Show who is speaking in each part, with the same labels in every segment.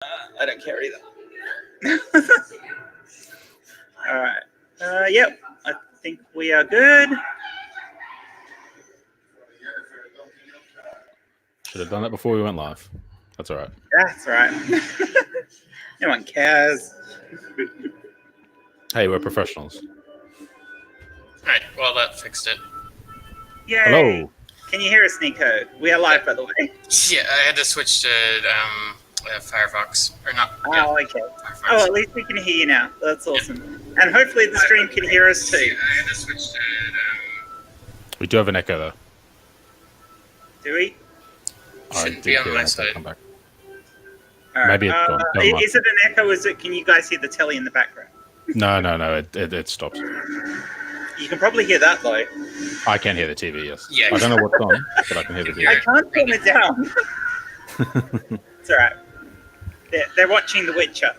Speaker 1: I don't care either. All right. Yep. I think we are good.
Speaker 2: Should have done that before we went live. That's all right.
Speaker 1: That's right. No one cares.
Speaker 2: Hey, we're professionals.
Speaker 3: Alright, well, that fixed it.
Speaker 1: Yay.
Speaker 2: Hello.
Speaker 1: Can you hear us, Nico? We are live, by the way.
Speaker 3: Yeah, I had to switch to Firefox. Or not. Yeah,
Speaker 1: Oh, okay.
Speaker 3: Firefox.
Speaker 1: Oh, at least we can hear you now. That's awesome. And hopefully the stream can hear us too.
Speaker 3: Yeah, I had to switch to.
Speaker 2: We do have an echo, though.
Speaker 1: Do we?
Speaker 3: Shouldn't be on my side.
Speaker 2: Come back.
Speaker 1: All right.
Speaker 2: Maybe it's gone. Never mind.
Speaker 1: Is it an echo? Is it? Can you guys hear the telly in the background?
Speaker 2: No. It stops.
Speaker 1: You can probably hear that though.
Speaker 2: I can hear the TV, yes.
Speaker 3: Yeah.
Speaker 2: I don't know what's on, but I can hear the
Speaker 1: I
Speaker 2: TV.
Speaker 1: can't turn it down. It's all right. They're watching The Witcher.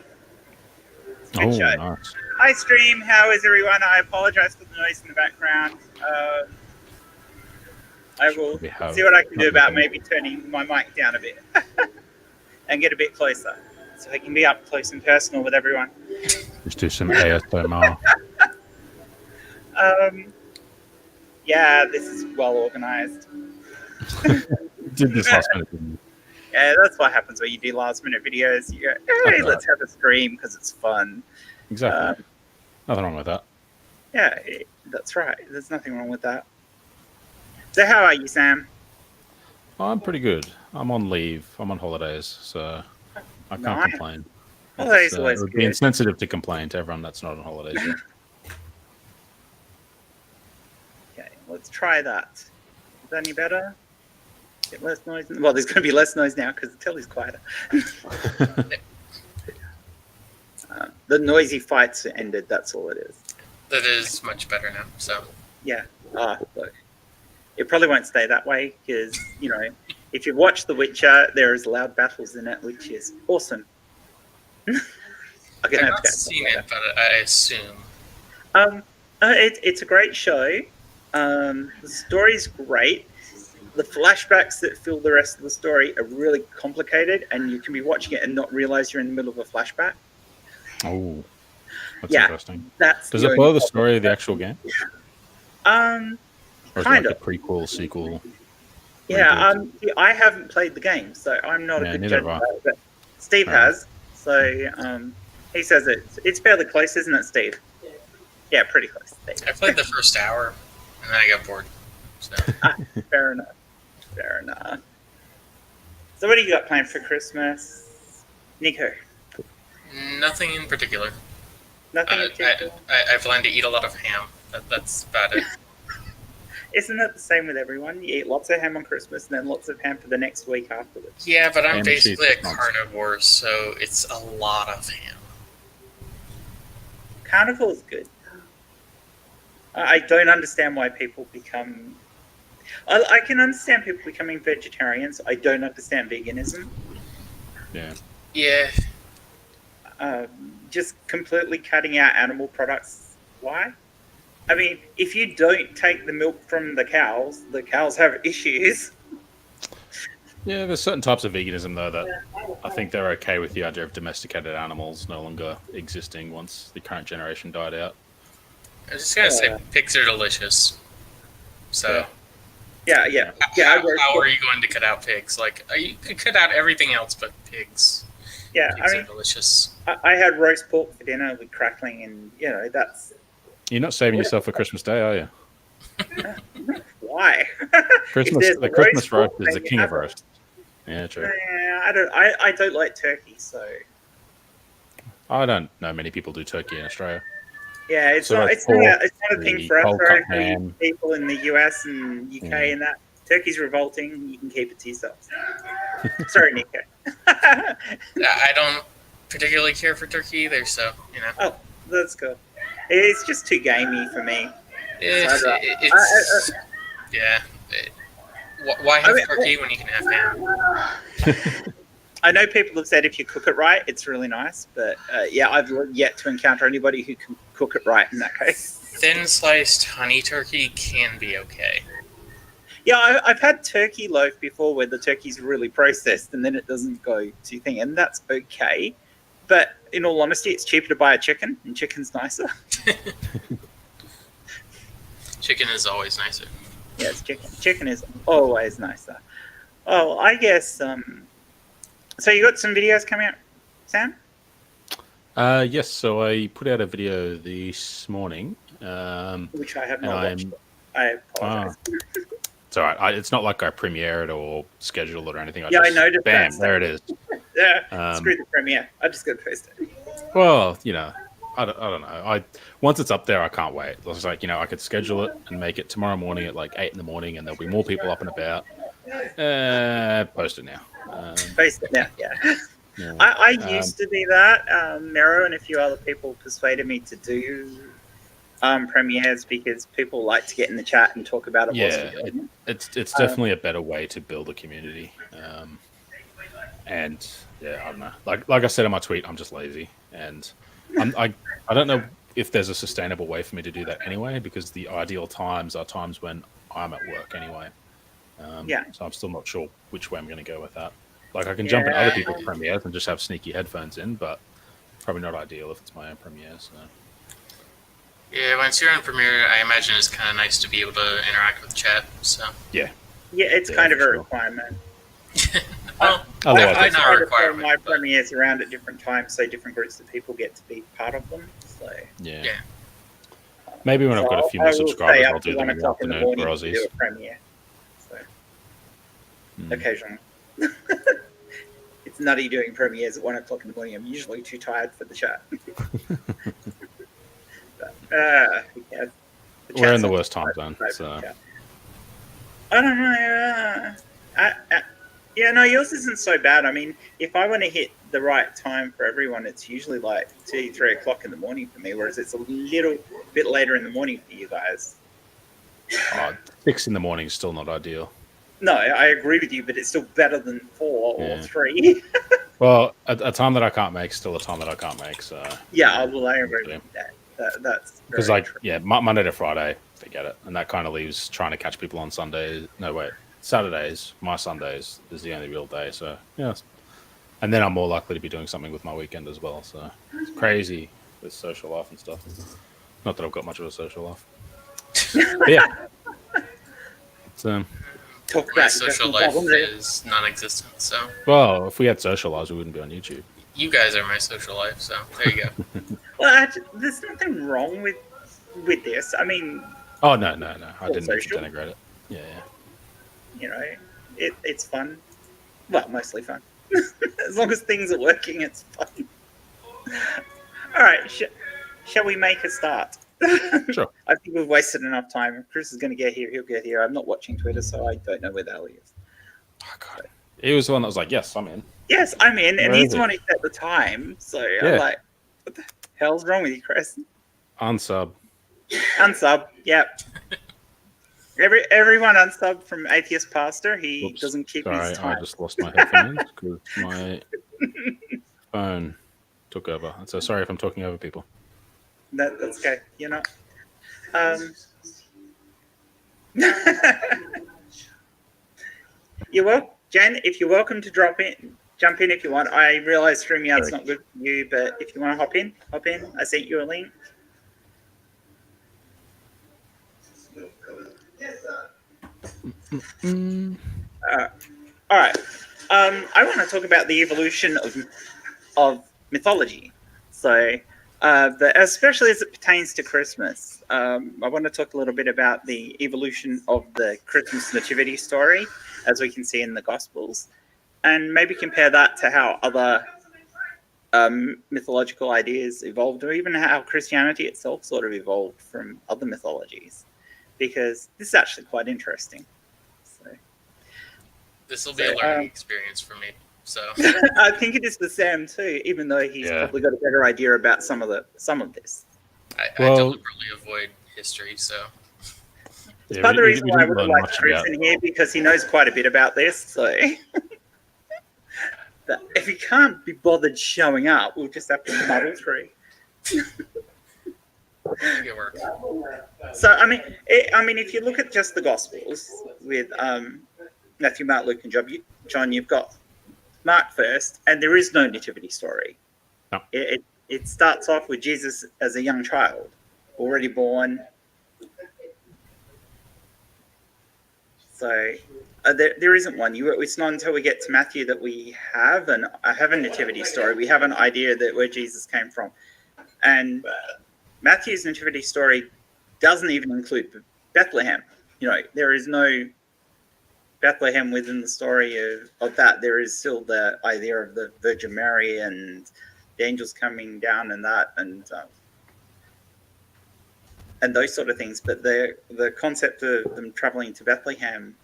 Speaker 1: It's a good
Speaker 2: Oh,
Speaker 1: show.
Speaker 2: nice.
Speaker 1: Hi, stream. How is everyone? I apologize for the noise in the background. I will see what I can do about maybe turning my mic down a bit and get a bit closer so I can be up close and personal with everyone.
Speaker 2: Just do some ASMR.
Speaker 1: Yeah, this is well organized.
Speaker 2: Did this last minute, didn't you?
Speaker 1: Yeah, that's what happens when you do last minute videos. You go, hey, let's have a stream because it's fun.
Speaker 2: Exactly. Nothing wrong with that.
Speaker 1: Yeah, that's right. There's nothing wrong with that. So how are you, Sam?
Speaker 2: I'm pretty good. I'm on leave. I'm on holidays, so I can't
Speaker 1: Nice.
Speaker 2: complain.
Speaker 1: Holidays
Speaker 2: It
Speaker 1: always
Speaker 2: would be
Speaker 1: good.
Speaker 2: insensitive to complain to everyone that's not on holidays yet.
Speaker 1: Okay, let's try that. Is that any better? Get less noise. Well, there's going to be less noise now because the telly's quieter. The noisy fights ended. That's all it is.
Speaker 3: That is much better now, so.
Speaker 1: Yeah. Look. It probably won't stay that way because, you know, if you watch The Witcher, there is loud battles in it, which is awesome.
Speaker 3: I've not seen it, but I assume.
Speaker 1: It's a great show. The story's great. The flashbacks that fill the rest of the story are really complicated, and you can be watching it and not realize you're in the middle of a flashback.
Speaker 2: Oh, that's
Speaker 1: Yeah,
Speaker 2: interesting.
Speaker 1: Does
Speaker 2: it follow the story of the actual game? Or is it
Speaker 1: kind
Speaker 2: like
Speaker 1: of.
Speaker 2: a prequel, sequel?
Speaker 1: Yeah,
Speaker 2: reboot?
Speaker 1: I haven't played the game, so I'm not a good
Speaker 2: neither
Speaker 1: judge
Speaker 2: have I.
Speaker 1: about it, but Steve has. So he says it's fairly close, isn't it, Steve? Yeah, pretty close. Steve.
Speaker 3: I played the first hour, and then I got bored. So.
Speaker 1: Fair enough. Fair enough. So what do you got planned for Christmas, Nico?
Speaker 3: Nothing in particular.
Speaker 1: Nothing in particular?
Speaker 3: I plan to eat a lot of ham. That's about it.
Speaker 1: Isn't that the same with everyone? You eat lots of ham on Christmas and then lots of ham for the next week afterwards.
Speaker 3: Yeah, but I'm
Speaker 2: Ham and
Speaker 3: basically a
Speaker 2: cheese.
Speaker 3: carnivore, so it's a lot of ham.
Speaker 1: Carnivore is good. I don't understand why people become... I can understand people becoming vegetarians. I don't understand veganism.
Speaker 2: Yeah.
Speaker 3: Yeah.
Speaker 1: Just completely cutting out animal products. Why? I mean, if you don't take the milk from the cows have issues.
Speaker 2: Yeah, there's certain types of veganism, though, that I think they're okay with the idea of domesticated animals no longer existing once the current generation died out.
Speaker 3: I was just going to say pigs are delicious. So,
Speaker 1: Yeah.
Speaker 3: how are you going to cut out pigs? Like, you could cut out everything else but pigs.
Speaker 1: Yeah,
Speaker 3: Pigs
Speaker 1: I mean,
Speaker 3: are delicious.
Speaker 1: I had roast pork for dinner with crackling, and, you know, that's...
Speaker 2: You're not saving yourself for Christmas Day, are you?
Speaker 1: Why?
Speaker 2: The Christmas roast is the king of roasts. Yeah, true.
Speaker 1: I don't like turkey, so...
Speaker 2: I don't know many people do turkey in Australia.
Speaker 1: Yeah, it's
Speaker 2: So
Speaker 1: not
Speaker 2: it's
Speaker 1: a thing
Speaker 2: the
Speaker 1: for us,
Speaker 2: cold
Speaker 1: for
Speaker 2: cut ham.
Speaker 1: people in the US and UK and that. Turkey's revolting. You can keep it to yourselves. Sorry, Nico.
Speaker 3: I don't particularly care for turkey either, so, you know.
Speaker 1: Oh, that's cool. It's just too gamey for me.
Speaker 3: Why have turkey when you can have ham?
Speaker 1: I know people have said if you cook it right, it's really nice, but I've yet to encounter anybody who can cook it right in that case.
Speaker 3: Thin sliced honey turkey can be okay.
Speaker 1: Yeah, I've had turkey loaf before where the turkey's really processed and then it doesn't go to thing, and that's okay. But in all honesty, it's cheaper to buy a chicken, and chicken's nicer.
Speaker 3: Chicken is always nicer.
Speaker 1: Yeah, it's chicken. Chicken is always nicer. Oh, I guess. So you got some videos coming out, Sam?
Speaker 2: Yes, so I put out a video this morning.
Speaker 1: Which I have
Speaker 2: and
Speaker 1: not watched. I apologize.
Speaker 2: It's all right. It's not like I premiere it or schedule it or anything.
Speaker 1: I noticed
Speaker 2: bam,
Speaker 1: that.
Speaker 2: there it is.
Speaker 1: Yeah, screw the premiere. I just got to post it.
Speaker 2: Well, I don't know. Once it's up there, I can't wait. It's like, I could schedule it and make it tomorrow morning at like 8 a.m, and there'll be more people up and about. Post it now.
Speaker 1: Post it now, yeah.
Speaker 2: Yeah.
Speaker 1: I used to do that. Merro and a few other people persuaded me to do premieres because people like to get in the chat and talk about it.
Speaker 2: Yeah, it's definitely a better way to build a community. And yeah, I don't know. Like I said in my tweet, I'm just lazy, and I don't know if there's a sustainable way for me to do that anyway, because the ideal times are times when I'm at work anyway. So I'm still not sure which way I'm going to go with that. Like I can jump in other people's premieres and just have sneaky headphones in, but probably not ideal if it's my own premiere. So.
Speaker 3: Yeah, once you're on Premiere, I imagine it's kind of nice to be able to interact with chat. So
Speaker 1: yeah, it's kind of a requirement.
Speaker 3: Well,
Speaker 1: I
Speaker 3: not a requirement.
Speaker 1: My premieres around at different times, so different groups of people get to be part of them. So
Speaker 2: yeah. Maybe when I've got a few more subscribers, I'll do them in the afternoon for Aussies.
Speaker 1: Do a premiere. So occasionally. It's nutty doing premieres at 1 o'clock in the morning. I'm usually too tired for the chat. But,
Speaker 2: we're in the worst time zone. So.
Speaker 1: I don't know. Yours isn't so bad. I mean, if I want to hit the right time for everyone, it's usually like 2, 3 o'clock in the morning for me, whereas it's a little bit later in the morning for you guys.
Speaker 2: 6 in the morning is still not ideal.
Speaker 1: No, I agree with you, but it's still better than 4 or 3.
Speaker 2: Well, a time that I can't make is still a time that I can't make. So
Speaker 1: I agree with that. That's
Speaker 2: because Monday to Friday, forget it, and that kind of leaves trying to catch people on Sundays. No, wait, Saturdays. My Sundays is the only real day. So and then I'm more likely to be doing something with my weekend as well. So it's crazy with social life and stuff. Not that I've got much of a social life. But yeah.
Speaker 3: Talk about social life is non-existent. So
Speaker 2: if we had social lives, we wouldn't be on YouTube.
Speaker 3: You guys are my social life, so there you go.
Speaker 1: Well, there's nothing wrong with this. I mean,
Speaker 2: no. I didn't mean to denigrate it. Yeah.
Speaker 1: It's fun. Well, mostly fun. As long as things are working, it's fun. All right, shall we make a start?
Speaker 2: Sure.
Speaker 1: I think we've wasted enough time. If Chris is going to get here, he'll get here. I'm not watching Twitter, so I don't know where the hell he is.
Speaker 2: Oh, God. He was the one that was like, yes, I'm in.
Speaker 1: Yes, I'm in. And he's the one who set the time. So I'm like, what the hell's wrong with you, Chris?
Speaker 2: Unsub.
Speaker 1: Yep. Everyone unsub from Atheist Pastor. He doesn't keep his time.
Speaker 2: I just lost my headphones because my phone took over. So sorry if I'm talking over people.
Speaker 1: That's okay. You're not. You're welcome, Jen. If you're welcome to jump in if you want. I realize StreamYard's not good for you, but if you want to hop in. I sent you a link. All right. I want to talk about the evolution of mythology. So, especially as it pertains to Christmas, I want to talk a little bit about the evolution of the Christmas nativity story, as we can see in the Gospels, and maybe compare that to how other mythological ideas evolved, or even how Christianity itself sort of evolved from other mythologies, because this is actually quite interesting.
Speaker 3: This will be a learning experience for me. So
Speaker 1: I think it is for Sam too, even though he's probably got a better idea about some of this.
Speaker 3: I deliberately avoid history, so.
Speaker 1: It's part of the reason why I would like Chris in here, because he knows quite a bit about this. So but if he can't be bothered showing up, we'll just have to muddle through.
Speaker 3: Make it work.
Speaker 1: So I mean, if you look at just the Gospels with Matthew, Mark, Luke, and John, you've got Mark first, and there is no nativity story.
Speaker 2: No.
Speaker 1: It starts off with Jesus as a young child, already born. So there isn't one. It's not until we get to Matthew that we have a nativity story. We have an idea that where Jesus came from, and Matthew's nativity story doesn't even include Bethlehem. There is no Bethlehem within the story of that. There is still the idea of the Virgin Mary and the angels coming down and that and those sort of things. But the concept of them traveling to Bethlehem,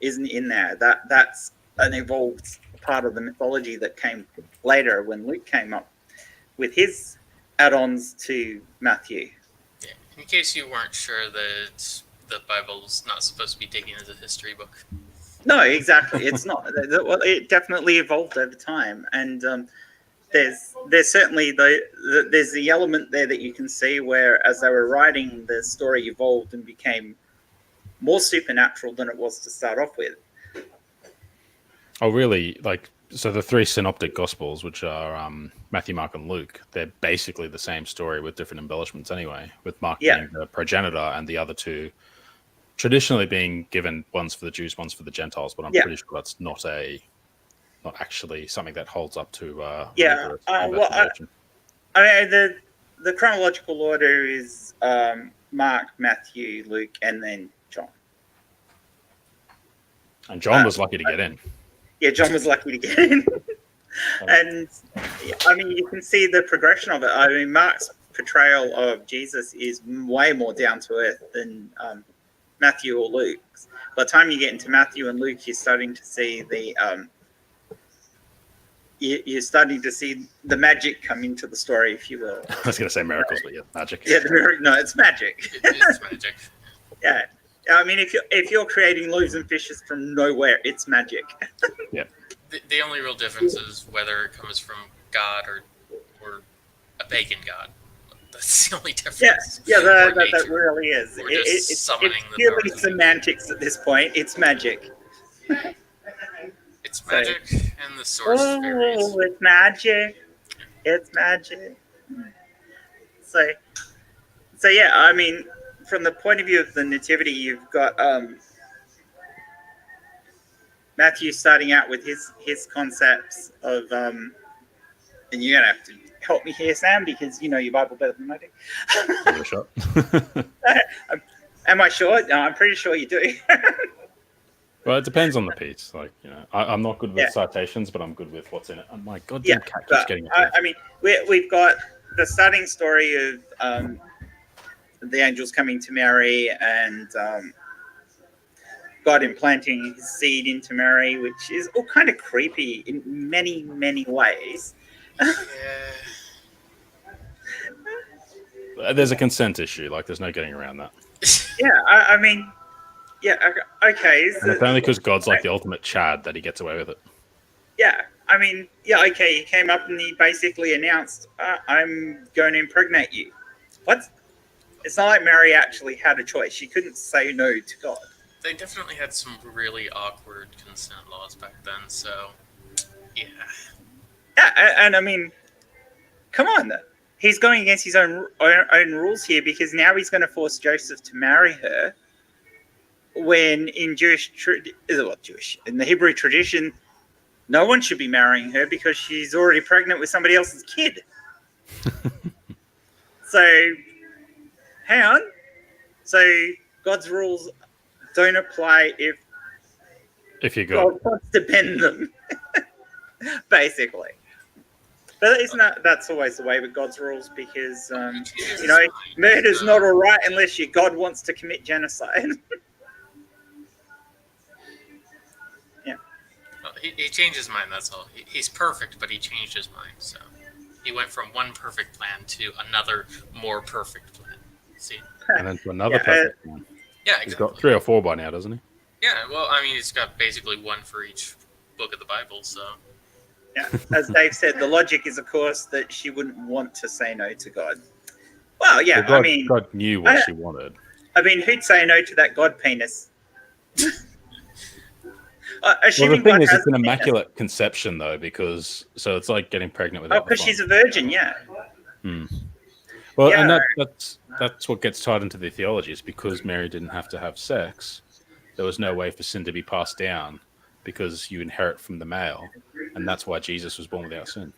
Speaker 1: isn't in there. That's an evolved part of the mythology that came later when Luke came up with his add-ons to Matthew.
Speaker 3: Yeah. In case you weren't sure that the Bible's not supposed to be taken as a history book.
Speaker 1: No, exactly. It's not. Well, it definitely evolved over time, and there's certainly there's the element there that you can see where, as they were writing, the story evolved and became more supernatural than it was to start off with.
Speaker 2: Oh, really? So the three synoptic gospels, which are Matthew, Mark, and Luke, they're basically the same story with different embellishments anyway, with Mark being the progenitor and the other two traditionally being given ones for the Jews, ones for the Gentiles, but I'm pretty sure that's not actually something that holds up to investigation.
Speaker 1: I mean, the chronological order is Mark, Matthew, Luke, and then John.
Speaker 2: And John was lucky to get in.
Speaker 1: Yeah, John was lucky to get in. And I mean, you can see the progression of it. I mean, Mark's portrayal of Jesus is way more down to earth than Matthew or Luke. By the time you get into Matthew and Luke, you're starting to see the magic come into the story, if you will.
Speaker 2: I was going to say miracles, but yeah, magic.
Speaker 1: Yeah, no, it's magic.
Speaker 3: It's magic.
Speaker 1: Yeah. I mean, if you're creating loaves and fishes from nowhere, it's magic.
Speaker 2: Yeah.
Speaker 3: The only real difference is whether it comes from God or a pagan god. That's the only difference.
Speaker 1: Yeah, that really is. It's purely
Speaker 3: the
Speaker 1: semantics at this point. It's magic.
Speaker 3: It's magic, and the source varies.
Speaker 1: Oh, it's magic. It's magic. So yeah, I mean, from the point of view of the nativity, you've got Matthew starting out with his concepts of and you're gonna have to help me here, Sam, because you know your Bible better than I do.
Speaker 2: Give it a shot.
Speaker 1: Am I sure? No, I'm pretty sure you do.
Speaker 2: Well, it depends on the piece. I'm not good with citations, but I'm good with what's in it. And my goddamn cat keeps getting it.
Speaker 1: I mean, we've got the starting story of the angels coming to Mary and God implanting his seed into Mary, which is all kind of creepy in many, many ways.
Speaker 2: There's a consent issue. There's no getting around that.
Speaker 1: Yeah, I mean, yeah, okay.
Speaker 2: And it's only because God's like the ultimate Chad that he gets away with it.
Speaker 1: Yeah, I mean, yeah, okay. He came up and he basically announced, "I'm going to impregnate you." What? It's not like Mary actually had a choice. She couldn't say no to God.
Speaker 3: They definitely had some really awkward consent laws back then, so yeah.
Speaker 1: Yeah, and I mean, come on. He's going against his own rules here because now he's going to force Joseph to marry her when in in the Hebrew tradition, no one should be marrying her because she's already pregnant with somebody else's kid. So, hang on. So, God's rules don't apply if
Speaker 2: you
Speaker 1: God wants to bend them, basically. But that's always the way with God's rules because, murder's not all right unless God wants to commit genocide. Yeah.
Speaker 3: Well, he changed his mind, that's all. He's perfect, but he changed his mind, so he went from one perfect plan to another more perfect plan. See?
Speaker 2: And then to another perfect plan.
Speaker 3: Yeah, exactly.
Speaker 2: He's got 3 or 4 by now, doesn't he?
Speaker 3: Yeah, well, I mean, he's got basically one for each book of the Bible, so...
Speaker 1: Yeah, as Dave said, the logic is, of course, that she wouldn't want to say no to God. Well, yeah,
Speaker 2: Well, God knew what she wanted.
Speaker 1: I mean, who'd say no to that God penis?
Speaker 2: Well,
Speaker 1: Assuming
Speaker 2: the thing
Speaker 1: God
Speaker 2: is,
Speaker 1: has
Speaker 2: it's an
Speaker 1: a penis.
Speaker 2: immaculate conception, though, because it's like getting pregnant
Speaker 1: Oh,
Speaker 2: without.
Speaker 1: because she's a virgin, yeah.
Speaker 2: Well,
Speaker 1: Yeah.
Speaker 2: and that's what gets tied into the theology. Is because Mary didn't have to have sex, there was no way for sin to be passed down because you inherit from the male, and that's why Jesus was born without sin.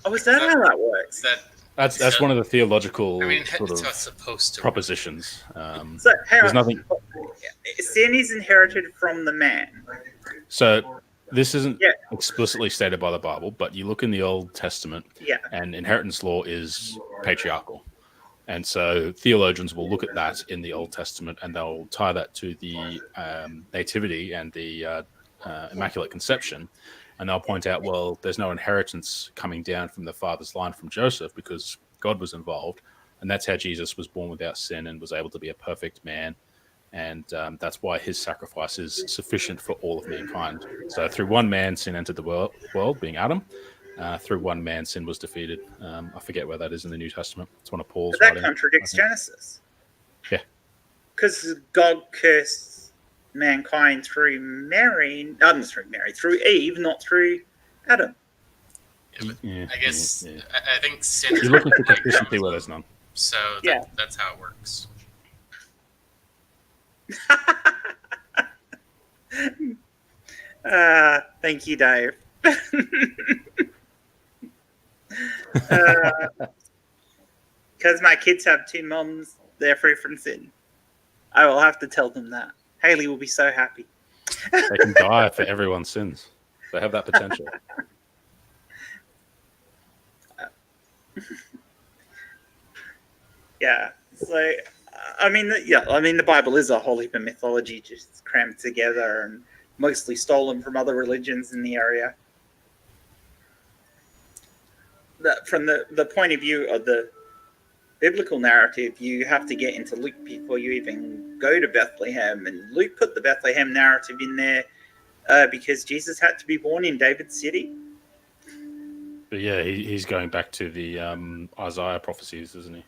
Speaker 1: Oh, is that how that works?
Speaker 2: That's one of the theological sort
Speaker 3: it's
Speaker 2: of
Speaker 3: how it's supposed to
Speaker 2: propositions.
Speaker 1: So, hang
Speaker 2: There's
Speaker 1: on.
Speaker 2: nothing.
Speaker 1: Sin is inherited from the man.
Speaker 2: So this isn't explicitly stated by the Bible, but you look in the Old Testament, and inheritance law is patriarchal. And so theologians will look at that in the Old Testament, and they'll tie that to the nativity and the Immaculate Conception. And they'll point out, well, there's no inheritance coming down from the father's line from Joseph because God was involved. And that's how Jesus was born without sin and was able to be a perfect man. And that's why his sacrifice is sufficient for all of mankind. So through one man, sin entered the world, being Adam. Through one man, sin was defeated. I forget where that is in the New Testament. It's one of Paul's
Speaker 1: But that
Speaker 2: writings,
Speaker 1: contradicts Genesis.
Speaker 2: Yeah.
Speaker 1: Because God cursed mankind through through Eve, not through Adam.
Speaker 3: I guess I think sin.
Speaker 2: You're looking for consistency where there's none.
Speaker 3: So that's how it works.
Speaker 1: Thank you, Dave. Because my kids have two moms, they're free from sin. I will have to tell them that. Haley will be so happy.
Speaker 2: They can die for everyone's sins. They have that potential.
Speaker 1: Yeah. So, I mean, the Bible is a whole heap of mythology just crammed together and mostly stolen from other religions in the area. From the point of view of the biblical narrative, you have to get into Luke before you even go to Bethlehem. And Luke put the Bethlehem narrative in there because Jesus had to be born in David's city.
Speaker 2: But yeah, he's going back to the Isaiah prophecies, isn't he?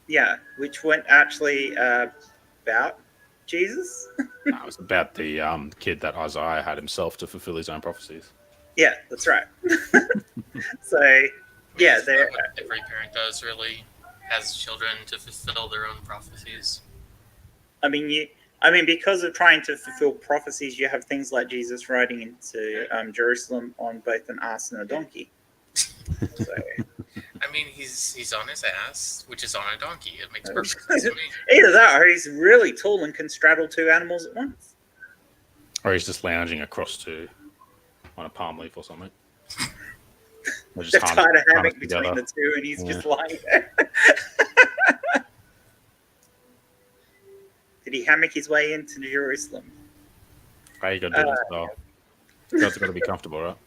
Speaker 1: Yeah, which weren't actually about Jesus.
Speaker 2: No, it was about the kid that Isaiah had himself to fulfill his own prophecies.
Speaker 1: Yeah, that's right. So, yeah,
Speaker 3: what every parent does really has children to fulfill their own prophecies.
Speaker 1: I mean, because of trying to fulfill prophecies, you have things like Jesus riding into Jerusalem on both an ass and a donkey. So,
Speaker 3: I mean, he's on his ass, which is on a donkey. It makes perfect sense to me.
Speaker 1: Either that, or he's really tall and can straddle two animals at once.
Speaker 2: Or he's just lounging across on a palm leaf or something.
Speaker 1: They've tied a hammock between the two, and he's just lying there. Did he hammock his way into Jerusalem?
Speaker 2: Hey, you got to do that style. God's got to be comfortable, right?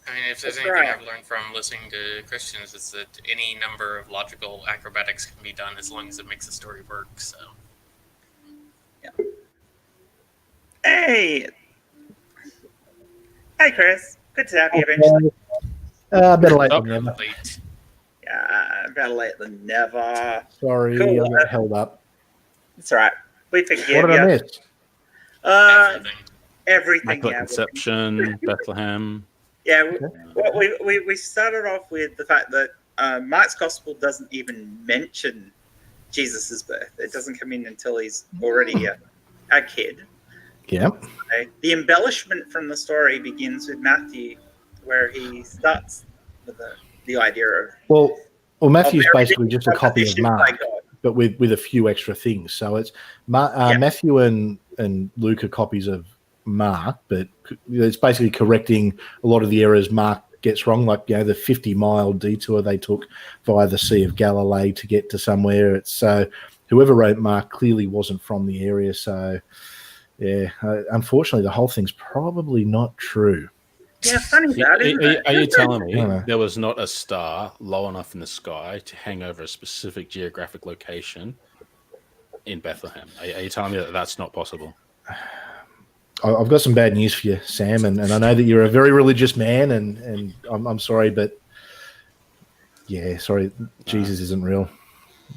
Speaker 3: I mean, if there's anything I've learned from listening to Christians, it's that any number of logical acrobatics can be done as long as it makes the story work. So,
Speaker 1: yeah. Hey, Chris. Good to have you eventually.
Speaker 4: Better late than never.
Speaker 1: Yeah, better late than never.
Speaker 4: Sorry,
Speaker 1: Cool.
Speaker 4: I got held up.
Speaker 1: It's all right. We forgive
Speaker 4: What did I miss?
Speaker 1: Everything.
Speaker 2: Immaculate Conception, Bethlehem.
Speaker 1: Yeah, we started off with the fact that Mark's Gospel doesn't even mention Jesus' birth. It doesn't come in until he's already a kid.
Speaker 4: Yeah.
Speaker 1: Okay. The embellishment from the story begins with Matthew, where he starts with the idea of...
Speaker 4: Well, Matthew's basically just a copy of Mark, but with a few extra things. So it's Matthew and Luke are copies of Mark, but it's basically correcting a lot of the errors Mark gets wrong, like the 50-mile detour they took via the Sea of Galilee to get to somewhere. It's so whoever wrote Mark clearly wasn't from the area. So yeah, unfortunately, the whole thing's probably not true.
Speaker 1: Yeah, funny that.
Speaker 2: Are you telling me there was not a star low enough in the sky to hang over a specific geographic location in Bethlehem? Are you telling me that that's not possible?
Speaker 4: I've got some bad news for you, Sam, and I know that you're a very religious man, and I'm sorry, but yeah, sorry, Jesus isn't real.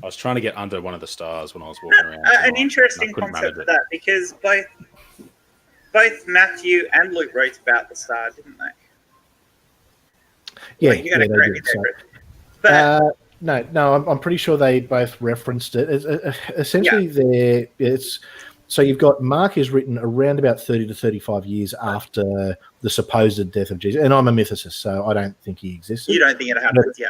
Speaker 2: I was trying to get under one of the stars when I was walking around.
Speaker 1: An interesting concept for that, because both Matthew and Luke wrote about the star, didn't they?
Speaker 4: Yeah,
Speaker 1: you're going to correct me there,
Speaker 4: but no, I'm pretty sure they both referenced it. Essentially, so you've got Mark is written around about 30 to 35 years after the supposed death of Jesus, and I'm a mythicist, so I don't think he existed.
Speaker 1: You don't think it happened? Yeah.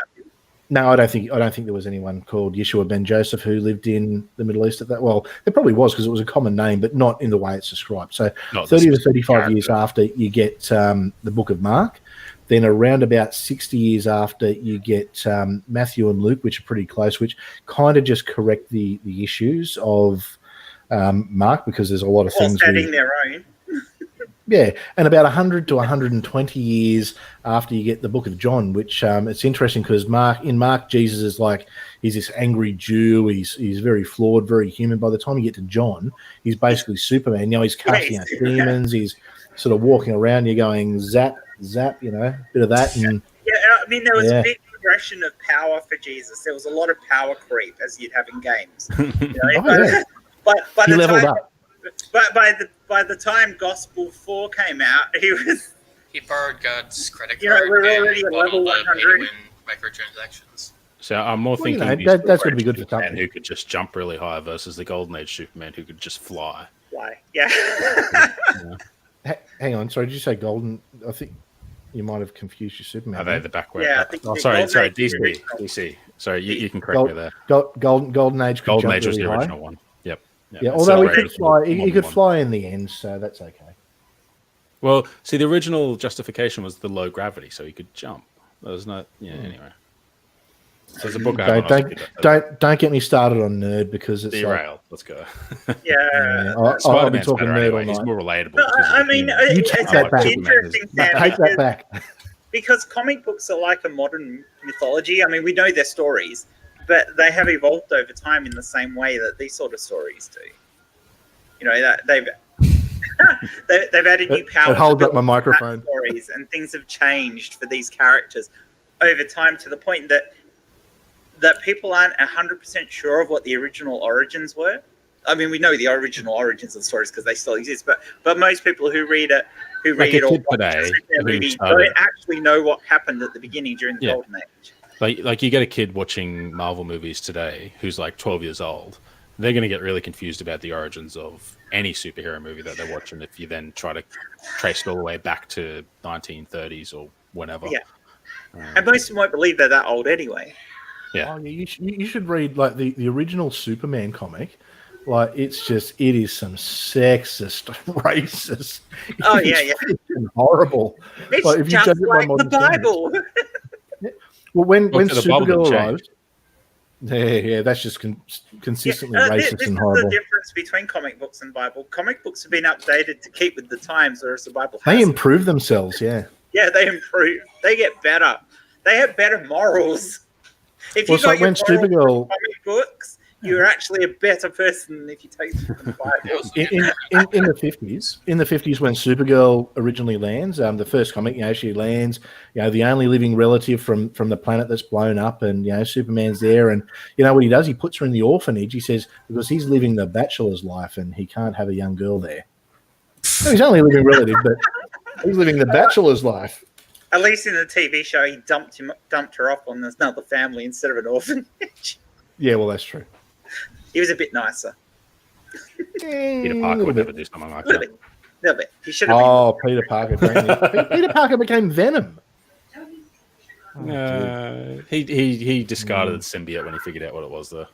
Speaker 4: No, I don't think there was anyone called Yeshua ben Joseph who lived in the Middle East at that. Well, there probably was, because it was a common name, but not in the way it's described. So 30 to 35 years after, you get the Book of Mark. Then around about 60 years after, you get Matthew and Luke, which are pretty close, which kind of just correct the issues of Mark, because there's a lot of things.
Speaker 1: Setting their own.
Speaker 4: Yeah, and about 100 to 120 years after, you get the Book of John, which it's interesting because in Mark, Jesus is like, he's this angry Jew. He's very flawed, very human. By the time you get to John, he's basically Superman. He's casting out demons. He's sort of walking around. You're going zap, zap, bit of that. And
Speaker 1: there was a big progression of power for Jesus. There was a lot of power creep, as you'd have in games. But
Speaker 4: he leveled up.
Speaker 1: But by the time Gospel 4 came out,
Speaker 3: he borrowed God's credit card
Speaker 1: we're
Speaker 3: and
Speaker 1: already at level 100.
Speaker 3: win microtransactions.
Speaker 2: So I'm more thinking
Speaker 4: that's going to be good for
Speaker 2: Superman who could just jump really high versus the Golden Age Superman who could just fly.
Speaker 1: Yeah.
Speaker 4: Hang on, sorry, did you say Golden? I think you might have confused your Superman.
Speaker 2: Are they the backward?
Speaker 1: Yeah,
Speaker 2: sorry, DC. Sorry, you can correct me there.
Speaker 4: Golden Age.
Speaker 2: Golden Age was
Speaker 4: really
Speaker 2: the
Speaker 4: high.
Speaker 2: original one. Yep.
Speaker 4: Yeah, although he could fly, he could fly in the end, so that's okay.
Speaker 2: Well, see, the original justification was the low gravity, so he could jump. There was no, anyway. So there's a book.
Speaker 4: Don't get me started on Nerd, because it's
Speaker 2: derail. Let's go.
Speaker 1: I'll
Speaker 4: be talking Nerd all night.
Speaker 2: He's more relatable.
Speaker 4: You take that back. Take that back.
Speaker 1: Because comic books are like a modern mythology. I mean, we know their stories, but they have evolved over time in the same way that these sort of stories do. That they've added new power.
Speaker 4: It holds up my microphone.
Speaker 1: Stories, and things have changed for these characters over time, to the point that people aren't 100% sure of what the original origins were. I mean, we know the original origins of stories because they still exist, but most people who read it or watch today don't actually know what happened at the beginning during the Golden Age.
Speaker 2: Like you get a kid watching Marvel movies today who's like 12 years old, they're going to get really confused about the origins of any superhero movie that they're watching if you then try to trace it all the way back to 1930s or whenever.
Speaker 1: Yeah. And most of them won't believe they're that old anyway.
Speaker 2: Yeah.
Speaker 4: You should read like the original Superman comic. Like it is some sexist, racist. It's horrible.
Speaker 1: It's like, if you just like the Bible.
Speaker 4: Well, when Supergirl arrives, that's just consistently racist and horrible.
Speaker 1: This is the difference between comic books and Bible. Comic books have been updated to keep with the times, whereas the Bible
Speaker 4: they improve themselves. Yeah,
Speaker 1: they improve. They get better. They have better morals. If you got
Speaker 4: when Supergirl
Speaker 1: comic books, you're actually a better person than if you take the Bible.
Speaker 4: in the 50s. In the 50s, when Supergirl originally lands, the first comic, she lands, the only living relative from the planet that's blown up, and Superman's there, and what he does, he puts her in the orphanage. He says because he's living the bachelor's life and he can't have a young girl there. No, he's only a living relative, but he's living the bachelor's life.
Speaker 1: At least in the TV show, he dumped her off on another family instead of an orphanage.
Speaker 4: Yeah, well, that's true.
Speaker 1: He was a bit nicer.
Speaker 2: Peter Parker would never do something like that.
Speaker 1: A little bit. He should have been.
Speaker 4: Peter Parker. Peter Parker became Venom.
Speaker 2: He discarded the symbiote when he figured out what it was, though.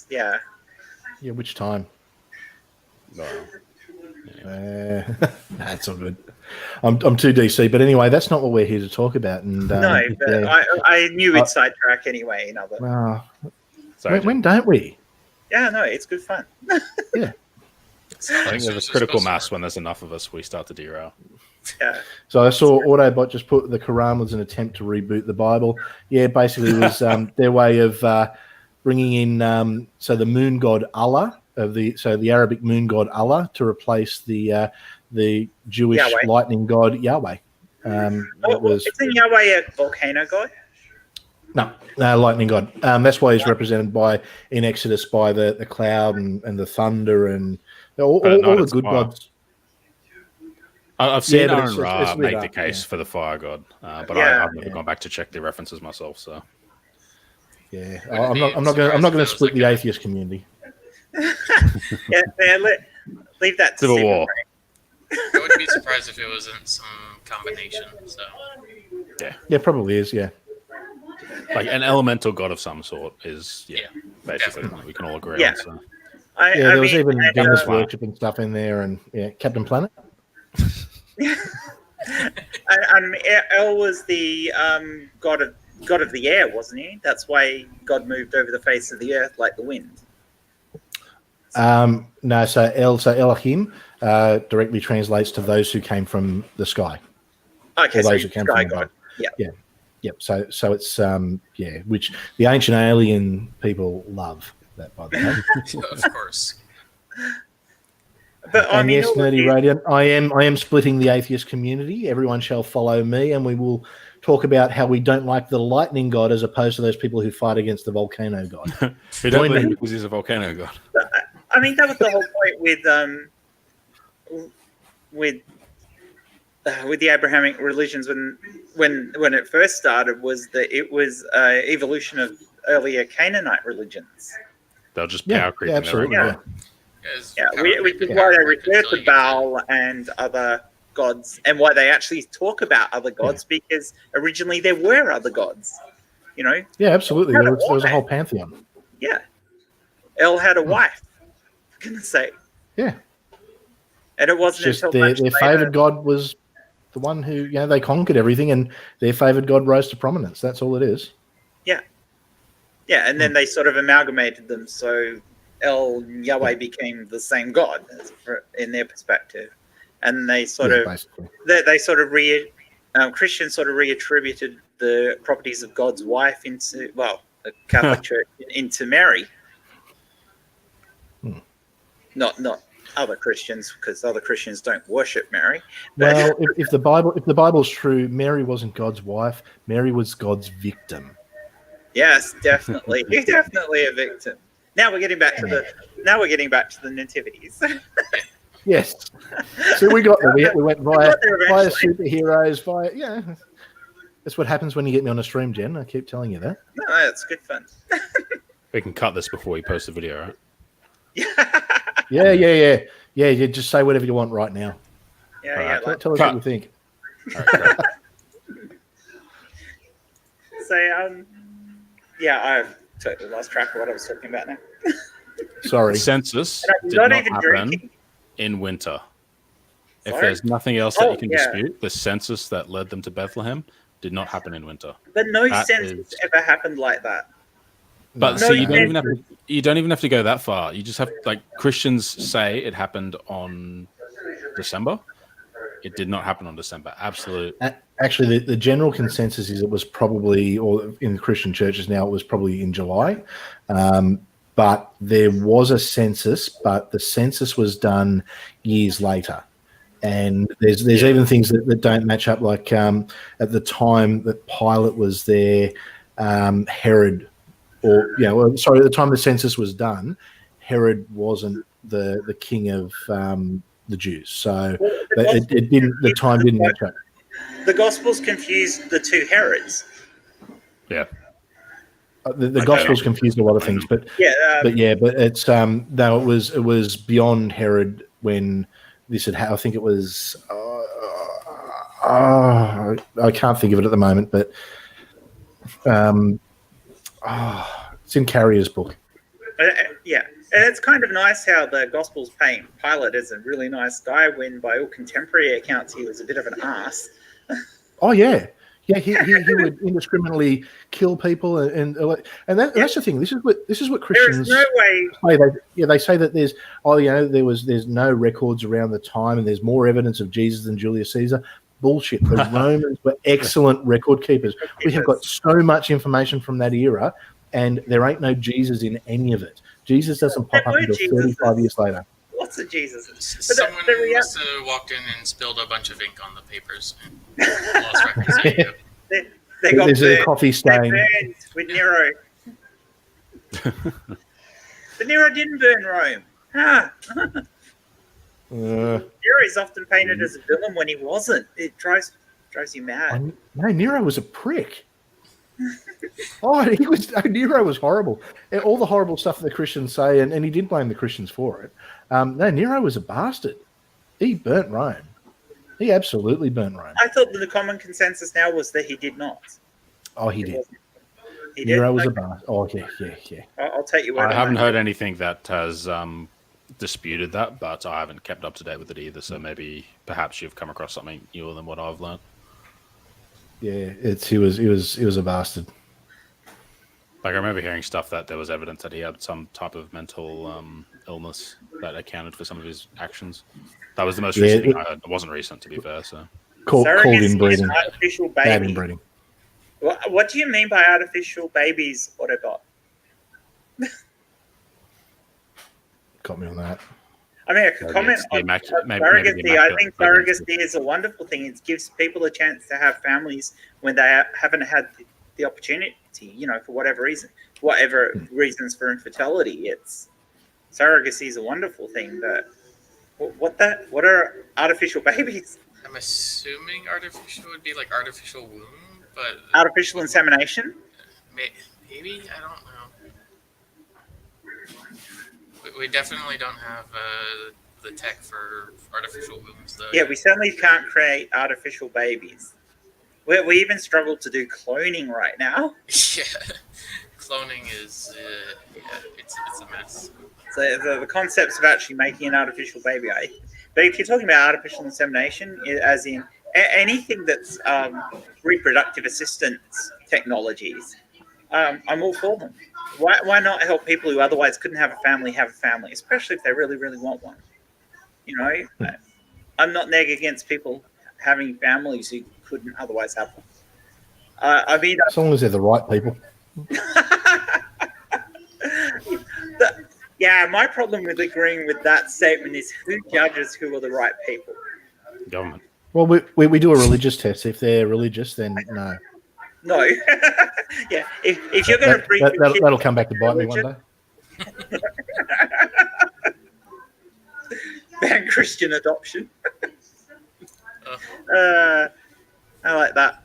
Speaker 1: Yeah,
Speaker 4: which time? That's all good. I'm too DC, but anyway, that's not what we're here to talk about. And
Speaker 1: but I knew it'd sidetrack anyway.
Speaker 4: When don't we?
Speaker 1: Yeah, no, it's good fun.
Speaker 4: Yeah.
Speaker 2: I think there's a critical mass when there's enough of us, we start to derail.
Speaker 1: Yeah.
Speaker 4: So I saw Autobot just put the Quran was an attempt to reboot the Bible. Yeah, basically it was their way of bringing in the moon god Allah the Arabic moon god Allah to replace the Jewish
Speaker 1: Yahweh.
Speaker 4: lightning god Yahweh.
Speaker 1: Isn't Yahweh a volcano god?
Speaker 4: No, lightning god. That's why he's represented in Exodus by the cloud and the thunder and all the good gods.
Speaker 2: I've seen Aaron Ra make the case for the fire god, but I've never gone back to check the references myself. So
Speaker 4: yeah, I'm not going to split the atheist community.
Speaker 1: Leave that to
Speaker 2: Civil War.
Speaker 3: I wouldn't be surprised if it wasn't some combination. So
Speaker 4: yeah, probably is. Yeah.
Speaker 2: Like an elemental god of some sort is, basically
Speaker 3: definitely.
Speaker 2: we can all agree on. So.
Speaker 4: There was even Venus worship and stuff in there, and Captain Planet.
Speaker 1: El was the god of the air, wasn't he? That's why God moved over the face of the earth like the wind.
Speaker 4: No, so Elohim directly translates to those who came from the sky.
Speaker 1: Okay,
Speaker 4: so those who came from God. Yeah. Yep. So it's which the ancient alien people love that, by the way.
Speaker 3: Of course.
Speaker 1: But
Speaker 4: and yes, Nerdy Radiant, I am splitting the atheist community. Everyone shall follow me, and we will talk about how we don't like the lightning god as opposed to those people who fight against the volcano god.
Speaker 2: Who don't believe because he's a volcano god.
Speaker 1: I mean, that was the whole point with the Abrahamic religions when it first started, was that it was evolution of earlier Canaanite religions.
Speaker 2: They'll just power creep.
Speaker 4: Absolutely.
Speaker 1: Which is why they refer to Baal and other gods, and why they actually talk about other gods, because originally there were other gods. Yeah,
Speaker 4: absolutely. There was a whole pantheon.
Speaker 1: Yeah. El had a wife, for goodness sake.
Speaker 4: Yeah.
Speaker 1: And it wasn't
Speaker 4: just
Speaker 1: until
Speaker 4: their favoured god was the one who, they conquered everything, and their favoured god rose to prominence. That's all it is. Yeah.
Speaker 1: Yeah, and then they sort of amalgamated them, so Yahweh became the same god in their perspective. And they sort of Christians sort of reattributed the properties of God's wife into, the Catholic Church into Mary. Not other Christians, because other Christians don't worship Mary.
Speaker 4: Well, if the Bible's true, Mary wasn't God's wife. Mary was God's victim.
Speaker 1: Yes, definitely. You're definitely a victim. Now we're getting back to the nativities.
Speaker 4: Yes. So we got there. We went via superheroes. That's what happens when you get me on a stream, Jen. I keep telling you that.
Speaker 1: No, that's good fun.
Speaker 2: We can cut this before we post the video, right?
Speaker 4: Yeah. You just say whatever you want right now. Tell us what you think.
Speaker 1: Right, so, I've totally lost track of what I was talking about now.
Speaker 4: Sorry.
Speaker 2: The census did not happen in winter. Sorry? If there's nothing else that you can dispute, the census that led them to Bethlehem did not happen in winter.
Speaker 1: But no census ever happened like that.
Speaker 2: But you don't even have to go that far. You just have, Christians say it happened on December. It did not happen on December. Absolute.
Speaker 4: Actually, the general consensus is it was probably, or in Christian churches now, it was probably in July. But there was a census, but the census was done years later. And there's even things that don't match up. Like at the time that Pilate was there, Herod, at the time the census was done, Herod wasn't the king of the Jews. So the time didn't match up.
Speaker 1: The Gospels confused the two Herods.
Speaker 2: Yeah.
Speaker 4: The Gospels confused a lot of things, but it's it was beyond Herod when this had I think it was I can't think of it at the moment, but it's in Carrier's book.
Speaker 1: And it's kind of nice how the Gospels paint Pilate as a really nice guy, when by all contemporary accounts he was a bit of an ass.
Speaker 4: Oh yeah. Yeah, he would indiscriminately kill people, and that's the thing. This is what Christians.
Speaker 1: There is no way.
Speaker 4: They say that there's no records around the time, and there's more evidence of Jesus than Julius Caesar. Bullshit. The Romans were excellent record keepers. We have got so much information from that era, and there ain't no Jesus in any of it. Jesus doesn't pop up until 35 years later.
Speaker 1: Lots of Jesus.
Speaker 3: Someone must have walked in and spilled a bunch of ink on the papers. And lost records.
Speaker 1: They got
Speaker 4: There's
Speaker 1: burned.
Speaker 4: a coffee
Speaker 1: They
Speaker 4: stain.
Speaker 1: burned with Nero. But Nero didn't burn Rome. Nero is often painted as a villain when he wasn't. It drives you mad.
Speaker 4: No, Nero was a prick. Nero was horrible. All the horrible stuff that the Christians say, and he did blame the Christians for it. No, Nero was a bastard. He burnt Rome. He absolutely burnt Rome.
Speaker 1: I thought that the common consensus now was that he did not.
Speaker 4: Oh, he did.
Speaker 1: He
Speaker 4: Nero
Speaker 1: did?
Speaker 4: was
Speaker 1: Okay.
Speaker 4: a bastard. Oh, yeah.
Speaker 1: I'll take your word.
Speaker 2: I
Speaker 1: on
Speaker 2: haven't
Speaker 1: that.
Speaker 2: heard anything that has disputed that, but I haven't kept up to date with it either. So perhaps you've come across something newer than what I've learned.
Speaker 4: Yeah, he was a bastard.
Speaker 2: Like I remember hearing stuff that there was evidence that he had some type of mental illness that accounted for some of his actions. That was the most recent thing I heard. It wasn't recent, to be fair. So
Speaker 4: Called inbreeding.
Speaker 1: Artificial
Speaker 4: Bad
Speaker 1: baby.
Speaker 4: inbreeding.
Speaker 1: What do you mean by artificial babies, Autobot?
Speaker 4: Got me on that.
Speaker 1: I mean, I could comment on surrogacy. I think surrogacy is a wonderful thing. It gives people a chance to have families when they haven't had the opportunity, for whatever reason, reasons for infertility. Surrogacy is a wonderful thing. But what are artificial babies?
Speaker 3: I'm assuming artificial would be like artificial womb, but
Speaker 1: Artificial insemination?
Speaker 3: maybe, I don't know. We definitely don't have the tech for artificial wombs, though.
Speaker 1: Yeah, we certainly can't create artificial babies. We even struggle to do cloning right now.
Speaker 3: Yeah, cloning is it's a mess.
Speaker 1: So the concepts of actually making an artificial baby, but if you're talking about artificial insemination, as in anything that's reproductive assistance technologies, I'm all for them. Why not help people who otherwise couldn't have a family, especially if they really, really want one? I'm not neg against people having families who couldn't otherwise have one.
Speaker 4: As long as they're the right people.
Speaker 1: My problem with agreeing with that statement is who judges who are the right people?
Speaker 2: Government.
Speaker 4: Well, we do a religious test. If they're religious, then no.
Speaker 1: No. Yeah. If you're going to bring
Speaker 4: that'll come back to bite me one day.
Speaker 1: Ban Christian adoption. I like that.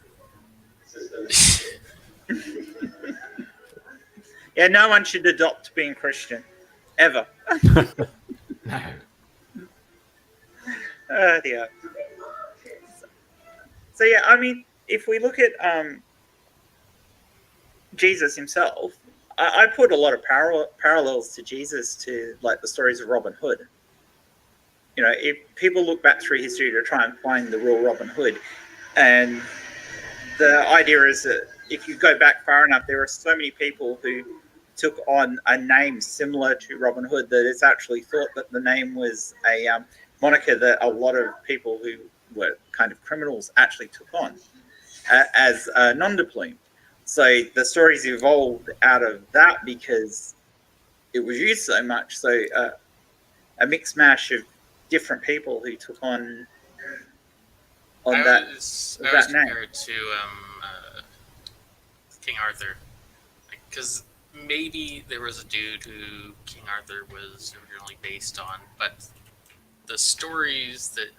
Speaker 1: Yeah, no one should adopt being Christian. Ever.
Speaker 4: No.
Speaker 1: Dear. So yeah, I mean, if we look at Jesus himself, I put a lot of parallels to Jesus to like the stories of Robin Hood. If people look back through history to try and find the real Robin Hood, and the idea is that if you go back far enough, there are so many people who took on a name similar to Robin Hood that it's actually thought that the name was a moniker that a lot of people who were kind of criminals actually took on as a nom de plume. So the stories evolved out of that because it was used so much. So a mixed mash of different people who took on that name.
Speaker 3: Compared to King Arthur, because maybe there was a dude who King Arthur was originally based on, but the stories that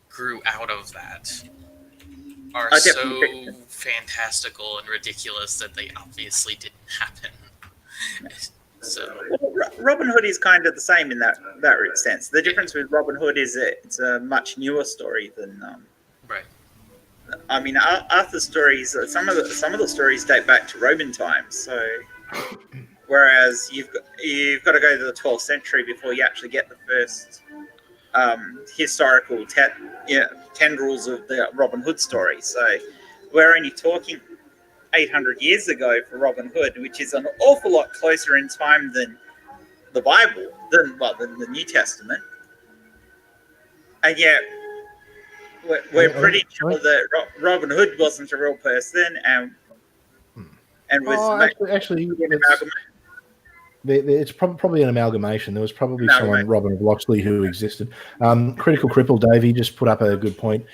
Speaker 3: grew out of that are so fantastical and ridiculous that they obviously didn't happen. So
Speaker 1: Robin Hood is kind of the same in that sense. The difference with Robin Hood is it's a much newer story than
Speaker 3: right.
Speaker 1: I mean, Arthur's stories. Some of the stories date back to Roman times. So, whereas you've got to go to the 12th century before you actually get the first historical tendrils of the Robin Hood story. So, we're only talking 800 years ago for Robin Hood, which is an awful lot closer in time than the Bible, than the New Testament, and yet. We're pretty sure that Robin Hood wasn't a real person, and was
Speaker 4: It's probably an amalgamation. There was probably someone, Robin of Locksley, who existed. Critical Cripple Davey just put up a good point,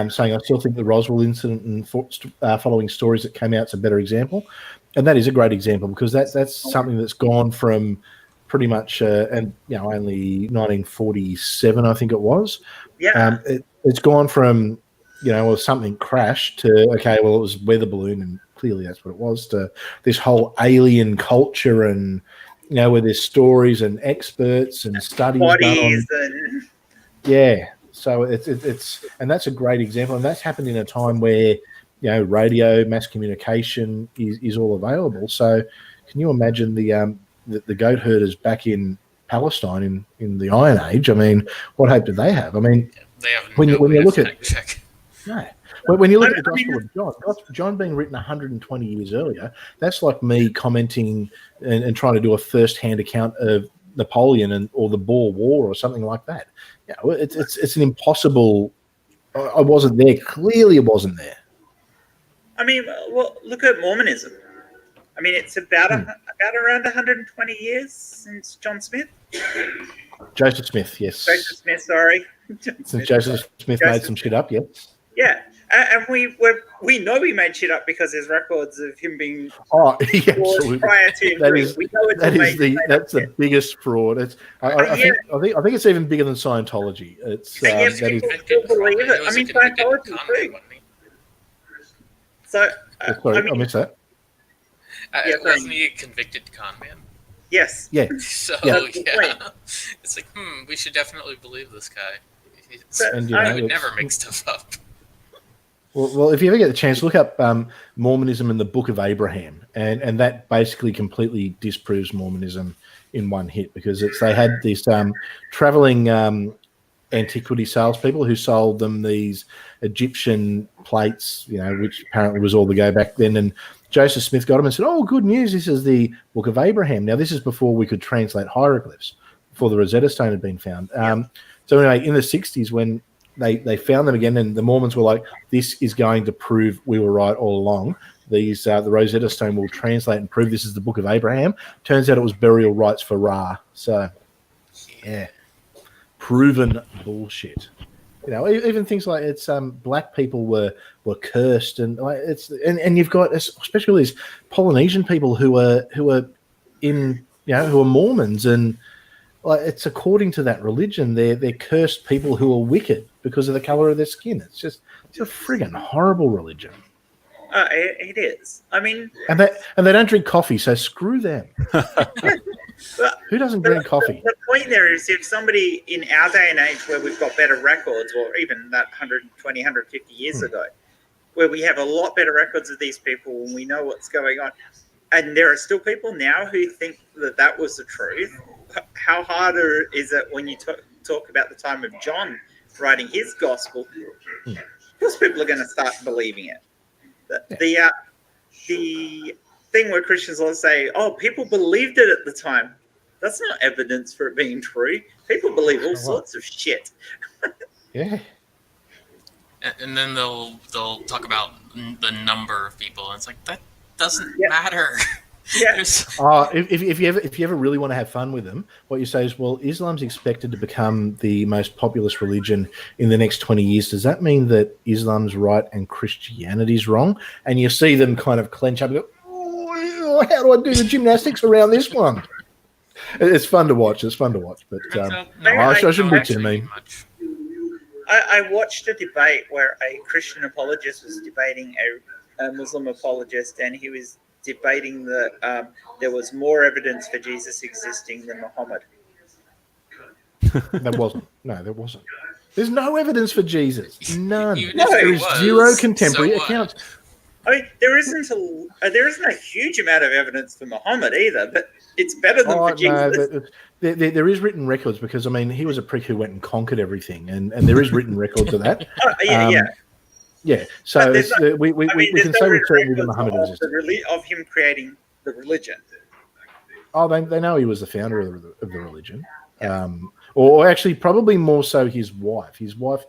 Speaker 4: saying, I still think the Roswell incident and following stories that came out is a better example. And that is a great example, because that's something that's gone from pretty much, only 1947, I think it was.
Speaker 1: Yeah.
Speaker 4: It's gone from, well, something crashed to, okay, well, it was weather balloon, and clearly that's what it was, to this whole alien culture, and where there's stories and experts and studies
Speaker 1: bodies
Speaker 4: done on. Yeah, so it's and that's a great example, and that's happened in a time where radio, mass communication is all available. So, can you imagine the goat herders back in Palestine in the Iron Age? I mean, what hope did they have? I mean,
Speaker 3: they have
Speaker 4: when you look at
Speaker 3: check.
Speaker 4: No. When you look at the Gospel of John being written 120 years earlier, that's like me commenting and trying to do a first-hand account of Napoleon or the Boer War or something like that. It's an impossible. I wasn't there. Clearly, it wasn't there.
Speaker 1: I mean, well, look at Mormonism. I mean, it's about around 120 years since John Smith.
Speaker 4: Joseph Smith, yes.
Speaker 1: Joseph Smith, sorry.
Speaker 4: Since Joseph Smith made some shit up, yes.
Speaker 1: Yeah, and we know he made shit up because there's records of him being
Speaker 4: absolutely
Speaker 1: prior to him.
Speaker 4: That's the biggest fraud. I think it's even bigger than Scientology. It's
Speaker 1: people believe it. I mean, Scientology too. So
Speaker 4: sorry, I missed that.
Speaker 3: Wasn't he a convicted con man?
Speaker 1: Yes.
Speaker 4: Yeah.
Speaker 3: So it's like, we should definitely believe this guy. He would never make stuff up.
Speaker 4: Well, if you ever get the chance, look up Mormonism and the Book of Abraham, and that basically completely disproves Mormonism in one hit, because they had these traveling antiquity salespeople who sold them these Egyptian plates, which apparently was all the go back then. And Joseph Smith got them and said, "Oh, good news! This is the Book of Abraham." Now, this is before we could translate hieroglyphs, before the Rosetta Stone had been found. So anyway, in the 60s, when they found them again, and the Mormons were like, this is going to prove we were right all along. The Rosetta Stone will translate and prove this is the Book of Abraham. Turns out it was burial rites for Ra. So, yeah, proven bullshit. Even things like it's black people were cursed, and and you've got especially these Polynesian people who are Mormons, and it's according to that religion, they're cursed people who are wicked because of the color of their skin. It's a friggin' horrible religion.
Speaker 1: It is. I mean,
Speaker 4: and they don't drink coffee, so screw them. Who doesn't drink coffee?
Speaker 1: The point there is, if somebody in our day and age, where we've got better records, or even that 120, 150 years ago, where we have a lot better records of these people and we know what's going on, and there are still people now who think that was the truth. How harder is it when you talk about the time of John writing his gospel? Because people are going to start believing it. The thing where Christians will say, "Oh, people believed it at the time." That's not evidence for it being true. People believe all sorts of shit.
Speaker 4: Yeah.
Speaker 3: And then they'll talk about the number of people, and it's like, that doesn't matter.
Speaker 1: Yeah.
Speaker 4: If you ever really want to have fun with them, what you say is, well, Islam's expected to become the most populous religion in the next 20 years. Does that mean that Islam's right and Christianity's wrong? And you see them kind of clench up and go, oh, how do I do the gymnastics around this one? It's fun to watch. But I shouldn't be too mean.
Speaker 1: I watched a debate where a Christian apologist was debating a Muslim apologist, and he was debating that there was more evidence for Jesus existing than Muhammad.
Speaker 4: There wasn't. No, there wasn't. There's no evidence for Jesus. None.
Speaker 3: No,
Speaker 4: there is zero contemporary accounts.
Speaker 1: I mean, there isn't a huge amount of evidence for Muhammad either, but it's better than for Jesus.
Speaker 4: No, there is written records, because, I mean, he was a prick who went and conquered everything, and there is written records of that. Yeah, so we can say with certainty that Muhammad existed.
Speaker 1: Of him creating the religion.
Speaker 4: Oh, they know he was the founder of the religion. Or actually, probably more so his wife. His wife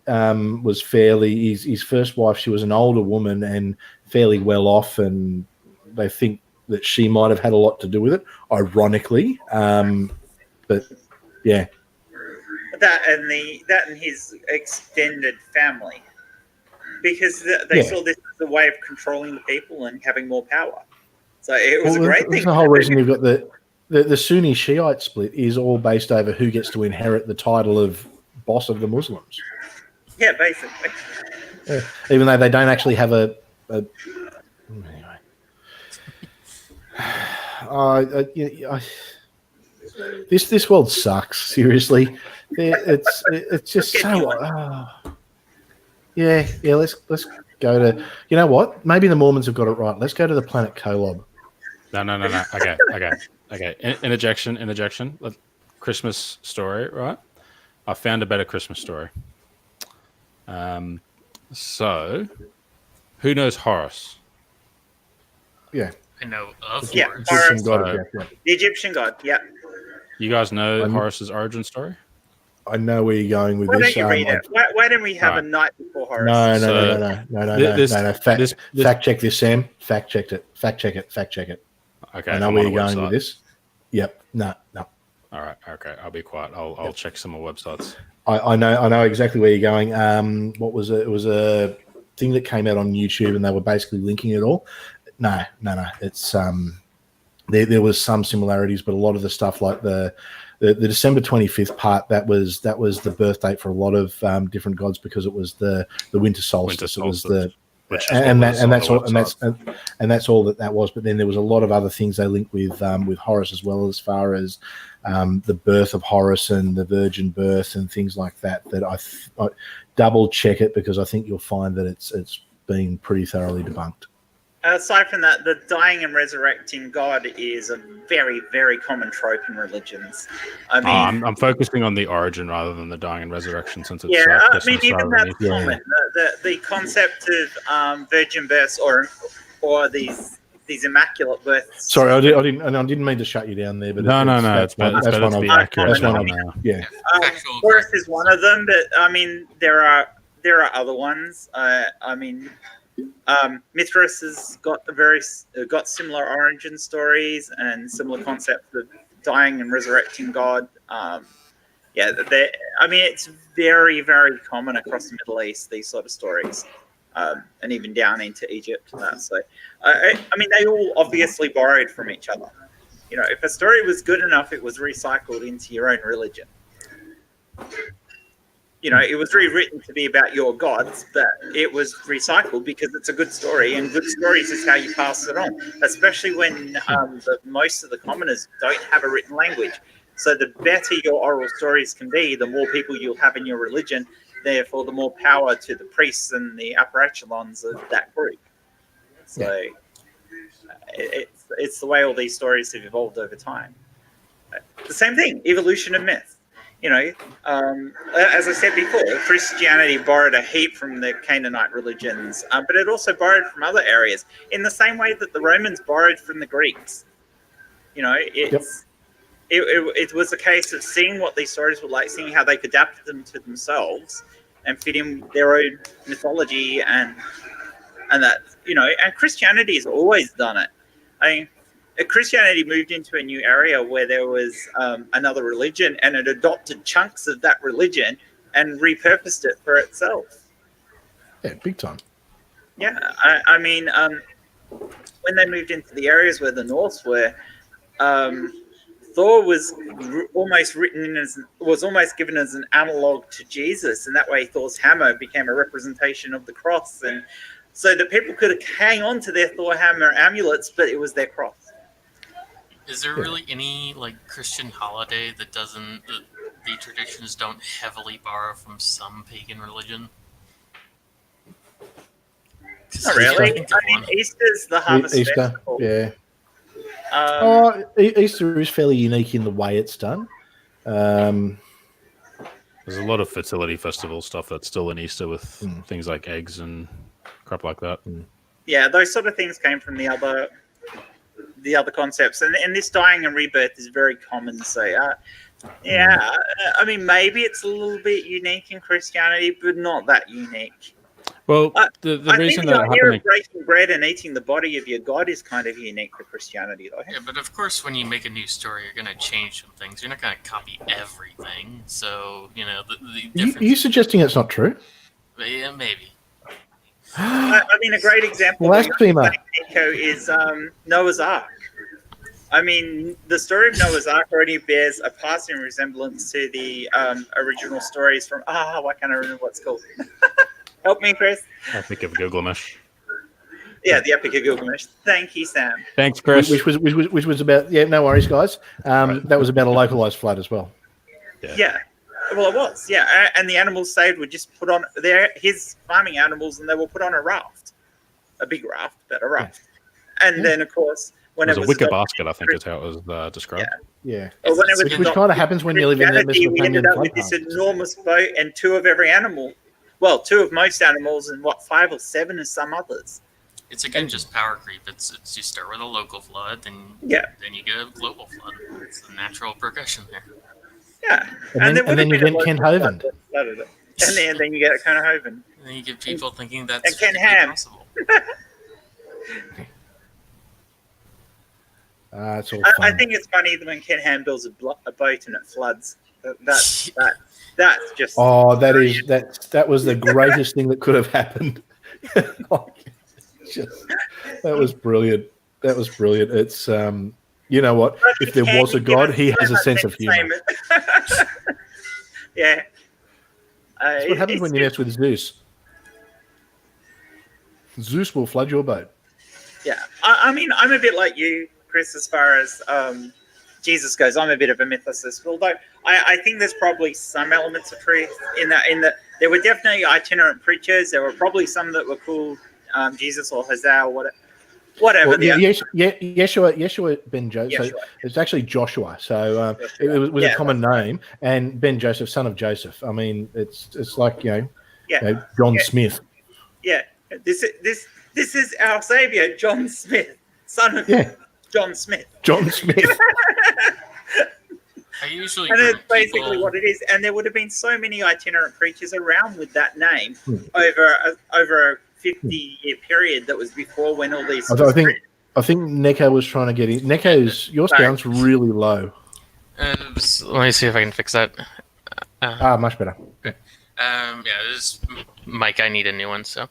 Speaker 4: was his first wife, she was an older woman and fairly well off, and they think that she might have had a lot to do with it, ironically. But yeah,
Speaker 1: that and his extended family, because they saw this as a way of controlling the people and having more power. So it was a great thing.
Speaker 4: The whole reason you've got the Sunni Shiite split is all based over who gets to inherit the title of boss of the Muslims.
Speaker 1: Yeah, basically.
Speaker 4: Yeah. Even though they don't actually have a anyway. This world sucks. Seriously, it's just so. Yeah. Let's go to. You know what? Maybe the Mormons have got it right. Let's go to the planet Kolob.
Speaker 2: No. Okay. Interjection. Christmas story, right? I found a better Christmas story. So, who knows Horus?
Speaker 4: Yeah.
Speaker 3: I know of
Speaker 1: Yeah,
Speaker 3: Horus.
Speaker 1: Horus.
Speaker 4: The
Speaker 1: Egyptian god. Yeah.
Speaker 2: You guys know Horus's origin story?
Speaker 4: I know where you're going with
Speaker 1: Why
Speaker 4: this.
Speaker 1: don't you read it? Why don't we have a night before Horus?
Speaker 4: No. Fact check this, Sam. Fact check it.
Speaker 2: Okay.
Speaker 4: I know where you're going with this. Yep. No.
Speaker 2: All right. Okay. I'll be quiet. I'll check some more websites.
Speaker 4: I know exactly where you're going. What was it? It was a thing that came out on YouTube, and they were basically linking it all. No. It's there was some similarities, but a lot of the stuff like the December 25th part, that was the birth date for a lot of different gods, because it was the winter solstice. It was that's all that was. But then there was a lot of other things they linked with Horus as well, as far as the birth of Horus and the virgin birth and things like that. That I double check it, because I think you'll find that it's been pretty thoroughly debunked.
Speaker 1: Aside from that, the dying and resurrecting God is a very, very common trope in religions. I mean,
Speaker 2: I'm focusing on the origin rather than the dying and resurrection, since it's
Speaker 1: I mean, even that's common. The concept of virgin births or these immaculate births.
Speaker 4: Sorry, I didn't mean to shut you down there, but
Speaker 2: no. It's better to be accurate.
Speaker 4: That's one. Yeah.
Speaker 1: Horus is one of them, but I mean, there are other ones. I mean. Mithras has got similar origin stories and similar concepts of dying and resurrecting God. I mean, it's very, very common across the Middle East, these sort of stories, and even down into Egypt. So, I mean, they all obviously borrowed from each other. You know, if a story was good enough, it was recycled into your own religion. You know, it was rewritten to be about your gods, but it was recycled because it's a good story, and good stories is how you pass it on, especially when most of the commoners don't have a written language. So the better your oral stories can be, the more people you'll have in your religion, therefore the more power to the priests and the upper echelons of that group. So it's the way all these stories have evolved over time. The same thing, evolution of myth. You know, as I said before, Christianity borrowed a heap from the Canaanite religions, but it also borrowed from other areas in the same way that the Romans borrowed from the Greeks. You know, it was a case of seeing what these stories were like, seeing how they could adapt them to themselves and fit in their own mythology and that, you know, and Christianity has always done it. I mean, Christianity moved into a new area where there was another religion, and it adopted chunks of that religion and repurposed it for itself.
Speaker 4: Yeah, big time.
Speaker 1: Yeah, I mean, when they moved into the areas where the Norse were, Thor was almost given as an analog to Jesus, and that way Thor's hammer became a representation of the cross, and so that people could hang on to their Thor hammer amulets, but it was their cross.
Speaker 3: Is there really any Christian holiday that the traditions don't heavily borrow from some pagan religion?
Speaker 1: Not really. I mean, Easter's the harvest festival.
Speaker 4: Yeah. Easter is fairly unique in the way it's done.
Speaker 2: There's a lot of fertility festival stuff that's still in Easter with things like eggs and crap like that.
Speaker 1: Yeah, those sort of things came from the other concepts, and this dying and rebirth is very common. So I mean, maybe it's a little bit unique in Christianity, but not that unique.
Speaker 2: Well,
Speaker 1: I
Speaker 2: the
Speaker 1: think
Speaker 2: reason
Speaker 1: the
Speaker 2: that
Speaker 1: idea
Speaker 2: happening.
Speaker 1: of breaking bread and eating the body of your God is kind of unique to Christianity, though.
Speaker 3: Yeah, but of course, when you make a new story, you're going to change some things. You're not going to copy everything. So, the
Speaker 4: Are
Speaker 3: difference.
Speaker 4: you suggesting it's not true?
Speaker 3: Yeah, maybe.
Speaker 1: I mean, a great example of what you're
Speaker 4: Blasphemer.
Speaker 1: saying, Nico, is Noah's Ark. I mean, the story of Noah's Ark already bears a passing resemblance to the original stories from why can't I remember what it's called? Help me, Chris.
Speaker 2: Epic of Gilgamesh.
Speaker 1: Yeah, the Epic of Gilgamesh. Thank you, Sam.
Speaker 2: Thanks, Chris.
Speaker 4: Which was about, no worries, guys. That was about a localized flood as well.
Speaker 1: Yeah. Well, it was. Yeah, and the animals saved were just put on his farming animals, and they were put on a raft, a big raft, but a raft. Yeah. And then, of course, when
Speaker 2: it was a wicker basket, I think is how it was described.
Speaker 4: Yeah.
Speaker 1: Well,
Speaker 4: which kind of happens when you live in the
Speaker 1: we ended up with this enormous boat and two of every animal. Well, two of most animals, and 5 or 7 of some others.
Speaker 3: It's again just power creep. It's you start with a local flood, then you get a global flood. It's the natural progression there.
Speaker 1: Yeah,
Speaker 4: and then you get Ken Hovind.
Speaker 1: And then you get Ken Hovind.
Speaker 3: And then you get people thinking that's
Speaker 1: Ken Ham.
Speaker 3: possible.
Speaker 4: It's all
Speaker 1: I think it's funny that when Ken Ham builds a boat and it floods. That's just.
Speaker 4: Oh, that was the greatest thing that could have happened. That was brilliant. It's you know what? If there was a God, he has a sense of humor.
Speaker 1: Yeah.
Speaker 4: That's what happens when you mess with Zeus. Zeus will flood your boat.
Speaker 1: Yeah. I mean, I'm a bit like you, Chris, as far as Jesus goes. I'm a bit of a mythicist, although I think there's probably some elements of truth in that. There were definitely itinerant preachers. There were probably some that were called Jesus or Hosea or whatever.
Speaker 4: Well, Yeshua ben Joseph. So it's actually Joshua. So it was a common name, and Ben Joseph, son of Joseph. I mean, it's like John Smith.
Speaker 1: Yeah, this is our savior, John Smith, son of John Smith.
Speaker 4: John Smith.
Speaker 1: And it's basically what it is. And there would have been so many itinerant preachers around with that name over a 50-year period that was before when all these.
Speaker 4: I think Neko was trying to get in. Your sound's really low.
Speaker 3: Let me see if I can fix that.
Speaker 4: Much better.
Speaker 3: Okay. This mic, I need a new one. So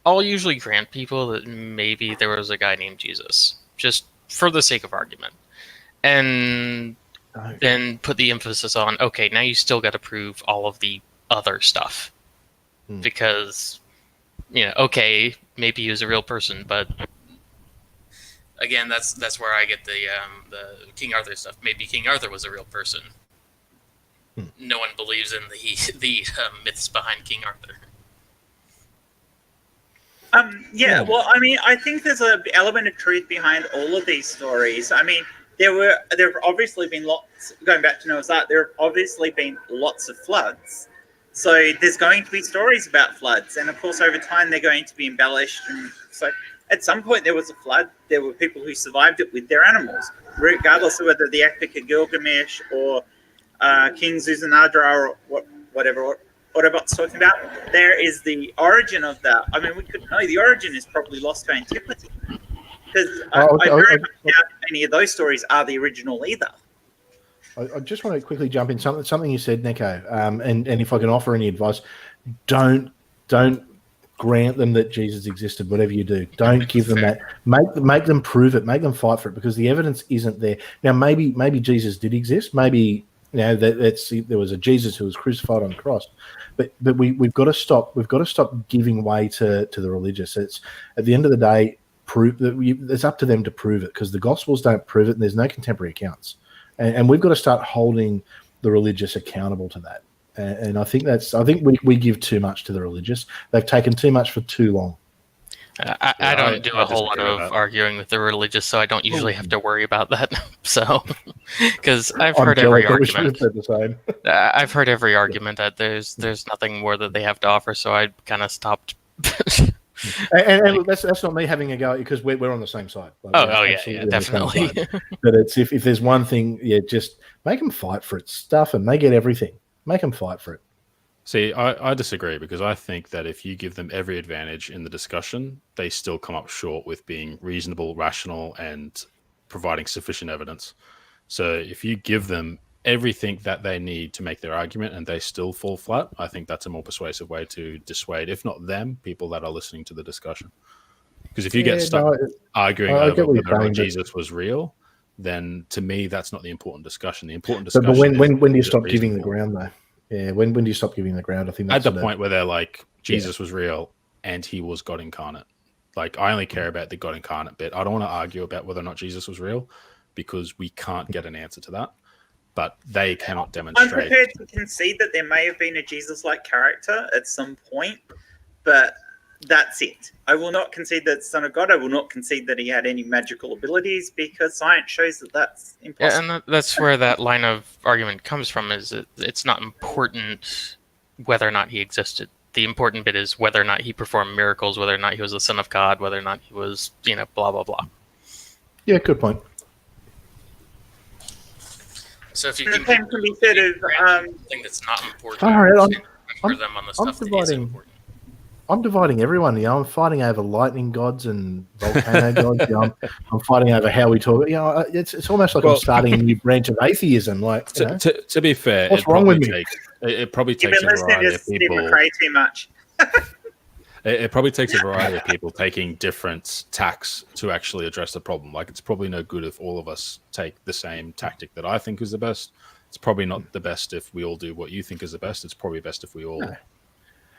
Speaker 3: I'll usually grant people that maybe there was a guy named Jesus, just for the sake of argument, and then put the emphasis on, okay, now you still got to prove all of the other stuff. Because, okay, maybe he was a real person, but again, that's where I get the King Arthur stuff. Maybe King Arthur was a real person. No one believes in the myths behind King Arthur.
Speaker 1: Well, I mean, I think there's an element of truth behind all of these stories. I mean, there have obviously been lots, going back to Noah's Ark, there have obviously been lots of floods. So there's going to be stories about floods. And of course, over time, they're going to be embellished. And so at some point, there was a flood. There were people who survived it with their animals, regardless of whether the Epic of Gilgamesh or King Zuzanadra or whatever Autobot's talking about. There is the origin of that. I mean, we could know the origin is probably lost to antiquity. Because I very much doubt any of those stories are the original either.
Speaker 4: I just want to quickly jump in something you said, Neko, and if I can offer any advice, don't grant them that Jesus existed. Whatever you do, don't give them that. Make them prove it. Make them fight for it, because the evidence isn't there. Now, maybe Jesus did exist. Maybe there was a Jesus who was crucified on the cross, but we've got to stop. We've got to stop giving way to the religious. It's at the end of the day, it's up to them to prove it, because the Gospels don't prove it, and there's no contemporary accounts. And we've got to start holding the religious accountable to that. And I think we give too much to the religious. They've taken too much for too long.
Speaker 3: I don't do a whole lot of arguing with the religious, so I don't usually have to worry about that. So, because I've heard every argument. I've heard every argument that there's nothing more that they have to offer, so I kind of stopped.
Speaker 4: And look, that's not me having a go, because we're on the same side.
Speaker 3: Yeah, definitely.
Speaker 4: But it's if there's one thing, just make them fight for it. Stuff, and they get everything. Make them fight for it.
Speaker 2: See, I disagree because I think that if you give them every advantage in the discussion, they still come up short with being reasonable, rational, and providing sufficient evidence. So if you give them everything that they need to make their argument and they still fall flat, I think that's a more persuasive way to dissuade, if not them, people that are listening to the discussion. Because if you get stuck arguing
Speaker 4: I
Speaker 2: over
Speaker 4: get what
Speaker 2: whether
Speaker 4: you're
Speaker 2: or not
Speaker 4: saying,
Speaker 2: Jesus was real, then to me that's not the important discussion. The important
Speaker 4: but
Speaker 2: discussion
Speaker 4: when do you
Speaker 2: is it
Speaker 4: stop giving the
Speaker 2: reasonable?
Speaker 4: ground though? Yeah, when do you stop giving the ground? I think
Speaker 2: At
Speaker 4: that's
Speaker 2: the point where they're like, Jesus was real and he was God incarnate. Like, I only care about the God incarnate bit. I don't want to argue about whether or not Jesus was real because we can't get an answer to that. But they cannot
Speaker 1: I'm
Speaker 2: demonstrate.
Speaker 1: prepared to concede that there may have been a Jesus-like character at some point, but that's it. I will not concede that Son of God. I will not concede that he had any magical abilities because science shows that that's impossible.
Speaker 3: Yeah, and that's where that line of argument comes from. Is it's not important whether or not he existed. The important bit is whether or not he performed miracles, whether or not he was the Son of God, whether or not he was, blah blah blah.
Speaker 4: Yeah, good point.
Speaker 3: So if you
Speaker 1: The
Speaker 3: can
Speaker 1: same can be said of
Speaker 3: something that's not important,
Speaker 4: All right,
Speaker 3: remember them on the stuff that is important.
Speaker 4: I'm dividing everyone. I'm fighting over lightning gods and volcano gods. I'm fighting over how we talk. It's almost like I'm starting a new branch of atheism. Like,
Speaker 2: to be fair,
Speaker 4: what's wrong with me?
Speaker 2: It probably
Speaker 1: you've
Speaker 2: takes
Speaker 1: been
Speaker 2: a
Speaker 1: listening
Speaker 2: variety
Speaker 1: to
Speaker 2: of
Speaker 1: Steve
Speaker 2: people.
Speaker 1: McRae too much.
Speaker 2: It probably takes a variety of people taking different tacks to actually address the problem. Like, it's probably no good if all of us take the same tactic that I think is the best. It's probably not the best if we all do what you think is the best. It's probably best if we all.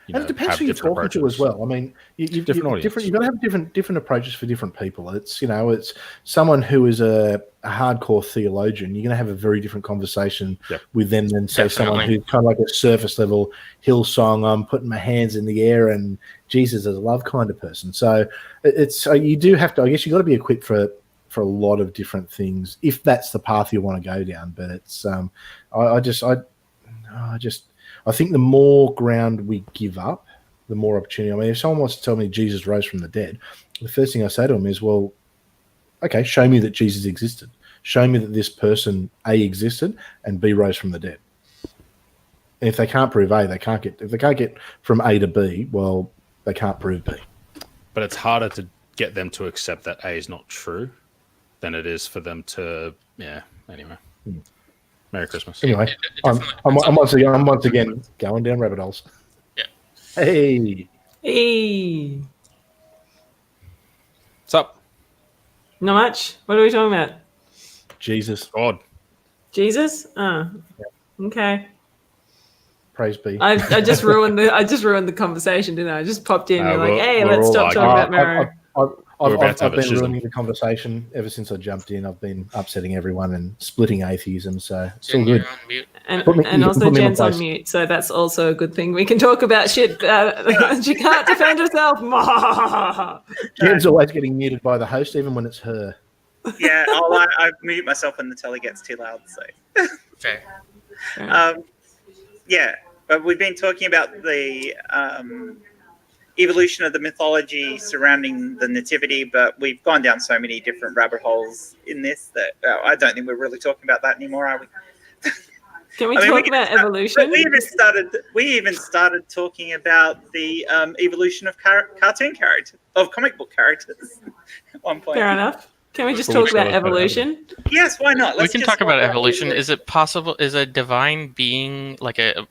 Speaker 4: And it depends who you're talking to as well. I mean, you've got to have different approaches for different people. It's it's someone who is a hardcore theologian. You're going to have a very different conversation with them than say someone who's kind of like a surface level Hillsong. I'm putting my hands in the air and Jesus is a love kind of person. So you do have to. I guess you got to be equipped for a lot of different things if that's the path you want to go down. But it's I think the more ground we give up, the more opportunity. I mean, if someone wants to tell me Jesus rose from the dead, the first thing I say to them is, well, okay, show me that Jesus existed. Show me that this person, A, existed, and B, rose from the dead. And if they can't prove A, if they can't get from A to B, well, they can't prove B.
Speaker 2: But it's harder to get them to accept that A is not true than it is for them to, anyway. Merry Christmas.
Speaker 4: Anyway, I'm once again going down rabbit holes.
Speaker 3: Yeah.
Speaker 4: Hey.
Speaker 2: What's up?
Speaker 5: Not much. What are we talking about?
Speaker 4: Jesus.
Speaker 2: God.
Speaker 5: Jesus? Okay.
Speaker 4: Praise be.
Speaker 5: I just ruined the conversation, didn't I? I just popped in. You're like, hey, let's stop talking about Merro.
Speaker 4: I've been ruining the conversation ever since I jumped in. I've been upsetting everyone and splitting atheism, so it's all good.
Speaker 5: And also Jen's on mute, so that's also a good thing. We can talk about shit. She can't defend herself.
Speaker 4: Jen's always getting muted by the host, even when it's her.
Speaker 1: Yeah, I mute myself when the telly gets too loud. So.
Speaker 3: Fair.
Speaker 1: But we've been talking about the evolution of the mythology surrounding the nativity, but we've gone down so many different rabbit holes in this that I don't think we're really talking about that anymore, are we?
Speaker 5: Can we talk about evolution?
Speaker 1: We even started talking about the evolution of comic book characters at one point.
Speaker 5: Fair enough. Can we just talk about evolution?
Speaker 1: Yes, why not?
Speaker 3: We can talk about evolution. Is it possible? Is a divine being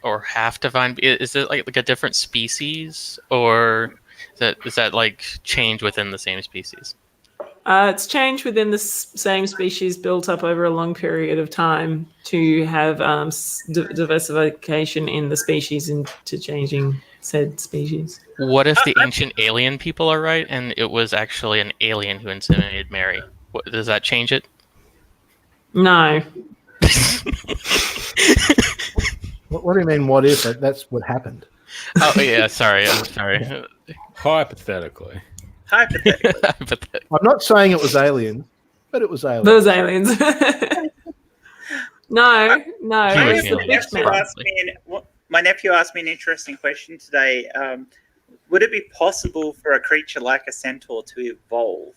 Speaker 3: or half divine? Is it like a different species, or is that like change within the same species?
Speaker 5: It's change within the same species built up over a long period of time to have diversification in the species into changing said species.
Speaker 3: What if the ancient alien people are right, and it was actually an alien who inseminated Mary? Does that change it?
Speaker 5: No.
Speaker 4: What do you mean, what if? That's what happened.
Speaker 3: Oh, yeah, sorry. I'm sorry.
Speaker 2: Hypothetically.
Speaker 4: I'm not saying it was aliens, but it was aliens.
Speaker 5: Those aliens. No.
Speaker 1: My nephew asked me an interesting question today. Would it be possible for a creature like a centaur to evolve?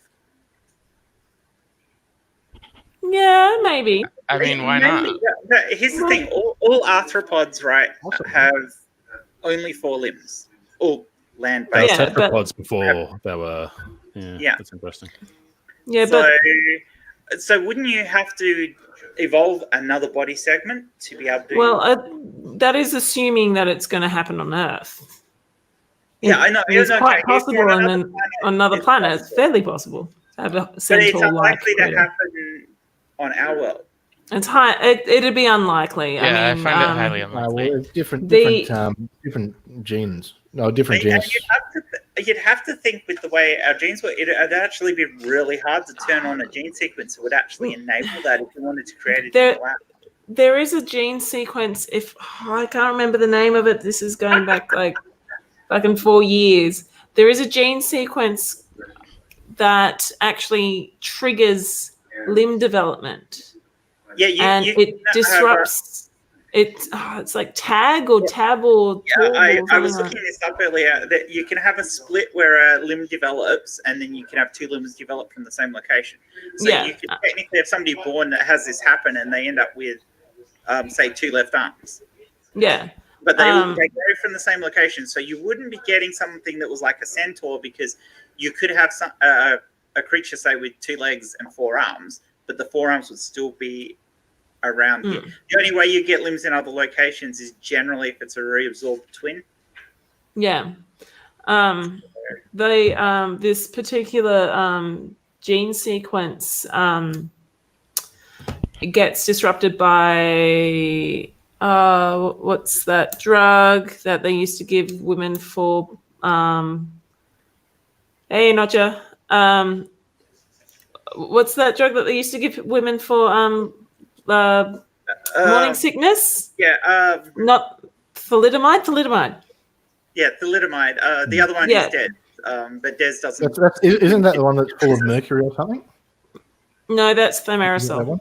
Speaker 5: Yeah, maybe.
Speaker 3: I mean, why not?
Speaker 1: Here's the thing: all arthropods, right, have only 4 limbs, or
Speaker 2: They were
Speaker 1: land-based.
Speaker 2: tetrapods before they were. Yeah, that's interesting.
Speaker 5: Yeah,
Speaker 1: so wouldn't you have to evolve another body segment to be able to?
Speaker 5: Well, that is assuming that it's going to happen on Earth.
Speaker 1: Yeah, I know.
Speaker 5: It's quite possible, and then on another planet, it's
Speaker 1: possible.
Speaker 5: fairly possible to have a
Speaker 1: But it's
Speaker 5: centaur-like
Speaker 1: unlikely to
Speaker 5: critter.
Speaker 1: happen on our world.
Speaker 5: It's high. It'd be unlikely.
Speaker 3: Yeah,
Speaker 5: I mean,
Speaker 3: I find it highly unlikely.
Speaker 4: Well, different genes. No, different
Speaker 1: And
Speaker 4: genes.
Speaker 1: you'd have to think with the way our genes work, it'd actually be really hard to turn on a gene sequence that would actually enable that if you wanted to create it in the lab.
Speaker 5: There is a gene sequence. I can't remember the name of it. This is going back like in 4 years. There is a gene sequence that actually triggers limb development.
Speaker 1: Yeah,
Speaker 5: it disrupts. It's like tag or tab or
Speaker 1: I was looking this up earlier, that you can have a split where a limb develops and then you can have 2 limbs develop from the same location. So you can technically have somebody born that has this happen and they end up with, say, 2 left arms.
Speaker 5: Yeah.
Speaker 1: But they go from the same location. So you wouldn't be getting something that was like a centaur, because you could have a creature, say, with 2 legs and 4 arms, but the 4 arms would still be around here. The only way you get limbs in other locations is generally if it's a reabsorbed twin.
Speaker 5: Yeah. This particular gene sequence it gets disrupted by what's that drug that they used to give women for hey Notcha, what's that drug that they used to give women for morning sickness?
Speaker 1: Yeah.
Speaker 5: Not thalidomide.
Speaker 1: Yeah, thalidomide. The other one is Des. But Des doesn't.
Speaker 4: Isn't that the one that's full of mercury or something?
Speaker 5: No, that's thimerosal.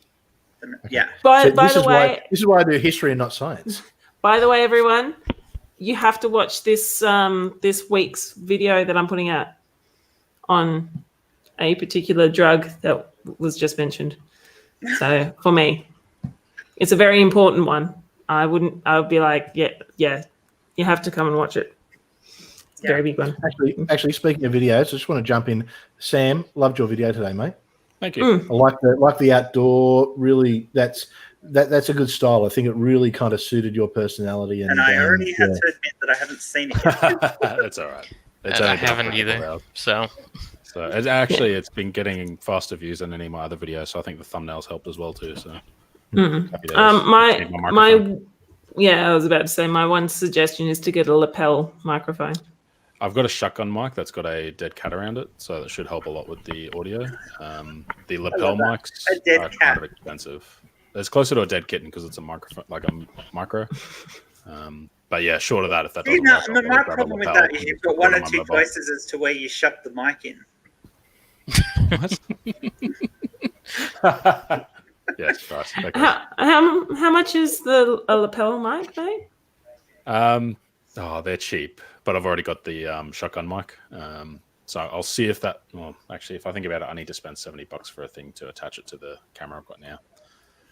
Speaker 1: Yeah.
Speaker 5: By the way,
Speaker 4: this is why I do history and not science.
Speaker 5: By the way, everyone, you have to watch this this week's video that I'm putting out on a particular drug that was just mentioned. So for me, it's a very important one. I would be like, yeah, you have to come and watch it. It's a very big one.
Speaker 4: Actually, speaking of videos, I just want to jump in. Sam, loved your video today, mate.
Speaker 2: Thank you.
Speaker 4: I like the outdoor. Really, that's a good style. I think it really kind of suited your personality. And
Speaker 1: I already had to admit that I haven't seen it yet.
Speaker 2: That's all right.
Speaker 3: I haven't either. So
Speaker 2: it's been getting faster views than any of my other videos. So I think the thumbnails helped as well too. So
Speaker 5: I was about to say my one suggestion is to get a lapel microphone.
Speaker 2: I've got a shotgun mic that's got a dead cat around it, so that should help a lot with the audio. The lapel mics are kind of expensive. It's closer to a dead kitten because it's a microphone, like a micro. But yeah, short of that, if that doesn't work,
Speaker 1: my problem with that is you've got one or two choices as to where you shut the mic in.
Speaker 2: Yes, right. Okay.
Speaker 5: How much is a lapel mic, mate?
Speaker 2: They're cheap, but I've already got the shotgun mic. So I'll see if that. Well, actually, if I think about it, I need to spend $70 for a thing to attach it to the camera I've got now.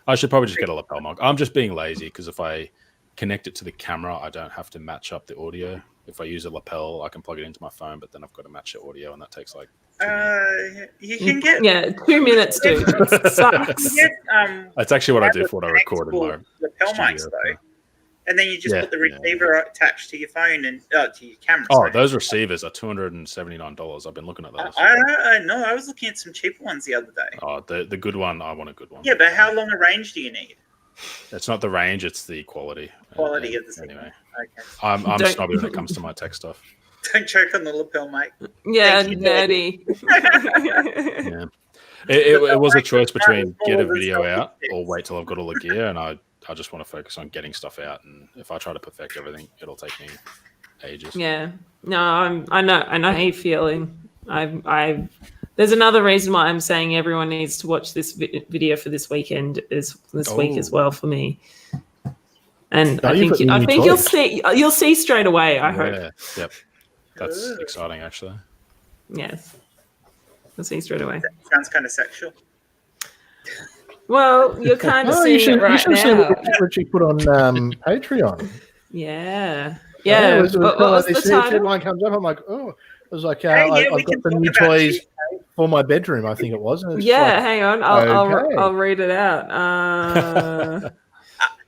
Speaker 2: I should probably just get a lapel mic. I'm just being lazy because if I connect it to the camera, I don't have to match up the audio. If I use a lapel, I can plug it into my phone, but then I've got to match the audio, and that takes like.
Speaker 1: You can get
Speaker 5: 2 minutes, dude. It sucks.
Speaker 2: That's actually what I do for when I record in my
Speaker 1: lapel mics, though. And then you just put the receiver attached to your phone and to your camera.
Speaker 2: Oh, those receivers are $279. I've been looking at those.
Speaker 1: I know. I was looking at some cheaper ones the other day.
Speaker 2: Oh, the good one. I want a good one.
Speaker 1: Yeah, but how long a range do you need?
Speaker 2: It's not the range; it's the quality.
Speaker 1: Quality of the signal.
Speaker 2: Anyway,
Speaker 1: okay.
Speaker 2: I'm snobby when it comes to my tech stuff.
Speaker 1: Don't choke on the lapel, mate.
Speaker 5: Yeah, nerdy.
Speaker 2: Yeah. It was a choice between get a video out or wait till I've got all the gear, and I just want to focus on getting stuff out. And if I try to perfect everything, it'll take me ages.
Speaker 5: Yeah. No, I know how you're feeling. There's another reason why I'm saying everyone needs to watch this video for this weekend week as well for me. And I think you'll see straight away. I hope.
Speaker 2: Yep. That's exciting, actually.
Speaker 5: Yes. You'll see straight away.
Speaker 1: That sounds kind of sexual.
Speaker 5: Well, you're kind of seeing it right now.
Speaker 4: What she put on Patreon.
Speaker 5: Yeah. Yeah.
Speaker 4: it was
Speaker 5: What
Speaker 4: kind of
Speaker 5: was
Speaker 4: like
Speaker 5: the
Speaker 4: this
Speaker 5: title?
Speaker 4: headline comes up. I'm like, oh, it was like,
Speaker 1: Hey, yeah, we
Speaker 4: I've got
Speaker 1: can
Speaker 4: some
Speaker 1: talk
Speaker 4: new
Speaker 1: about
Speaker 4: toys
Speaker 1: Cheesecake.
Speaker 4: for my bedroom. I think it was. And it's
Speaker 5: Yeah,
Speaker 4: like,
Speaker 5: hang on.
Speaker 4: okay.
Speaker 5: I'll read it out.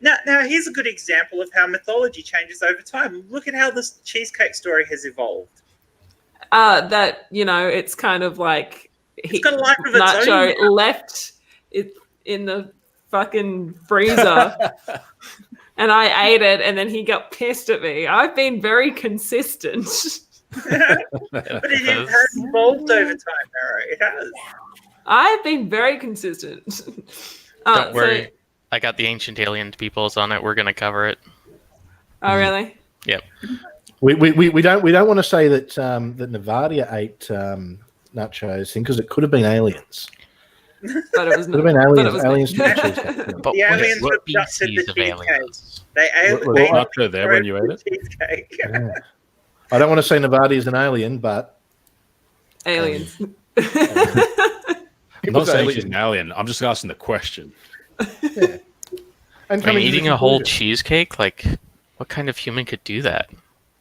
Speaker 1: Now, here's a good example of how mythology changes over time. Look at how this cheesecake story has evolved.
Speaker 5: That it's kind of like
Speaker 1: It's got a life of its own
Speaker 5: Nacho
Speaker 1: now.
Speaker 5: left it in the fucking freezer, and I ate it, and then he got pissed at me. I've been very consistent.
Speaker 1: But it has evolved over time, Merro. It has.
Speaker 5: I've been very consistent.
Speaker 3: Don't worry. I got the ancient alien peoples on it. We're gonna cover it.
Speaker 5: Oh, really?
Speaker 3: Yep.
Speaker 4: We don't want to say that that Nevada ate nachos thing because it could have been aliens.
Speaker 5: But it was
Speaker 4: Could have
Speaker 5: not.
Speaker 4: been
Speaker 5: But it
Speaker 4: aliens.
Speaker 5: was
Speaker 4: Aliens
Speaker 5: not.
Speaker 4: to the cheesecake.
Speaker 3: But
Speaker 1: The aliens
Speaker 3: what
Speaker 1: abducted
Speaker 3: species
Speaker 1: the
Speaker 3: of
Speaker 1: cheesecake.
Speaker 3: aliens?
Speaker 1: They ate
Speaker 4: Was
Speaker 1: they
Speaker 2: Nacho there when you ate it?
Speaker 1: cheesecake.
Speaker 4: Yeah. I don't want to say Nevada is an alien, but
Speaker 5: Aliens.
Speaker 2: I'm not saying she's an alien. I'm just asking the question.
Speaker 4: and
Speaker 3: I mean,
Speaker 4: coming to
Speaker 3: eating
Speaker 4: the
Speaker 3: a whole
Speaker 4: conclusion.
Speaker 3: cheesecake? Like, what kind of human could do that?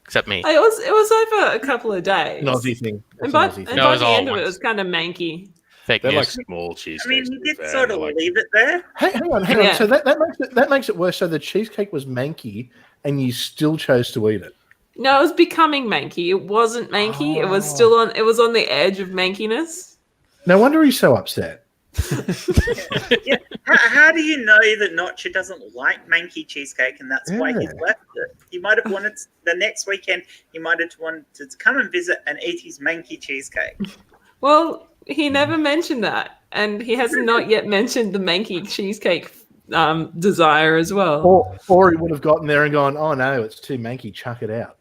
Speaker 3: Except me.
Speaker 5: It was over a couple of days.
Speaker 4: An Aussie thing.
Speaker 5: And
Speaker 4: It's
Speaker 5: by,
Speaker 4: an Aussie
Speaker 5: and
Speaker 4: thing.
Speaker 3: No,
Speaker 5: by
Speaker 3: it was
Speaker 5: the
Speaker 3: all
Speaker 5: end of it,
Speaker 3: once.
Speaker 5: it was kind of manky.
Speaker 3: Fake
Speaker 2: They're like
Speaker 3: news.
Speaker 2: small
Speaker 1: I
Speaker 2: cheesecakes.
Speaker 1: mean,
Speaker 2: to
Speaker 1: you
Speaker 2: be
Speaker 1: did
Speaker 2: fair.
Speaker 1: sort of
Speaker 2: Like,
Speaker 1: leave it there.
Speaker 4: Hang on.
Speaker 5: Yeah.
Speaker 4: So that makes it worse. So the cheesecake was manky, and you still chose to eat it.
Speaker 5: No, it was becoming manky. It wasn't manky. It was still on. It was on the edge of mankiness.
Speaker 4: No wonder he's so upset.
Speaker 1: Yeah. How do you know that Notcher doesn't like manky cheesecake, and that's why he's
Speaker 4: Yeah.
Speaker 1: left it? He might have wanted the next weekend. He might have wanted to come and visit and eat his manky cheesecake.
Speaker 5: Well, he never mentioned that, and he has not yet mentioned the manky cheesecake desire as well.
Speaker 4: Or he would have gotten there and gone, oh no, it's too manky, chuck it out.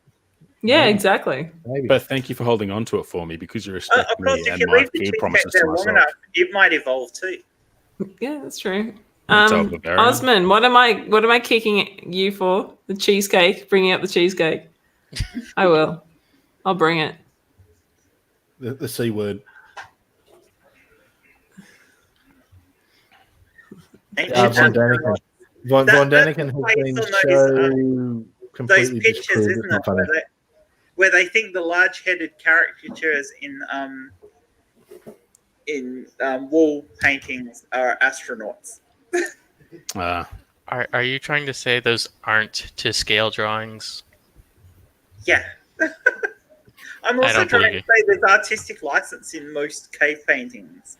Speaker 5: Yeah, exactly.
Speaker 4: Maybe.
Speaker 2: but thank you for holding on to it for me because you
Speaker 1: Of
Speaker 2: respect
Speaker 1: course,
Speaker 2: me
Speaker 1: if
Speaker 2: and
Speaker 1: you
Speaker 2: my
Speaker 1: leave the
Speaker 2: food
Speaker 1: cheesecake
Speaker 2: promises to
Speaker 1: there long
Speaker 2: myself.
Speaker 1: enough, it might evolve too.
Speaker 5: Yeah, that's true.
Speaker 2: It's all barbarian.
Speaker 5: Osman, what am I kicking you for? The cheesecake, bringing up the cheesecake. I will. I'll bring it.
Speaker 4: The C word.
Speaker 1: Ancient
Speaker 4: Von
Speaker 1: Alien.
Speaker 4: Daniken. Von
Speaker 1: That's
Speaker 4: Daniken
Speaker 1: why
Speaker 4: has
Speaker 1: you
Speaker 4: been
Speaker 1: still
Speaker 4: so
Speaker 1: those
Speaker 4: completely
Speaker 1: pictures,
Speaker 4: disproved.
Speaker 1: isn't
Speaker 4: It's not
Speaker 1: it?
Speaker 4: funny.
Speaker 1: Where they think the large-headed caricatures in wall paintings are astronauts.
Speaker 3: Are you trying to say those aren't to scale drawings?
Speaker 1: Yeah. I'm
Speaker 3: I
Speaker 1: also
Speaker 3: don't
Speaker 1: trying
Speaker 3: believe
Speaker 1: to say there's artistic license in most cave paintings.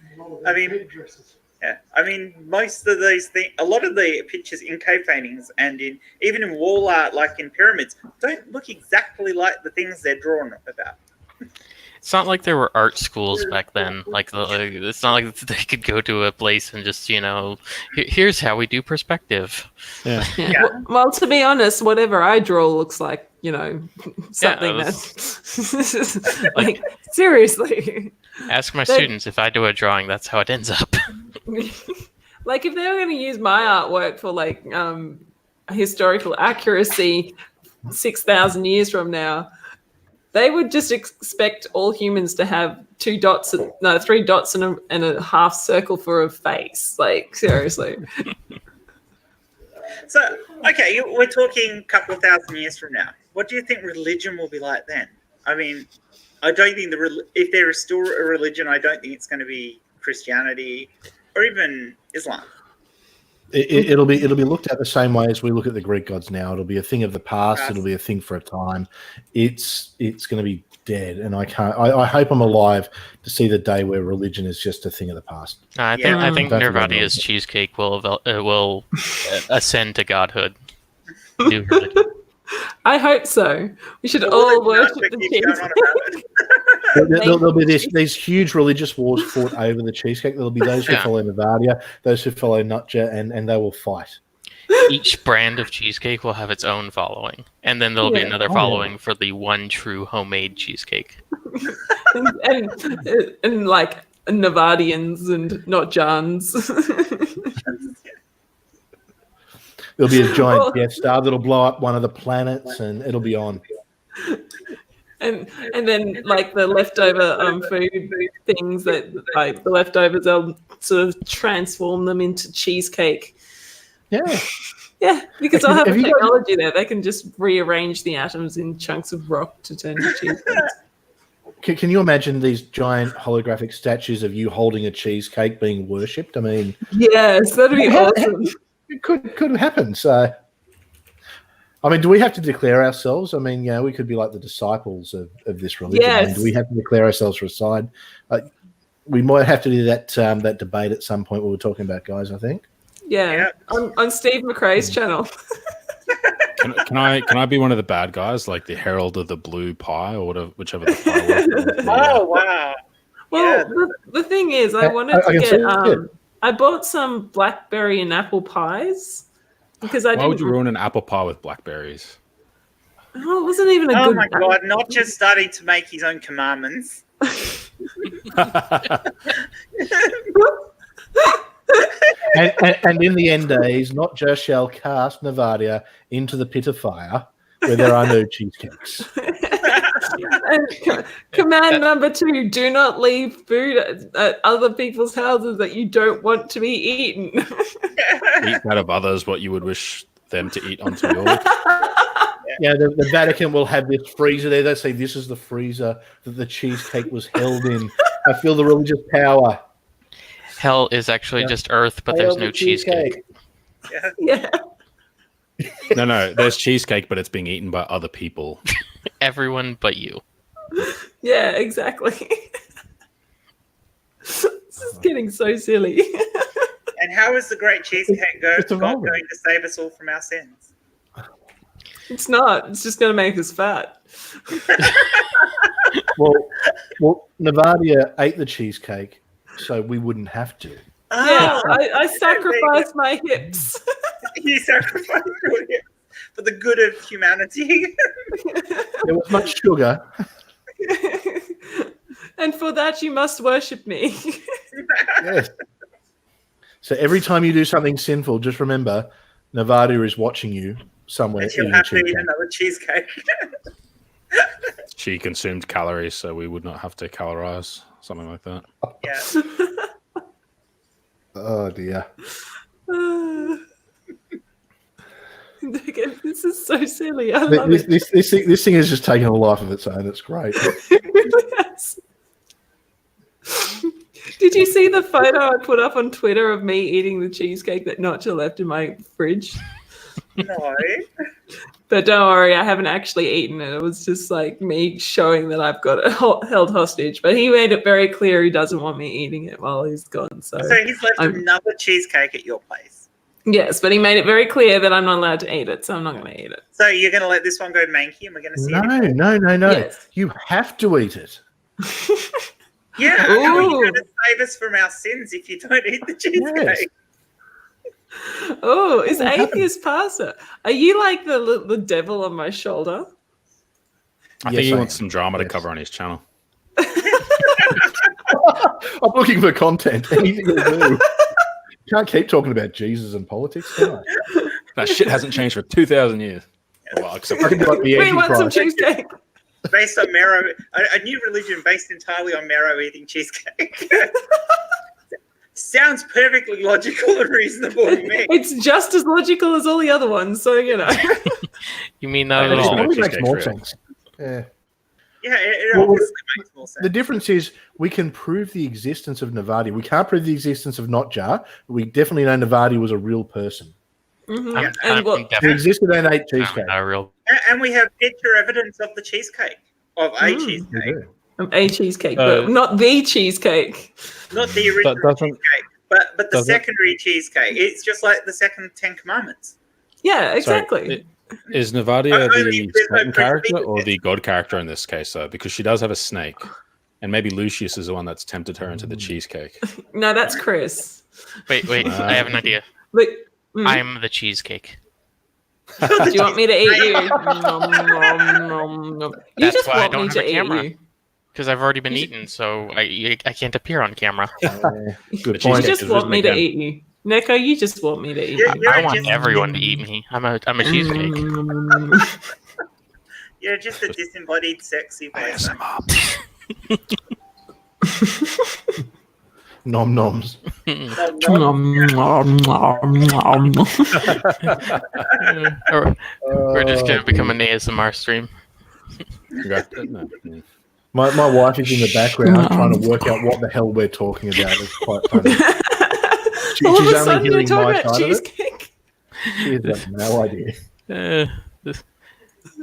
Speaker 1: I mean, yeah. I mean, most of these things, a lot of the pictures in cave paintings and even in wall art, like in pyramids, don't look exactly like the things they're drawn about.
Speaker 3: It's not like there were art schools back then. Like, it's not like they could go to a place and just, here's how we do perspective.
Speaker 2: Yeah.
Speaker 1: Yeah.
Speaker 5: Well, to be honest, whatever I draw looks like, something
Speaker 3: it
Speaker 5: that's like seriously.
Speaker 3: Ask my
Speaker 5: They-
Speaker 3: students if I do a drawing, that's how it ends up.
Speaker 5: Like if they were going to use my artwork for like historical accuracy 6,000 years from now, they would just expect all humans to have 3 dots and a half circle for a face. Like seriously.
Speaker 1: So, okay, we're talking a couple of thousand years from now. What do you think religion will be like then? I mean, I don't think if there is still a religion, I don't think it's going to be Christianity or even Islam.
Speaker 4: It'll be looked at the same way as we look at the Greek gods now. It'll be a thing of the past.
Speaker 1: Yes.
Speaker 4: It'll be a thing for a time. It's going to be dead, and I hope I'm alive to see the day where religion is just a thing of the past.
Speaker 3: I
Speaker 1: Yeah.
Speaker 3: think
Speaker 4: Don't forget
Speaker 3: Nirvadia's
Speaker 4: about it.
Speaker 3: cheesecake will ascend to godhood. New religion.
Speaker 5: I hope so. We should
Speaker 1: All
Speaker 5: all
Speaker 1: the
Speaker 5: worship
Speaker 1: nonsense
Speaker 5: the
Speaker 1: keep going on about it.
Speaker 4: There'll be these huge religious wars fought over the cheesecake. There'll be those who
Speaker 3: Yeah.
Speaker 4: follow Nevada, those who follow Nutja, and they will fight.
Speaker 3: Each brand of cheesecake will have its own following, and then there'll be
Speaker 5: Yeah.
Speaker 3: another
Speaker 4: Oh,
Speaker 3: following for the one true homemade cheesecake.
Speaker 5: and like Nevadians and not Johns.
Speaker 4: There'll be a giant
Speaker 5: Well-
Speaker 4: Death Star that'll blow up one of the planets, and it'll be on.
Speaker 5: and then like the leftover food things that like the leftovers, they'll sort of transform them into cheesecake
Speaker 4: Yeah.
Speaker 5: Yeah, because I'll have
Speaker 4: Have
Speaker 5: a
Speaker 4: you got-
Speaker 5: technology there. They can just rearrange the atoms in chunks of rock to turn into cheesecakes.
Speaker 4: Can you imagine these giant holographic statues of you holding a cheesecake being worshipped? I mean,
Speaker 5: Yes, that'd be awesome.
Speaker 4: it could happen. So, I mean, do we have to declare ourselves? I mean, we could be like the disciples of this religion. I mean, do we have to declare ourselves for a side? We might have to do that that debate at some point we were talking about, guys, I think.
Speaker 5: Yeah, on Steve McRae's channel.
Speaker 2: Can I be one of the bad guys, like the herald of the blue pie or whatever, whichever the pie was?
Speaker 1: Oh wow!
Speaker 5: Well, the thing is, I wanted to get. I bought some blackberry and apple pies because I.
Speaker 2: Why would you ruin an apple pie with blackberries?
Speaker 5: Oh, it wasn't even a good.
Speaker 1: Oh my god! Not just starting to make his own commandments.
Speaker 4: and in the end days, not just shall cast Navadia into the pit of fire where there are no cheesecakes.
Speaker 5: And command number 2: do not leave food at other people's houses that you don't want to be eaten.
Speaker 2: Eat out of others what you would wish them to eat onto yours.
Speaker 4: Yeah, the Vatican will have this freezer there. They say this is the freezer that the cheesecake was held in. I feel the religious power.
Speaker 6: Hell is actually just Earth, but there's no cheesecake.
Speaker 5: Yeah.
Speaker 2: No, there's cheesecake, but it's being eaten by other people.
Speaker 6: Everyone but you.
Speaker 5: Yeah, exactly. This is getting so silly.
Speaker 1: And how is the great cheesecake
Speaker 4: It's
Speaker 1: God
Speaker 4: evolving.
Speaker 1: going to save us all from our sins?
Speaker 5: It's not. It's just going to make us fat.
Speaker 4: Well, Navadia ate the cheesecake, so we wouldn't have to.
Speaker 5: Yeah,
Speaker 1: Oh,
Speaker 5: I sacrificed my hips.
Speaker 1: you sacrificed your hips for the good of humanity.
Speaker 4: There was much sugar.
Speaker 5: And for that, you must worship me.
Speaker 4: Yes. So every time you do something sinful, just remember, Navadia is watching you somewhere.
Speaker 1: And she'll
Speaker 4: eating a
Speaker 1: have to eat
Speaker 4: cheesecake.
Speaker 1: another cheesecake.
Speaker 2: She consumed calories, so we would not have to calorize, something like that.
Speaker 1: Yeah.
Speaker 4: Oh dear.
Speaker 5: This is so silly. I love it.
Speaker 4: This thing is just taking a life of its own. It's great.
Speaker 5: Yes. Did you see the photo I put up on Twitter of me eating the cheesecake that Notcha left in my fridge?
Speaker 1: No.
Speaker 5: But don't worry, I haven't actually eaten it. It was just like me showing that I've got it held hostage. But he made it very clear he doesn't want me eating it while he's gone. So
Speaker 1: he's left another cheesecake at your place.
Speaker 5: yes, but he made it very clear that I'm not allowed to eat it, so I'm not going to eat it.
Speaker 1: So you're going to let this one go manky and we're going to see it?
Speaker 4: No.
Speaker 5: Yes.
Speaker 4: You have to eat it.
Speaker 1: Yeah. How are you
Speaker 5: Ooh.
Speaker 1: going to save us from our sins if you don't eat the cheesecake?
Speaker 4: Yes.
Speaker 5: Oh, is
Speaker 4: What happened?
Speaker 5: atheist pastor? Are you like the devil on my shoulder?
Speaker 2: I
Speaker 4: Yes,
Speaker 2: think he
Speaker 4: I
Speaker 2: wants
Speaker 4: am.
Speaker 2: some drama to
Speaker 4: Yes.
Speaker 2: cover on his channel.
Speaker 4: I'm looking for content. Anything will do. Can't keep talking about Jesus and politics, can I?
Speaker 2: That shit hasn't changed for 2,000 years. Well, except
Speaker 4: I can be like the
Speaker 5: We want some
Speaker 4: Antichrist.
Speaker 5: cheesecake.
Speaker 1: Based on Merro, a new religion based entirely on Merro eating cheesecake. Sounds perfectly logical and reasonable to me.
Speaker 5: It's just as logical as all the other ones, so you know.
Speaker 6: You mean not
Speaker 2: I
Speaker 6: at
Speaker 2: don't
Speaker 4: It
Speaker 2: know.
Speaker 6: all?
Speaker 4: probably makes
Speaker 2: Cheesecake
Speaker 4: more
Speaker 2: for real.
Speaker 4: sense. Yeah.
Speaker 1: Yeah, it
Speaker 4: Well,
Speaker 1: obviously makes more sense.
Speaker 4: The difference is we can prove the existence of Navadia. We can't prove the existence of Notjar. We definitely know Navadia was a real person.
Speaker 5: Mhm.
Speaker 6: I'm
Speaker 5: And what?
Speaker 4: He
Speaker 6: definitely
Speaker 4: existed and ate cheesecake.
Speaker 6: not a real.
Speaker 1: And we have picture evidence of the cheesecake, of a
Speaker 5: Mm.
Speaker 4: We
Speaker 1: cheesecake.
Speaker 4: do.
Speaker 5: A cheesecake, but not the cheesecake.
Speaker 1: Not the original
Speaker 2: doesn't-
Speaker 1: cheesecake, but the
Speaker 2: doesn't-
Speaker 1: secondary cheesecake. It's just like the second 10 Commandments.
Speaker 5: Yeah,
Speaker 2: So,
Speaker 5: exactly.
Speaker 2: is Navadia
Speaker 1: Only
Speaker 2: the
Speaker 1: there's no
Speaker 2: Satan character
Speaker 1: proof
Speaker 2: or the God character in this case, though? Because she does have a snake. And maybe Lucius is the one that's tempted her into the cheesecake.
Speaker 5: No, that's Chris.
Speaker 6: Wait, I have an idea.
Speaker 5: Look,
Speaker 6: I'm the cheesecake.
Speaker 5: do you want me to eat you? Nom, nom, nom, nom. You
Speaker 6: That's
Speaker 5: just
Speaker 6: why I
Speaker 5: want
Speaker 6: don't
Speaker 5: me
Speaker 6: have
Speaker 5: to
Speaker 6: a
Speaker 5: eat
Speaker 6: camera.
Speaker 5: you.
Speaker 6: Because I've already been eaten, so I can't appear on camera.
Speaker 4: Good
Speaker 2: The
Speaker 5: You
Speaker 4: point.
Speaker 2: cheesecake
Speaker 5: just
Speaker 2: is
Speaker 5: want
Speaker 2: risen
Speaker 5: me to
Speaker 2: again.
Speaker 5: eat you. Neko, you just want me to eat
Speaker 1: Yeah,
Speaker 5: you.
Speaker 1: You're
Speaker 6: I want
Speaker 1: just-
Speaker 6: everyone to eat me. I'm a cheesecake.
Speaker 1: You're just a disembodied, sexy person.
Speaker 4: Nom noms.
Speaker 6: We're just gonna become an ASMR stream.
Speaker 4: My wife is in the background trying to work out what the hell we're talking about. It's quite funny.
Speaker 5: All of
Speaker 4: She's
Speaker 5: a
Speaker 4: only
Speaker 5: sudden, you're
Speaker 4: hearing
Speaker 5: talking
Speaker 4: my
Speaker 5: about
Speaker 4: side of it.
Speaker 5: cheesecake.
Speaker 4: She has got no idea.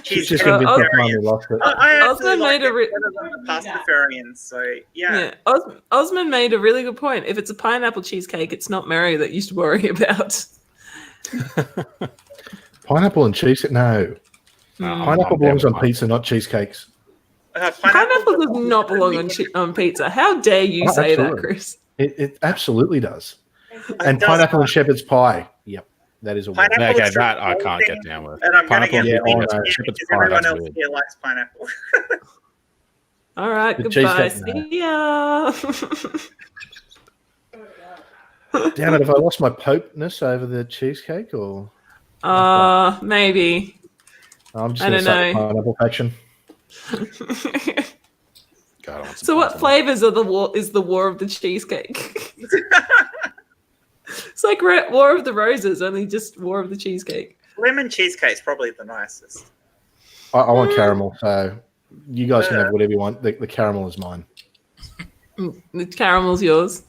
Speaker 4: She's
Speaker 1: Cheesecake.
Speaker 4: convinced I finally lost it.
Speaker 1: I actually
Speaker 5: Osman
Speaker 1: like
Speaker 5: made
Speaker 1: it better than the pastafarians, so yeah.
Speaker 5: Osman made a really good point. If it's a pineapple cheesecake, it's not Merro that you should worry about.
Speaker 4: Pineapple and cheesecake? No. Pineapple belongs on pizza, not cheesecakes.
Speaker 5: Pineapple does not belong on pizza. How dare you say that, Chris?
Speaker 4: It absolutely does. And pineapple and shepherd's pie. Yep, that is a word.
Speaker 2: Okay, that I can't get down with.
Speaker 1: And I'm going to get
Speaker 2: Pineapple,
Speaker 1: because
Speaker 2: shepherd's pie,
Speaker 1: everyone
Speaker 2: that's
Speaker 1: else
Speaker 2: weird.
Speaker 1: here likes pineapple.
Speaker 5: All right,
Speaker 4: The
Speaker 5: goodbye.
Speaker 4: cheesecake,
Speaker 5: See ya.
Speaker 4: Damn it, have I lost my popeness over the cheesecake or?
Speaker 5: Maybe.
Speaker 4: I'm just
Speaker 5: I
Speaker 4: going to
Speaker 5: don't
Speaker 4: say
Speaker 5: know.
Speaker 4: pineapple faction.
Speaker 2: God, I want some
Speaker 5: So, what
Speaker 2: pineapple.
Speaker 5: flavors are the War of the Cheesecake? It's like War of the Roses, only just War of the Cheesecake.
Speaker 1: Lemon cheesecake's probably the nicest.
Speaker 4: I want caramel, so you guys can have whatever you want. The caramel is mine.
Speaker 5: The caramel's yours.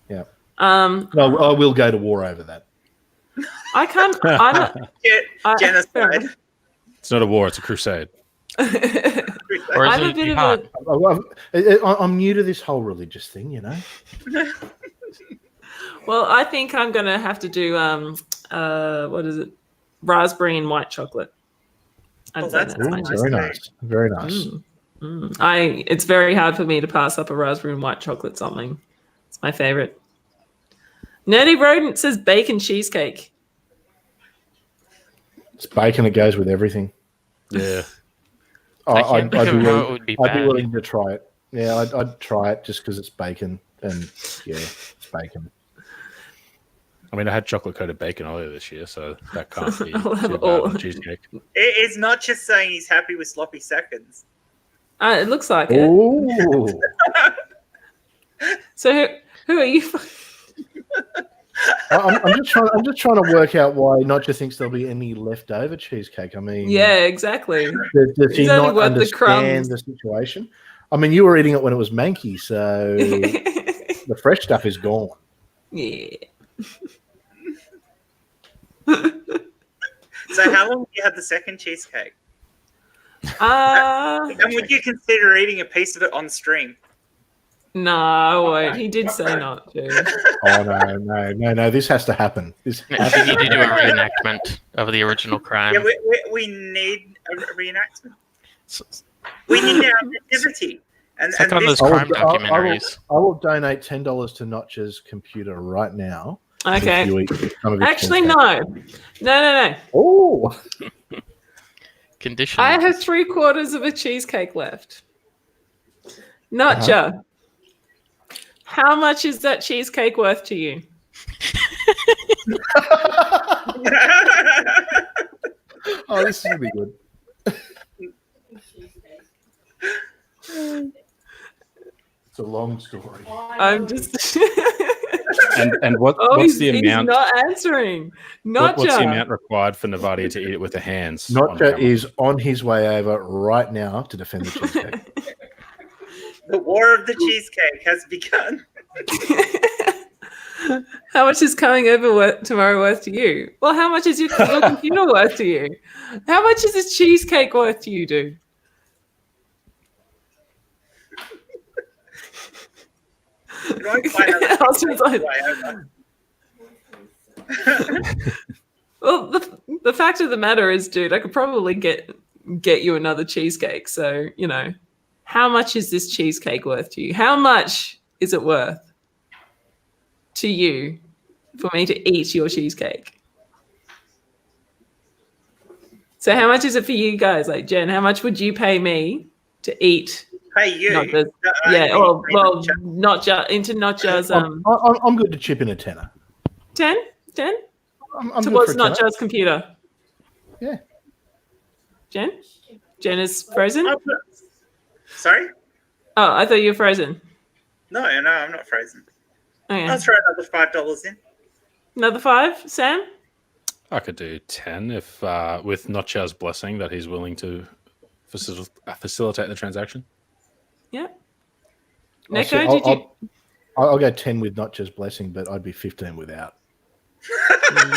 Speaker 4: Yeah.
Speaker 5: No,
Speaker 4: I will go to war over that.
Speaker 5: I can't. I'm not.
Speaker 1: Genocide.
Speaker 2: It's not a war; it's a crusade.
Speaker 6: Or is
Speaker 5: I'm
Speaker 6: it
Speaker 5: a bit
Speaker 6: jihad?
Speaker 5: of a.
Speaker 4: I'm new to this whole religious thing, you know.
Speaker 5: Well, I think I'm gonna have to do what is it? Raspberry and white chocolate. I'd say
Speaker 1: that's
Speaker 5: that's my
Speaker 1: nice.
Speaker 4: Very nice. Very nice.
Speaker 5: It's very hard for me to pass up a raspberry and white chocolate something. It's my favorite. Nerdy Rodent says bacon cheesecake.
Speaker 4: It's bacon that goes with everything.
Speaker 2: Yeah.
Speaker 6: I can't think of how it would be
Speaker 4: I'd be
Speaker 6: bad.
Speaker 4: willing to try it. Yeah, I'd try it just because it's bacon, and yeah, it's bacon.
Speaker 2: I mean, I had chocolate coated bacon earlier this year, so that can't be
Speaker 5: I'll have
Speaker 2: too bad
Speaker 5: all-
Speaker 2: on cheesecake.
Speaker 1: It's not just saying he's happy with sloppy seconds.
Speaker 5: It looks like it.
Speaker 4: Ooh,
Speaker 5: So who are you?
Speaker 4: I'm just trying to work out why Notcher thinks there'll be any leftover cheesecake. I mean,
Speaker 5: Yeah, exactly.
Speaker 4: does he
Speaker 5: He's only
Speaker 4: not
Speaker 5: worth the
Speaker 4: understand
Speaker 5: crumbs.
Speaker 4: the situation? I mean, you were eating it when it was manky, so the fresh stuff is gone.
Speaker 5: Yeah.
Speaker 1: So how long have you had the second cheesecake?
Speaker 5: Uh,
Speaker 1: And would you consider eating a piece of it on stream?
Speaker 5: no, I won't. He did say not to.
Speaker 4: Oh no! This has to happen. This
Speaker 6: We
Speaker 4: has to
Speaker 6: need to
Speaker 4: happen.
Speaker 6: do a reenactment of the original crime.
Speaker 1: Yeah, we need a reenactment. We need our activity. And,
Speaker 6: It's like on
Speaker 1: this,
Speaker 6: those crime documentaries.
Speaker 4: I will donate $10 to Notch's computer right now.
Speaker 5: Okay.
Speaker 4: if you eat some of his
Speaker 5: Actually,
Speaker 4: cheesecake.
Speaker 5: no.
Speaker 4: Oh,
Speaker 6: Condition.
Speaker 5: I have 3/4 of a cheesecake left. Notcha. How much is that cheesecake worth to you?
Speaker 4: oh, this is gonna be good. It's a long story.
Speaker 5: I'm just.
Speaker 2: And what's the
Speaker 5: he's
Speaker 2: amount?
Speaker 5: not answering. Notcha.
Speaker 2: What's the amount required for Navadia to eat it with the hands?
Speaker 4: Notcher is on his way over right now to defend the cheesecake.
Speaker 1: the war of the cheesecake has begun.
Speaker 5: How much is coming over tomorrow worth to you? Well, how much is your computer worth to you? How much is this cheesecake worth to you, dude?
Speaker 1: Can I find out
Speaker 5: I was just like-
Speaker 1: way over?
Speaker 5: Well, the fact of the matter is, dude, I could probably get you another cheesecake. So, how much is this cheesecake worth to you? How much is it worth to you for me to eat your cheesecake? So how much is it for you guys? Like, Jen, how much would you pay me to eat?
Speaker 1: Hey, you.
Speaker 5: Not the, not just into not just
Speaker 4: I'm good to chip in a tenner.
Speaker 5: 10
Speaker 4: I'm good
Speaker 5: towards
Speaker 4: for a
Speaker 5: not
Speaker 4: tenner.
Speaker 5: just computer.
Speaker 4: Yeah.
Speaker 5: Jen is frozen.
Speaker 1: Sorry?
Speaker 5: Oh, I thought you were frozen.
Speaker 1: No, I'm not frozen.
Speaker 5: Okay.
Speaker 1: I'll throw another $5 in.
Speaker 5: Another 5, Sam?
Speaker 2: I could do 10 if, with Notcha's blessing that he's willing to facilitate the transaction.
Speaker 5: Yeah.
Speaker 4: I'll
Speaker 5: Neko,
Speaker 4: I'll go 10 with Notcha's blessing, but I'd be 15 without.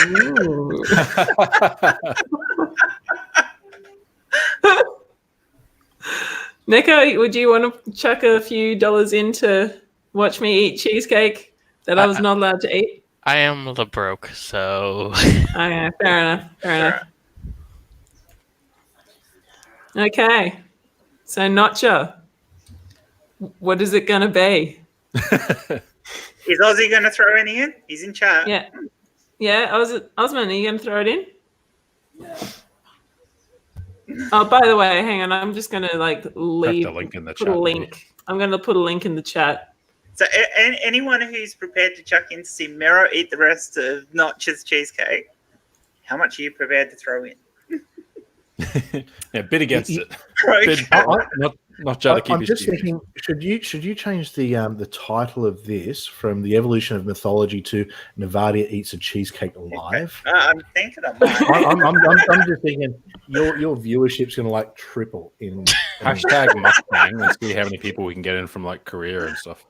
Speaker 5: Ooh. Neko, would you want to chuck a few dollars in to watch me eat cheesecake that I was not allowed to eat?
Speaker 6: I am the broke, so
Speaker 5: Okay, fair enough. Okay, so Notcha, what is it going to be?
Speaker 1: Is Ozzy going to throw any in? He's in chat.
Speaker 5: Yeah. Osman, are you going to throw it in? Oh, by the way, hang on. I'm just going to leave.
Speaker 2: The link in the
Speaker 5: put
Speaker 2: chat.
Speaker 5: a link. I'm going to put a link in the chat.
Speaker 1: So anyone who's prepared to chuck in to see Merro eat the rest of Notch's cheesecake, how much are you prepared to throw in?
Speaker 2: Yeah, bid against it.
Speaker 1: Okay.
Speaker 2: Not try to keep
Speaker 4: I'm just thinking, should you change the title of this from the Evolution of Mythology to Navadia Eats a Cheesecake Live?
Speaker 1: I'm thinking I might.
Speaker 4: I'm just thinking your viewership's going to triple in
Speaker 2: Hashtag mukbang and see how many people we can get in from Korea and stuff.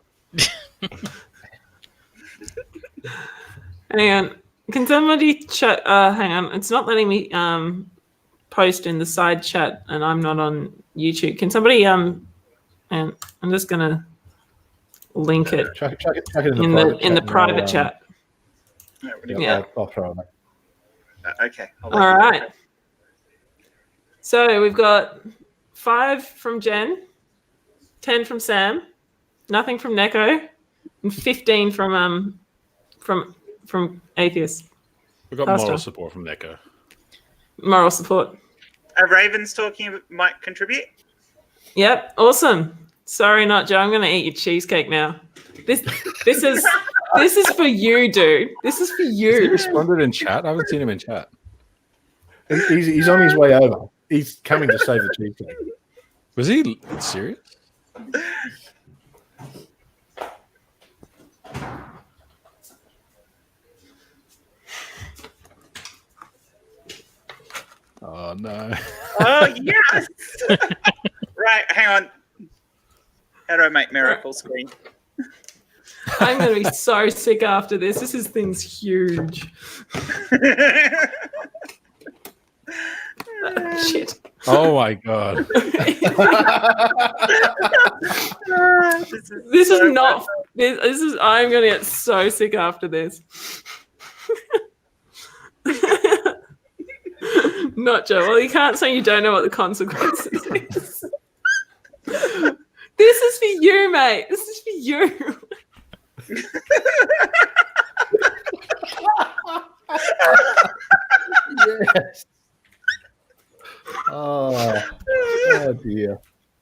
Speaker 5: Hang on. Can somebody chat? Hang on. It's not letting me post in the side chat, and I'm not on YouTube. Can somebody and I'm just gonna link it
Speaker 4: chuck it in the
Speaker 5: private chat. Yeah.
Speaker 4: I'll throw it.
Speaker 1: Okay.
Speaker 5: All right. So we've got 5 from Jen, 10 from Sam, nothing from Neko, and 15 from Atheist.
Speaker 2: We've got
Speaker 5: Pastor.
Speaker 2: moral support from Neko.
Speaker 5: Moral support.
Speaker 1: Are Ravens talking might contribute?
Speaker 5: Yep, awesome. Sorry, not Joe. I'm gonna eat your cheesecake now. This is for you, dude. This is for
Speaker 2: Has he
Speaker 5: you.
Speaker 2: responded in chat? I haven't seen him in chat.
Speaker 4: He's on his way over. He's coming to save the cheesecake.
Speaker 2: Was he serious? Oh no.
Speaker 1: Oh yes. Right, hang on. How do I make Merro full screen?
Speaker 5: I'm gonna be so sick after this. This thing's huge. Shit.
Speaker 2: Oh my god.
Speaker 5: This is not. This is. I'm gonna get so sick after this. Not Joe. Well, you can't say you don't know what the consequences is. This is for you, mate. This is for you.
Speaker 4: Yes. Oh dear.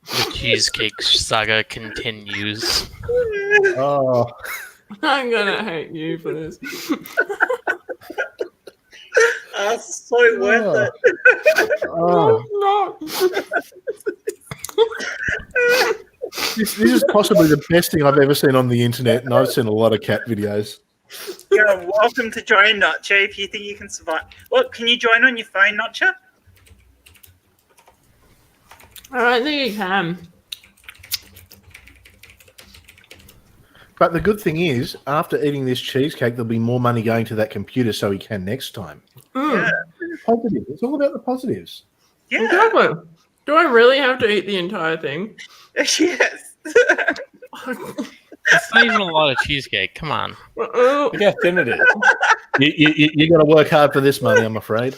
Speaker 6: the cheesecake saga continues.
Speaker 4: Oh.
Speaker 5: I'm gonna hate you for this.
Speaker 1: So worth it.
Speaker 4: Oh.
Speaker 5: No.
Speaker 4: This is possibly the best thing I've ever seen on the internet, and I've seen a lot of cat videos.
Speaker 1: You're welcome to join Notcha if you think you can survive. Well, can you join on your phone, Notcha?
Speaker 5: I don't think you can.
Speaker 4: But the good thing is, after eating this cheesecake, there'll be more money going to that computer so he can next time.
Speaker 1: Yeah.
Speaker 4: Positive. It's all about the positives.
Speaker 1: Yeah.
Speaker 5: Exactly. Do I really have to eat the entire thing?
Speaker 1: Yes.
Speaker 6: It's not even a lot of cheesecake. Come on.
Speaker 2: Look how thin it is.
Speaker 4: You got to work hard for this money, I'm afraid.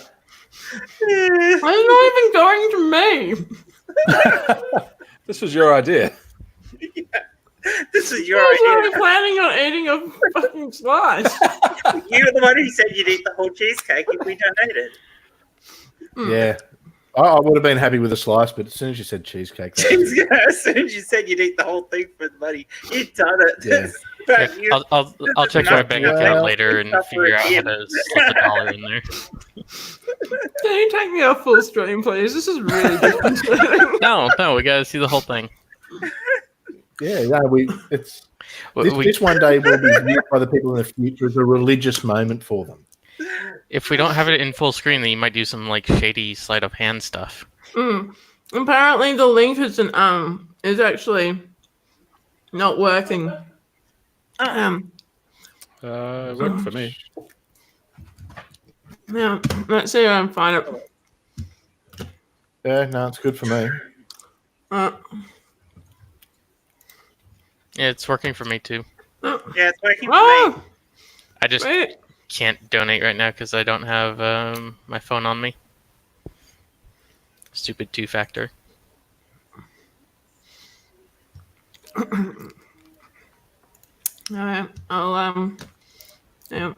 Speaker 5: I'm not even going to me.
Speaker 2: This was your idea.
Speaker 1: Yeah. This is your
Speaker 5: I was already
Speaker 1: idea.
Speaker 5: planning on eating a fucking slice.
Speaker 1: You were the one who said you'd eat the whole cheesecake if we donated.
Speaker 4: Yeah. I would have been happy with a slice, but as soon as you said cheesecake,
Speaker 1: As soon as you said you'd eat the whole thing for the money, you'd done it.
Speaker 4: Yeah.
Speaker 1: But you-
Speaker 6: I'll check my bank account
Speaker 4: Well,
Speaker 6: later and figure out how to slip $1 in there.
Speaker 5: Can you take me off full stream, please? This is really disconcerting.
Speaker 6: No, we gotta see the whole thing.
Speaker 4: yeah, it's This one day will be viewed by the people in the future as a religious moment for them.
Speaker 6: If we don't have it in full screen, then you might do some like shady sleight of hand stuff.
Speaker 5: Apparently, the link is actually not working.
Speaker 2: It worked for me.
Speaker 5: Yeah, let's see if I can find it.
Speaker 4: Yeah, no, it's good for me.
Speaker 5: Uh,
Speaker 6: Yeah, it's working for me too.
Speaker 1: Yeah, it's working for me.
Speaker 5: oh,
Speaker 6: I just
Speaker 5: wait.
Speaker 6: can't donate right now because I don't have my phone on me. Stupid two-factor.
Speaker 5: All right, I'll yeah.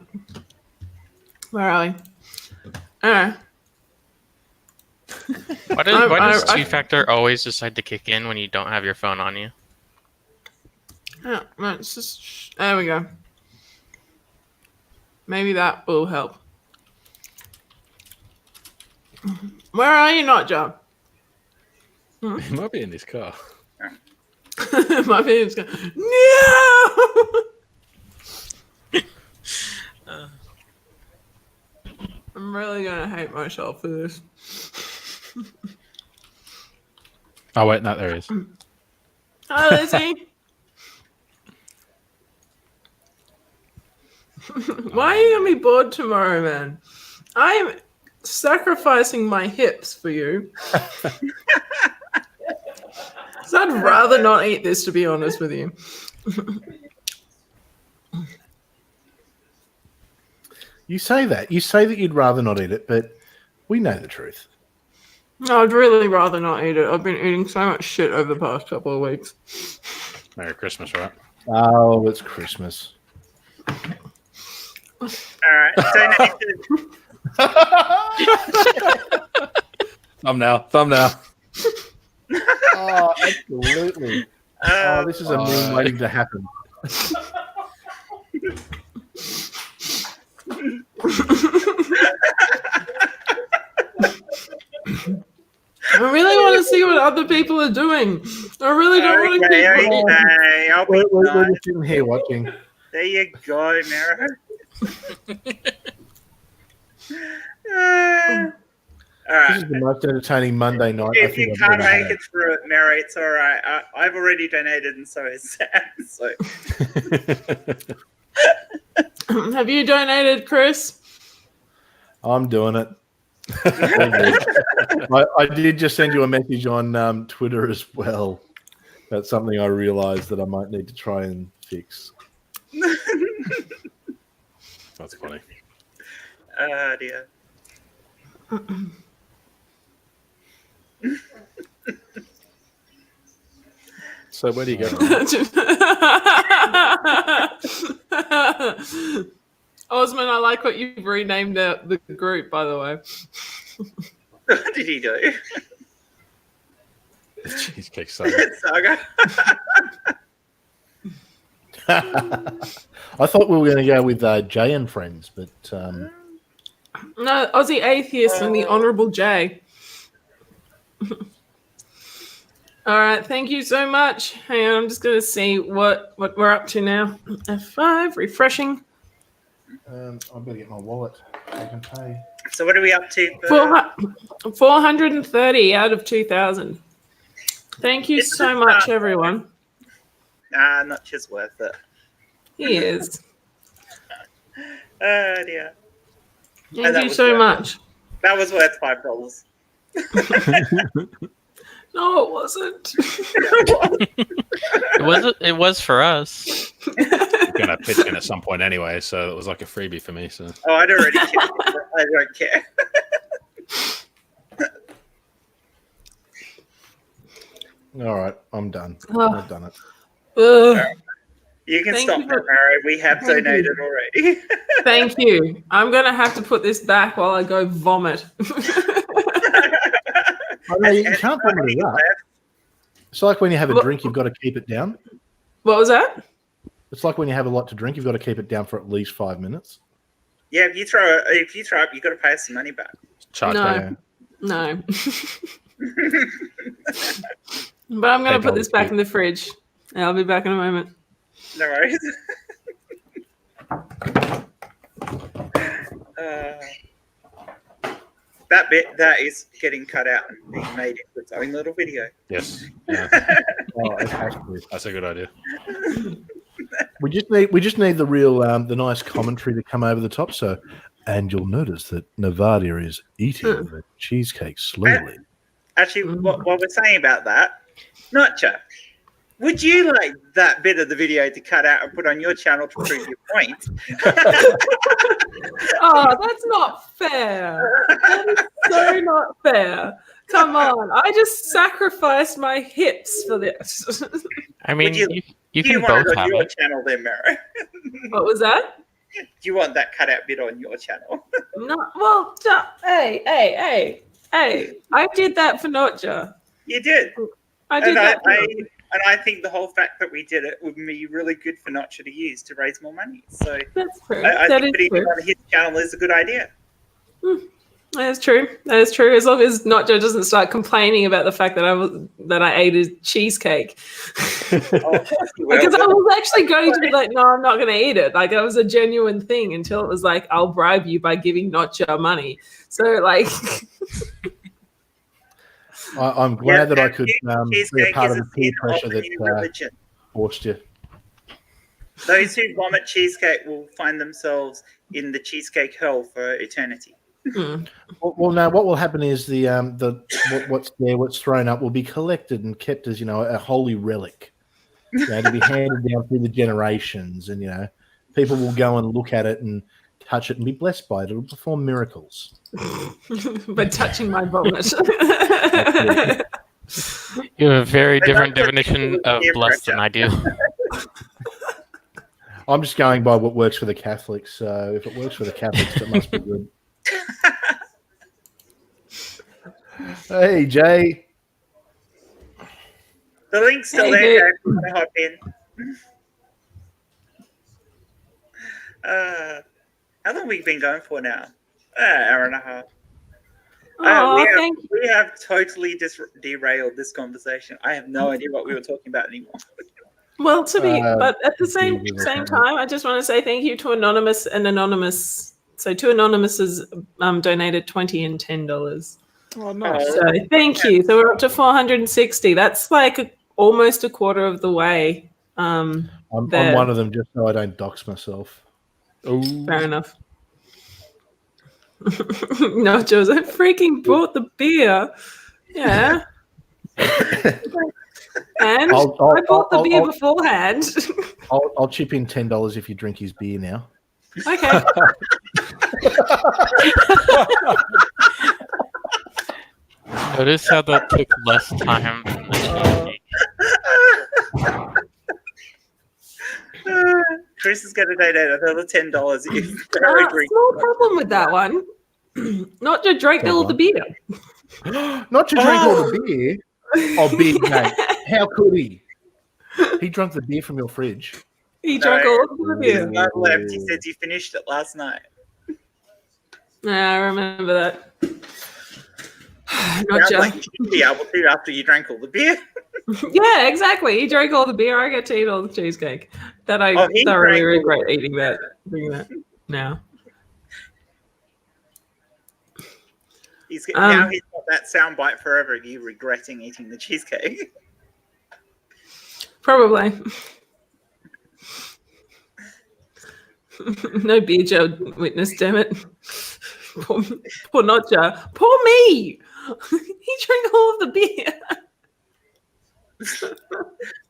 Speaker 5: Where are we?
Speaker 6: Why does two-factor always decide to kick in when you don't have your phone on you?
Speaker 5: Yeah, let's just. There we go. Maybe that will help. Where are you, not John?
Speaker 2: He might be in his car.
Speaker 5: My opinion's going. No. I'm really gonna hate myself for this.
Speaker 2: Oh wait, no, there he is.
Speaker 5: Hi, Lizzie. Why are you gonna be bored tomorrow, man? I'm sacrificing my hips for you. So I'd rather not eat this, to be honest with you.
Speaker 4: You say that. You say that you'd rather not eat it, but we know the truth.
Speaker 5: No, I'd really rather not eat it. I've been eating so much shit over the past couple of weeks.
Speaker 2: Merry Christmas, right?
Speaker 4: Oh, it's Christmas.
Speaker 1: All right.
Speaker 2: Thumbnail.
Speaker 4: Oh, absolutely. Oh, this is a meme waiting to happen.
Speaker 5: I really want to see what other people are doing. I really don't want to keep.
Speaker 1: Okay, I'll be
Speaker 4: We're just sitting here watching.
Speaker 1: There you go, Merro. All right.
Speaker 4: This is the most entertaining Monday night.
Speaker 1: If you can't make it through it, Merro, it's all right. I've already donated, and so is Sam. So.
Speaker 5: Have you donated, Chris?
Speaker 4: I'm doing it. I did just send you a message on Twitter as well. That's something I realised that I might need to try and fix.
Speaker 2: That's funny.
Speaker 1: Dear.
Speaker 2: So where do you go?
Speaker 5: Osman, I like what you've renamed the group, by the way.
Speaker 1: What did he do?
Speaker 2: Cheesecake Saga.
Speaker 1: Saga.
Speaker 4: I thought we were going to go with Jay and Friends, but
Speaker 5: No, Aussie Atheist and the Honourable Jay. All right, thank you so much. Hang on, I'm just going to see what we're up to now. F5, refreshing.
Speaker 4: I better get my wallet. I can pay.
Speaker 1: So what are we up to?
Speaker 5: 430 out of 2,000. Thank you so much, everyone.
Speaker 1: Nah, not just worth it.
Speaker 5: He is.
Speaker 1: Dear.
Speaker 5: Thank you so much.
Speaker 1: That was worth $5.
Speaker 5: No, it wasn't.
Speaker 6: It was for us.
Speaker 2: I'm gonna pitch in at some point anyway, so it was like a freebie for me. So
Speaker 1: Oh, I'd already checked. I don't care.
Speaker 4: All right, I'm done.
Speaker 5: Oh.
Speaker 4: I've done it.
Speaker 1: You can
Speaker 5: Thank
Speaker 1: stop
Speaker 5: you
Speaker 1: it, Merro. We have donated already.
Speaker 5: Thank you. I'm going to have to put this back while I go vomit.
Speaker 4: I know, you can't vomit it up. It's like when you have a drink, you've got to keep it down.
Speaker 5: What was that?
Speaker 4: It's like when you have a lot to drink, you've got to keep it down for at least 5 minutes.
Speaker 1: Yeah, if you throw up, you've got to pay us some money back.
Speaker 2: charge
Speaker 5: No.
Speaker 2: back.
Speaker 5: No. But I'm going to put this back in the fridge. I'll be back in a moment.
Speaker 1: No worries. That bit that is getting cut out and being made into its own little video.
Speaker 2: Yes. Yeah.
Speaker 4: Oh, it has to.
Speaker 2: That's a good idea.
Speaker 4: We just need the real the nice commentary to come over the top. So, and you'll notice that Nevada is eating the cheesecake slowly.
Speaker 1: Actually, what we're saying about that, Notcha, would you like that bit of the video to cut out and put on your channel to prove your point?
Speaker 5: Oh, that's not fair. That is so not fair. Come on. I just sacrificed my hips for this.
Speaker 6: I mean,
Speaker 1: you
Speaker 6: can
Speaker 1: want
Speaker 6: both
Speaker 1: it on
Speaker 6: have
Speaker 1: your
Speaker 6: it.
Speaker 1: channel then, Merro?
Speaker 5: What was that?
Speaker 1: Do you want that cut out bit on your channel?
Speaker 5: No, well, hey. I did that for Notcha.
Speaker 1: You did.
Speaker 5: I did that for Notcha.
Speaker 1: And I think the whole fact that we did it would be really good for Notcha to use to raise more money. So
Speaker 5: That's true.
Speaker 1: I
Speaker 5: That
Speaker 1: think
Speaker 5: is
Speaker 1: putting it
Speaker 5: true.
Speaker 1: on his channel is a good idea.
Speaker 5: That is true. That is true. As long as Notcha doesn't start complaining about the fact that I ate a cheesecake.
Speaker 1: Oh, of course you will.
Speaker 5: Because I was actually going to be like, no, I'm not going to eat it. Like, that was a genuine thing until it was like, I'll bribe you by giving Notcha money. So, like,
Speaker 4: I'm glad that I could be a
Speaker 1: cheesecake
Speaker 4: part
Speaker 1: is
Speaker 4: of
Speaker 1: a
Speaker 4: the peer
Speaker 1: sin of
Speaker 4: pressure
Speaker 1: the new
Speaker 4: that
Speaker 1: religion.
Speaker 4: forced you.
Speaker 1: Those who vomit cheesecake will find themselves in the cheesecake hell for eternity.
Speaker 4: Well, no. What will happen is what's thrown up will be collected and kept as a holy relic, to be handed down through the generations, and people will go and look at it and touch it and be blessed by it. It'll perform miracles.
Speaker 5: by touching my vomit.
Speaker 6: You have a very
Speaker 1: But
Speaker 6: different
Speaker 1: that's
Speaker 6: definition of
Speaker 1: peer
Speaker 6: blessed
Speaker 1: pressure.
Speaker 6: than I do.
Speaker 4: I'm just going by what works for the Catholics. So if it works for the Catholics, it must be good. Hey, Jay.
Speaker 1: The link's still
Speaker 5: Hey,
Speaker 1: there,
Speaker 5: dude.
Speaker 1: guys. I'm gonna hop in. How long have we been going for now? Hour and a half.
Speaker 5: Thank you.
Speaker 1: We have totally derailed this conversation. I have no idea what we were talking about anymore.
Speaker 5: Well, but at the same
Speaker 4: Jesus,
Speaker 5: time, I just want to say thank you to Anonymous and Anonymous. So two Anonymouses donated $20 and $10.
Speaker 2: Oh, nice.
Speaker 5: So thank you. So we're up to 460. That's like almost a quarter of the way.
Speaker 4: I'm
Speaker 5: there.
Speaker 4: one of them, just so I don't dox myself.
Speaker 2: Oh,
Speaker 5: Fair enough. No, Joseph, I freaking bought the beer. Yeah. And I bought the beer beforehand.
Speaker 4: I'll chip in $10 if you drink his beer now.
Speaker 5: Okay.
Speaker 6: Notice how that took less time than the cheesecake.
Speaker 1: Chris is going to donate another $10 if Merro drinks.
Speaker 5: Small problem with that one. Not to drink all the beer.
Speaker 4: Not to drink all the beer. Oh, big mate. How could he? He drank the beer from your fridge.
Speaker 5: He drank all of the
Speaker 1: He's
Speaker 5: beer.
Speaker 1: not left. He says he finished it last night.
Speaker 5: I remember that.
Speaker 1: Sounds
Speaker 5: Gotcha.
Speaker 1: like you should be able to after you drank all the beer.
Speaker 5: Yeah, exactly. He drank all the beer. I get to eat all the cheesecake. That I
Speaker 1: He
Speaker 5: thoroughly
Speaker 1: drank all
Speaker 5: regret eating that. Doing that now.
Speaker 1: Now he's got that soundbite forever of you regretting eating the cheesecake.
Speaker 5: Probably. No beer jail witness, damn it. Poor Notcha. Poor me. He drank all of the beer.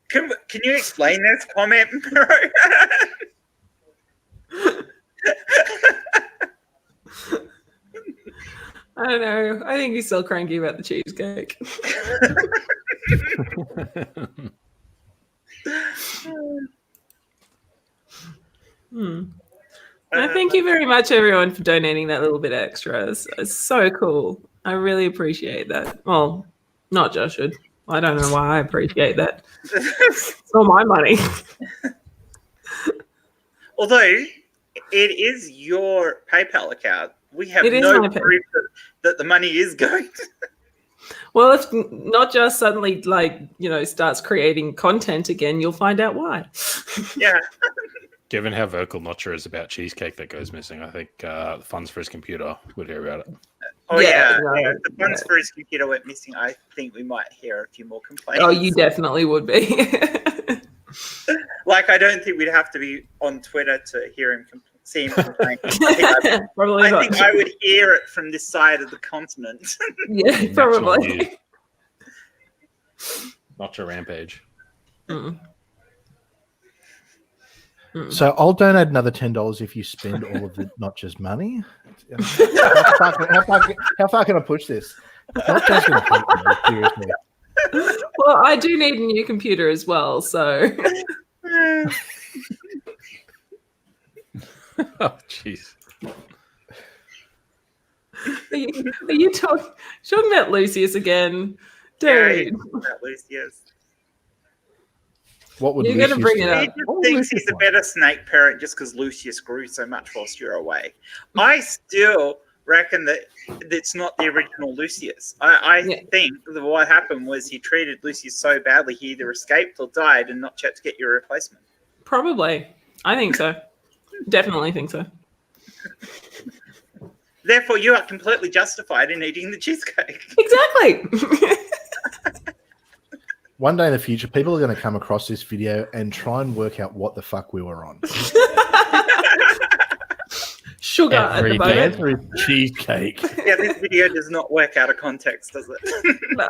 Speaker 1: Can you explain this comment, Merro?
Speaker 5: I don't know. I think he's still cranky about the cheesecake. Thank you very much, everyone, for donating that little bit extra. It's so cool. I really appreciate that. Well, not just should. I don't know why I appreciate that. It's all my money.
Speaker 1: Although it is your PayPal account, we have
Speaker 5: It is
Speaker 1: no
Speaker 5: my
Speaker 1: proof that the money is going.
Speaker 5: Well, if not just suddenly starts creating content again, you'll find out why.
Speaker 1: Yeah.
Speaker 2: Given how vocal Notcher is about Cheesecake that goes missing, I think the funds for his computer would hear about it.
Speaker 1: Oh yeah.
Speaker 5: no,
Speaker 1: If the funds for his computer went missing, I think we might hear a few more complaints.
Speaker 5: Oh, you definitely would be.
Speaker 1: Like, I don't think we'd have to be on Twitter to hear him see him complain.
Speaker 5: Probably
Speaker 1: I
Speaker 5: not.
Speaker 1: think I would hear it from this side of the continent.
Speaker 5: Yeah, probably.
Speaker 2: Notcher rampage.
Speaker 5: Mm.
Speaker 4: So I'll donate another $10 if you spend all of the Notcher's money. How far can I push this? Notcher's going to hate me, seriously.
Speaker 5: Well, I do need a new computer as well, so.
Speaker 2: Oh, jeez.
Speaker 5: Are you talking about Lucius again? Dude.
Speaker 1: Yeah, about Lucius.
Speaker 4: What would
Speaker 5: You're
Speaker 4: Lucius
Speaker 5: gonna bring it
Speaker 4: do?
Speaker 5: up.
Speaker 1: He just thinks he's a better snake parent just because Lucius grew so much whilst you're away. I still reckon that it's not the original Lucius. I think that what happened was he treated Lucius so badly he either escaped or died and not checked to get your replacement.
Speaker 5: Probably. I think so. Definitely think so.
Speaker 1: Therefore, you are completely justified in eating the cheesecake.
Speaker 5: Exactly.
Speaker 4: One day in the future, people are going to come across this video and try and work out what the fuck we were on.
Speaker 5: Sugar at the moment.
Speaker 4: Every cheesecake.
Speaker 1: Yeah, this video does not work out of context, does it?
Speaker 5: No.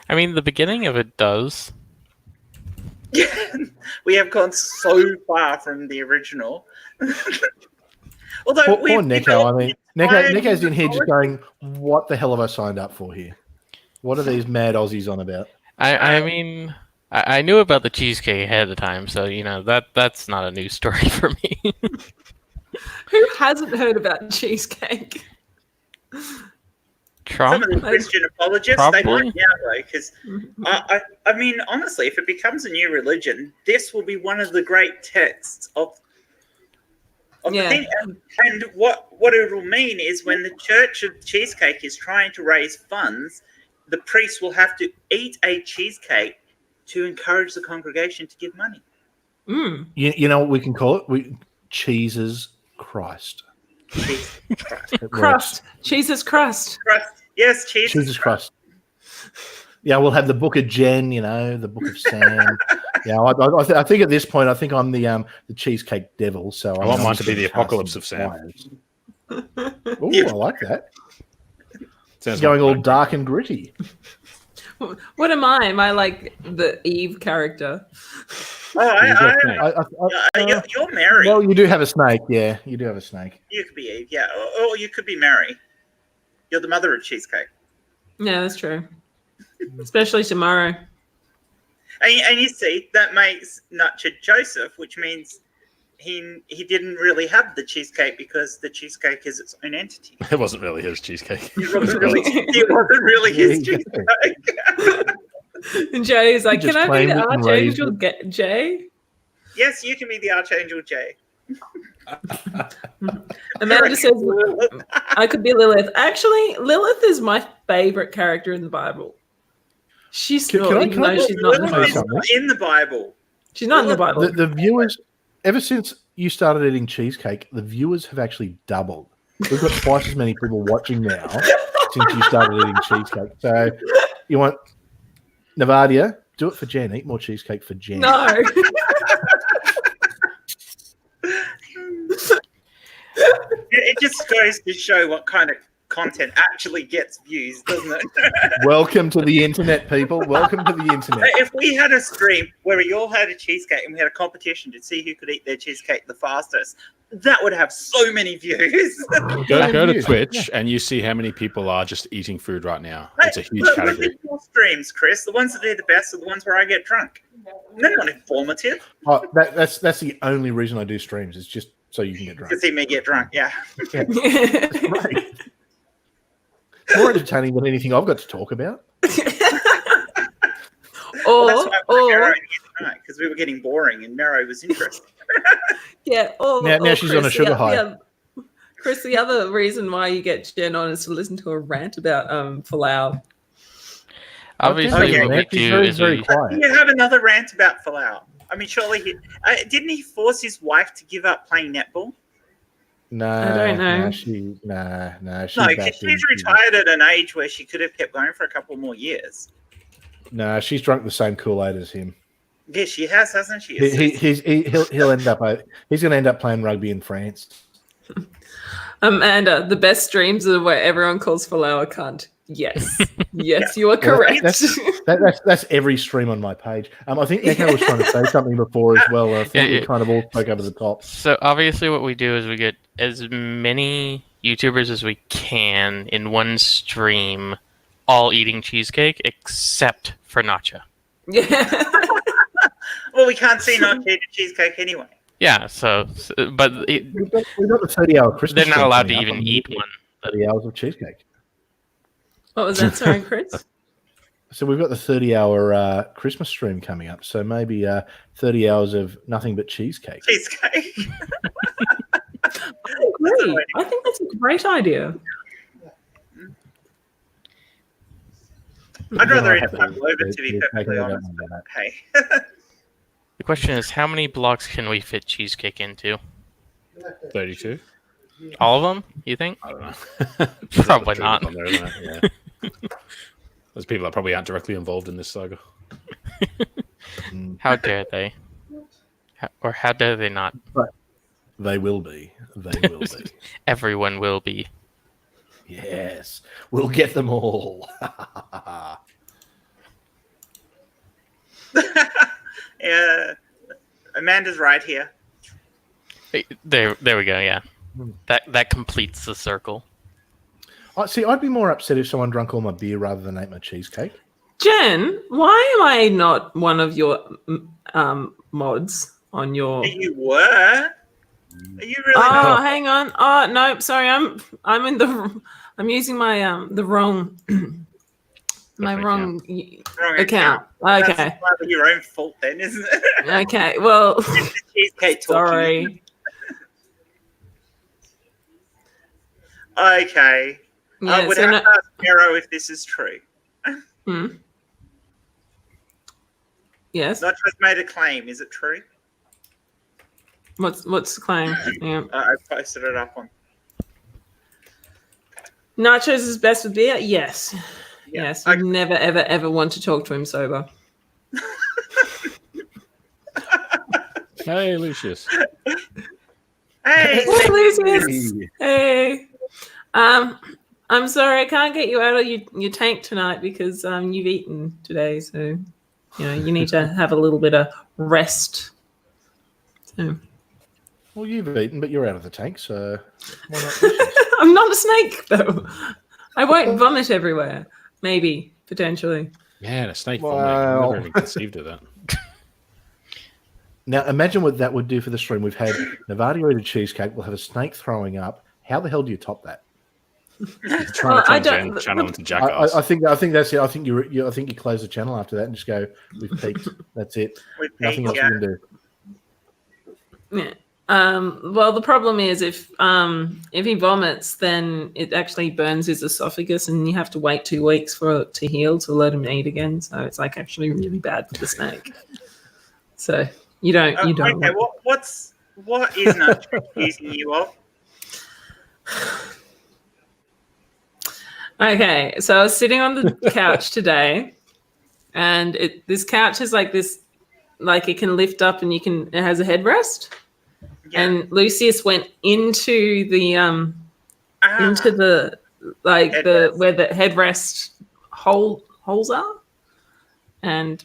Speaker 6: I mean, the beginning of it does.
Speaker 1: We have gone so far from the original. Although
Speaker 4: Poor Neko. I mean, Neko's in here just going, "What the hell have I signed up for here? What are these mad Aussies on about?"
Speaker 6: I mean, I knew about the cheesecake ahead of time, so that's not a new story for me.
Speaker 5: Who hasn't heard about cheesecake?
Speaker 6: Trump?
Speaker 1: Some of the Christian apologists,
Speaker 6: Probably.
Speaker 1: they might now though, because I mean, honestly, if it becomes a new religion, this will be one of the great texts of the thing. And what it will mean is when the Church of Cheesecake is trying to raise funds, the priest will have to eat a cheesecake to encourage the congregation to give money.
Speaker 5: Mm.
Speaker 4: You know what we can call it? Jesus Christ.
Speaker 1: Jesus Christ.
Speaker 4: It works.
Speaker 5: Crust. Jesus crust.
Speaker 1: Crust. Yes, cheese.
Speaker 4: Jesus Christ. Yeah, we'll have the Book of Jen, the Book of Sam. Yeah, I think at this point, I think I'm the cheesecake devil. So
Speaker 2: I want mine to be the Apocalypse of Sam.
Speaker 4: Oh, I like that.
Speaker 2: Sounds
Speaker 4: Going all
Speaker 2: like
Speaker 4: dark and gritty.
Speaker 5: What am I? Am I like the Eve character?
Speaker 1: Oh, you're Mary.
Speaker 4: Well, you do have a snake. Yeah, you do have a snake.
Speaker 1: You could be Eve, yeah. Or you could be Mary. You're the mother of cheesecake.
Speaker 5: Yeah, that's true. Especially tomorrow.
Speaker 1: And you see, that makes Nutcher Joseph, which means he didn't really have the cheesecake because the cheesecake is its own entity.
Speaker 2: It wasn't really his cheesecake.
Speaker 1: It wasn't really his cheesecake.
Speaker 5: And Jay's like,
Speaker 4: Just
Speaker 5: can I be the
Speaker 4: claimed it and
Speaker 5: Archangel
Speaker 4: raised
Speaker 5: Jay?
Speaker 1: Yes, you can be the Archangel Jay.
Speaker 5: Amanda says, I could be Lilith. Actually, Lilith is my favorite character in the Bible. She's
Speaker 4: Can
Speaker 5: not,
Speaker 4: I-
Speaker 5: even though she's not in the
Speaker 1: Lilith is
Speaker 5: Bible.
Speaker 1: not in the Bible.
Speaker 5: She's not in the Bible.
Speaker 4: The viewers, ever since you started eating cheesecake, the viewers have actually doubled. We've got twice as many people watching now since you started eating cheesecake. So you want Navadia, do it for Jen. Eat more cheesecake for Jen.
Speaker 5: No.
Speaker 1: It just goes to show what kind of content actually gets views, doesn't it?
Speaker 4: Welcome to the internet, people. Welcome to the internet.
Speaker 1: If we had a stream where we all had a cheesecake and we had a competition to see who could eat their cheesecake the fastest, that would have so many views.
Speaker 2: Go to Twitch and you see how many people are just eating food right now. It's a huge category.
Speaker 1: Streams, Chris. The ones that do the best are the ones where I get drunk. They're not informative.
Speaker 4: Oh, that's the only reason I do streams. It's just so you can get drunk.
Speaker 1: To see me get drunk, yeah.
Speaker 4: Right. More entertaining than anything I've got to talk about.
Speaker 1: That's why I brought Merro in here tonight, because we were getting boring and Merro was interesting.
Speaker 5: Yeah.
Speaker 4: Now she's on a sugar high.
Speaker 5: Chris, the other reason why you get Jen on is to listen to a rant about Falau.
Speaker 6: Obviously,
Speaker 1: Okay.
Speaker 6: what we
Speaker 4: He's
Speaker 6: do
Speaker 4: very,
Speaker 6: is
Speaker 4: very
Speaker 6: we.
Speaker 4: quiet.
Speaker 1: You have another rant about Falau. I mean, surely didn't he force his wife to give up playing netball?
Speaker 4: No,
Speaker 5: I don't know.
Speaker 4: No, she
Speaker 1: No, because
Speaker 4: backed
Speaker 1: she's
Speaker 4: him.
Speaker 1: retired at an age where she could have kept going for a couple more years.
Speaker 4: No, she's drunk the same Kool-Aid as him.
Speaker 1: Yeah, she has, hasn't she?
Speaker 4: He'll end up. He's going to end up playing rugby in France.
Speaker 5: Amanda, the best streams are where everyone calls Falau a cunt. Yes. Yes, you are correct.
Speaker 4: That's every stream on my page. I think Neko was trying to say something before as well. I think we kind of all spoke over the top.
Speaker 6: So obviously, what we do is we get as many YouTubers as we can in one stream, all eating cheesecake except for Nacha.
Speaker 5: Yeah.
Speaker 1: Well, we can't see not eat a cheesecake anyway.
Speaker 6: Yeah. But
Speaker 4: We've got the 30-hour Christmas.
Speaker 6: they're not allowed to
Speaker 4: stream coming
Speaker 6: even
Speaker 4: up.
Speaker 6: eat one.
Speaker 4: 30 hours of cheesecake.
Speaker 5: What was that? Sorry, Chris?
Speaker 4: So we've got the 30-hour Christmas stream coming up. So maybe 30 hours of nothing but cheesecake.
Speaker 1: Cheesecake.
Speaker 5: I agree. I think that's a great idea.
Speaker 1: I'd rather eat
Speaker 4: have
Speaker 1: a
Speaker 4: to-
Speaker 1: pavlova, to be
Speaker 4: yeah,
Speaker 1: perfectly
Speaker 4: I don't
Speaker 1: honest.
Speaker 4: know about
Speaker 1: Hey.
Speaker 6: The question is, how many blocks can we fit cheesecake into?
Speaker 2: 32.
Speaker 6: All of them? You think?
Speaker 2: I don't know.
Speaker 6: Probably
Speaker 2: There's
Speaker 6: not.
Speaker 2: on there, isn't it? Yeah. There's people that probably aren't directly involved in this saga.
Speaker 6: How dare they? How dare they not?
Speaker 4: They will be. They will be.
Speaker 6: Everyone will be.
Speaker 4: Yes. We'll get them all.
Speaker 1: Yeah. Amanda's right here.
Speaker 6: There we go. Yeah, that completes the circle.
Speaker 4: See, I'd be more upset if someone drank all my beer rather than ate my cheesecake.
Speaker 5: Jen, why am I not one of your mods on your?
Speaker 1: You were? Are you really
Speaker 5: Oh,
Speaker 1: not?
Speaker 5: hang on. Oh no, sorry. I'm in the. I'm using my the wrong. My
Speaker 2: Okay,
Speaker 5: wrong
Speaker 1: Wrong
Speaker 5: account.
Speaker 1: That's
Speaker 5: Okay.
Speaker 1: partly your own fault then, isn't it?
Speaker 5: Okay. Well,
Speaker 1: It's the cheesecake talking.
Speaker 5: sorry.
Speaker 1: Okay. I
Speaker 5: Yeah.
Speaker 1: would
Speaker 5: So
Speaker 1: have
Speaker 5: no,
Speaker 1: to ask Merro if this is true.
Speaker 5: yes.
Speaker 1: Not just made a claim. Is it true?
Speaker 5: What's the claim? Yeah.
Speaker 1: I posted it up on.
Speaker 5: Nachos is best with beer. Yes.
Speaker 1: Yeah.
Speaker 5: Yes. You never ever ever want to talk to him sober.
Speaker 2: Hey, Lucius.
Speaker 1: Hey,
Speaker 5: Hey, Lucius. Hey. I'm sorry I can't get you out of your tank tonight because you've eaten today, so you need to have a little bit of rest. So.
Speaker 4: Well, you've eaten, but you're out of the tank, so why not Lucius?
Speaker 5: I'm not a snake though. I won't vomit everywhere. Maybe, potentially.
Speaker 2: Man, a snake
Speaker 4: Wow.
Speaker 2: vomiting. I've never even conceived of that.
Speaker 4: Now, imagine what that would do for the stream. We've had Navadio eat a cheesecake. We'll have a snake throwing up. How the hell do you top that?
Speaker 2: Trying to
Speaker 5: I
Speaker 2: turn
Speaker 5: don't-
Speaker 2: Jen channel into jackass.
Speaker 4: I think that's it. I think you close the channel after that and just go, we've peaked. That's it.
Speaker 1: With
Speaker 4: Nothing else
Speaker 1: yeah.
Speaker 4: we can do.
Speaker 5: Yeah. Well, the problem is if he vomits, then it actually burns his esophagus, and you have to wait 2 weeks for it to heal to let him eat again. So it's like actually really bad for the snake. So you don't.
Speaker 1: Okay, what is not accusing you of?
Speaker 5: Okay, so I was sitting on the couch today, and this couch is like this, like it can lift up and it has a headrest.
Speaker 1: Yeah.
Speaker 5: And Lucius went into the into the like
Speaker 1: Headrest.
Speaker 5: where the headrest holes are, and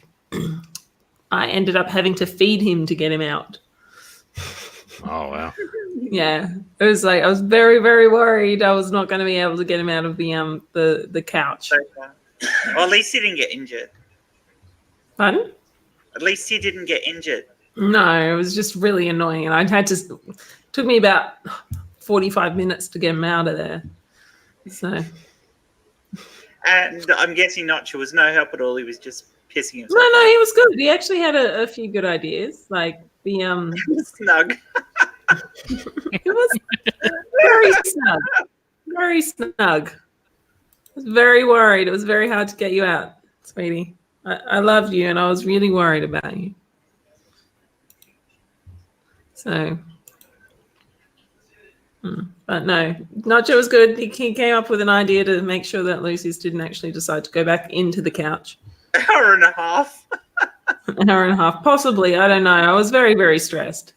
Speaker 5: I ended up having to feed him to get him out.
Speaker 2: Oh, wow.
Speaker 5: Yeah, it was like I was very, very worried I was not going to be able to get him out of the couch.
Speaker 1: Well, at least he didn't get injured.
Speaker 5: Pardon?
Speaker 1: At least he didn't get injured.
Speaker 5: No, it was just really annoying, and I had to. Took me about 45 minutes to get him out of there. So
Speaker 1: And I'm guessing Notcher was no help at all. He was just pissing himself.
Speaker 5: no, he was good. He actually had a few good ideas, like the
Speaker 1: Snug.
Speaker 5: It was very snug. Very snug. I was very worried. It was very hard to get you out, sweetie. I loved you, and I was really worried about you. So, but no, Nacho was good. He came up with an idea to make sure that Lucy's didn't actually decide to go back into the couch.
Speaker 1: Hour and a half.
Speaker 5: An hour and a half, possibly. I don't know. I was very, very stressed.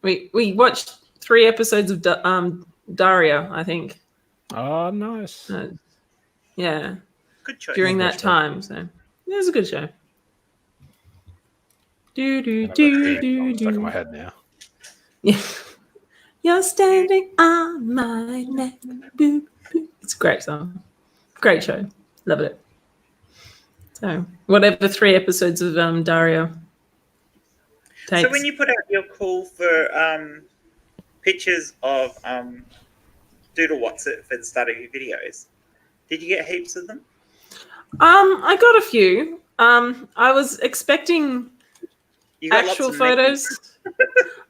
Speaker 5: We watched 3 episodes of Daria, I think.
Speaker 2: Oh, nice.
Speaker 5: Yeah.
Speaker 1: Good choice.
Speaker 5: During that time, so it was a good show.
Speaker 2: Stuck in my head now.
Speaker 5: Yeah. You're standing on my neck. Boop, boop. It's a great song. Great show. Loved it. So whatever 3 episodes of Daria takes.
Speaker 1: So when you put out your call for pictures of Doodle What's It for the start of your videos, did you get heaps of them?
Speaker 5: I got a few. I was expecting
Speaker 1: You got
Speaker 5: actual
Speaker 1: lots of
Speaker 5: photos.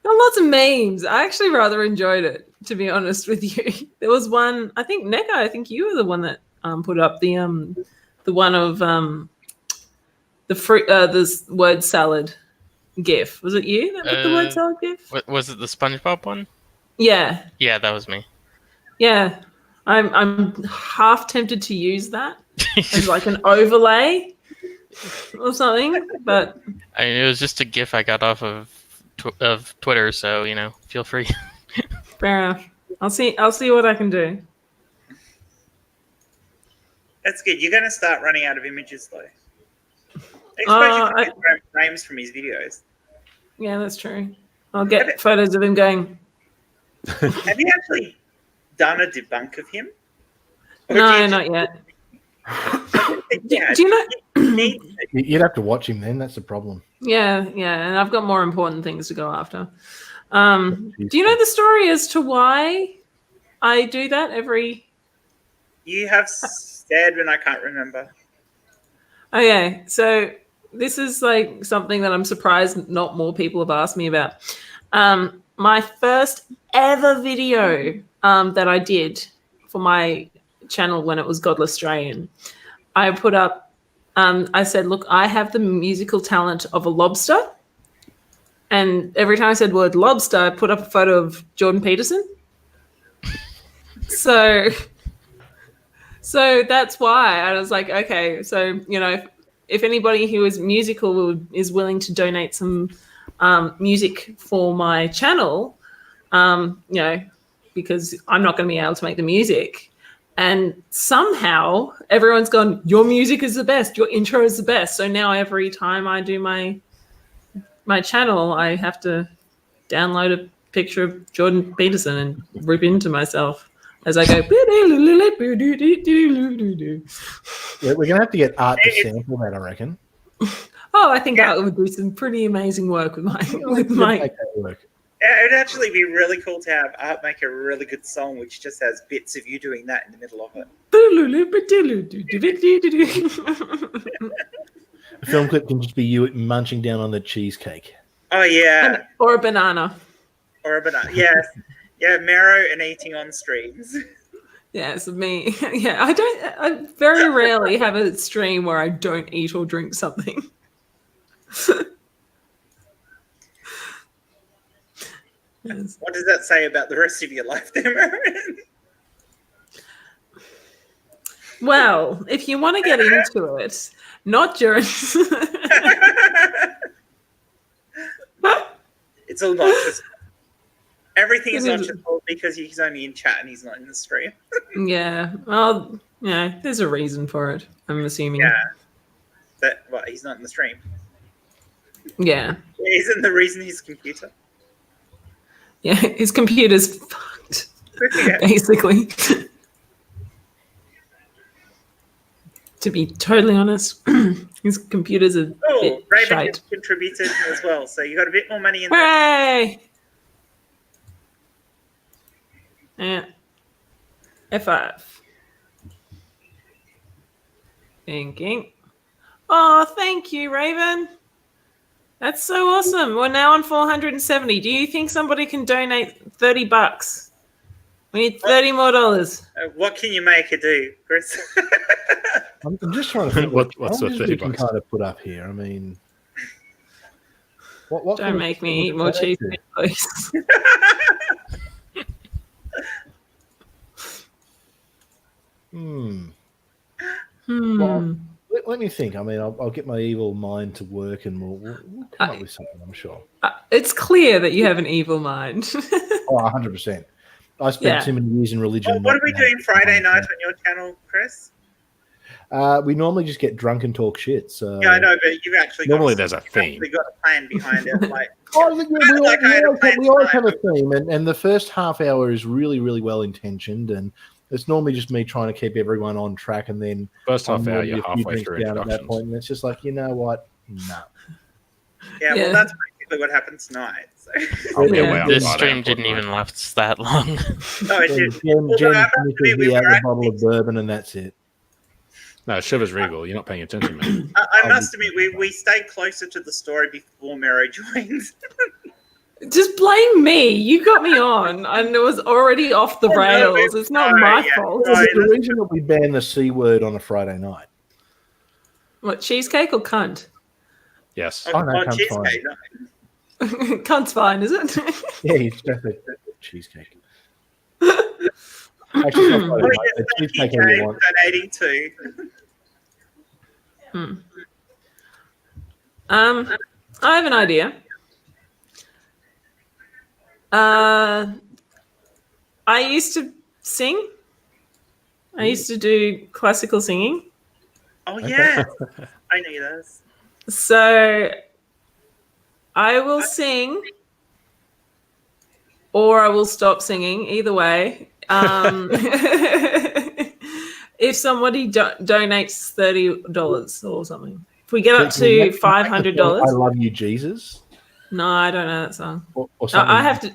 Speaker 5: Got lots of memes. I actually rather enjoyed it, to be honest with you. There was one, I think Neka, I think you were the one that put up the one of the fruit this word salad gif. Was it you that put the word salad gif?
Speaker 6: Was it the SpongeBob one?
Speaker 5: Yeah.
Speaker 6: Yeah, that was me.
Speaker 5: Yeah. I'm half tempted to use that as like an overlay or something, but
Speaker 6: I mean, it was just a GIF I got off of Twitter, so feel free.
Speaker 5: fair enough. I'll see what I can do.
Speaker 1: That's good. You're going to start running out of images, though. Especially frames from his videos.
Speaker 5: Yeah, that's true. I'll get photos of him going.
Speaker 1: Have you actually done a debunk of him? Or
Speaker 5: No, not yet. Do you know?
Speaker 4: You'd have to watch him then. That's the problem.
Speaker 5: Yeah, and I've got more important things to go after. Do you know the story as to why I do that every?
Speaker 1: You have said when I can't remember.
Speaker 5: Okay, so this is like something that I'm surprised not more people have asked me about. My first ever video that I did for my channel when it was Godless Australian, I put up, I said, look, I have the musical talent of a lobster. And every time I said word lobster, I put up a photo of Jordan Peterson. So that's why I was like, okay, so, if anybody who is musical is willing to donate some music for my channel, because I'm not going to be able to make the music. And somehow everyone's gone, your music is the best, your intro is the best. So now every time I do my channel, I have to download a picture of Jordan Peterson and rip into myself as I go.
Speaker 4: Yeah, we're gonna have to get Art to sample that, I reckon.
Speaker 5: Oh, I think Art would do some pretty amazing work with my.
Speaker 4: Make that work.
Speaker 1: It would actually be really cool to have Art make a really good song which just has bits of you doing that in the middle of it.
Speaker 4: The film clip can just be you munching down on the cheesecake.
Speaker 1: Oh, yeah.
Speaker 5: Or a banana.
Speaker 1: Or a banana. Yes. Yeah, Merro and eating on streams.
Speaker 5: Yeah, it's me. Yeah, I very rarely have a stream where I don't eat or drink something. Yes.
Speaker 1: What does that say about the rest of your life there, Merro?
Speaker 5: Well, if you want to get into it, not during.
Speaker 1: It's all notches. Everything is notches because he's only in chat and he's not in the stream.
Speaker 5: Yeah. Well, there's a reason for it, I'm assuming.
Speaker 1: Yeah. That what? He's not in the stream.
Speaker 5: Yeah.
Speaker 1: Isn't the reason his computer?
Speaker 5: Yeah, his computer's fucked.
Speaker 1: Yeah.
Speaker 5: Basically. To be totally honest, his computer's a bit
Speaker 1: Raven
Speaker 5: shite.
Speaker 1: has contributed as well, so you got a bit more money in there.
Speaker 5: Hooray! Yeah. F5. Thinking. Oh, thank you, Raven. That's so awesome. We're now on 470. Do you think somebody can donate $30? We need $30 more.
Speaker 1: What can you make her do, Chris?
Speaker 4: I'm just trying to think
Speaker 2: What's
Speaker 4: what
Speaker 2: the
Speaker 4: challenges we can
Speaker 2: $30?
Speaker 4: kind of put up here. I mean, what
Speaker 5: Don't make me eat more cheesecake, please.
Speaker 4: Well, let me think. I mean, I'll get my evil mind to work, and we'll come up with something. I'm sure.
Speaker 5: It's clear that you have an evil mind.
Speaker 4: 100%. I spent too many years in religion.
Speaker 1: What are we doing Friday night on your channel, Chris?
Speaker 4: We normally just get drunk and talk shit. So
Speaker 1: yeah, I know, but you've actually
Speaker 2: there's a theme.
Speaker 1: We got a plan behind it. Like,
Speaker 4: we always have a theme, and the first half hour is really, really well intentioned, and it's normally just me trying to keep everyone on track, and then
Speaker 2: first half hour you're halfway through
Speaker 4: down at that
Speaker 2: introductions.
Speaker 4: point, and it's just like, you know what? No.
Speaker 1: Yeah, well, that's basically what happened tonight. So.
Speaker 2: I'll be away on
Speaker 6: This
Speaker 2: Friday
Speaker 6: stream
Speaker 2: and
Speaker 6: didn't
Speaker 2: fortnight.
Speaker 6: even last that long.
Speaker 1: No, it did.
Speaker 4: Jen finishes me out a bottle of bourbon, and that's it.
Speaker 2: No, Shiver's Regal. You're not paying attention, man.
Speaker 1: I must admit, we stayed closer to the story before Merro joined.
Speaker 5: Just blame me. You got me on, and it was already off the rails. It's not my fault.
Speaker 1: Right.
Speaker 4: The reason that we ban the C word on a Friday night.
Speaker 5: What, cheesecake or cunt?
Speaker 2: Yes.
Speaker 4: Oh, no, cunt's
Speaker 1: cheesecake.
Speaker 4: fine.
Speaker 5: Cunt's fine, is it?
Speaker 4: Yeah, he's just a cheesecake. Actually, it's not Friday night. It's cheesecake all you want.
Speaker 1: Donating too.
Speaker 5: I have an idea. I used to sing. I used to do classical singing.
Speaker 1: Oh yeah, I knew this.
Speaker 5: So I will sing, or I will stop singing. Either way, if somebody donates $30 or something, if we get up to $500,
Speaker 4: I love you, Jesus.
Speaker 5: No, I don't know that song.
Speaker 4: Or something.
Speaker 5: I have to.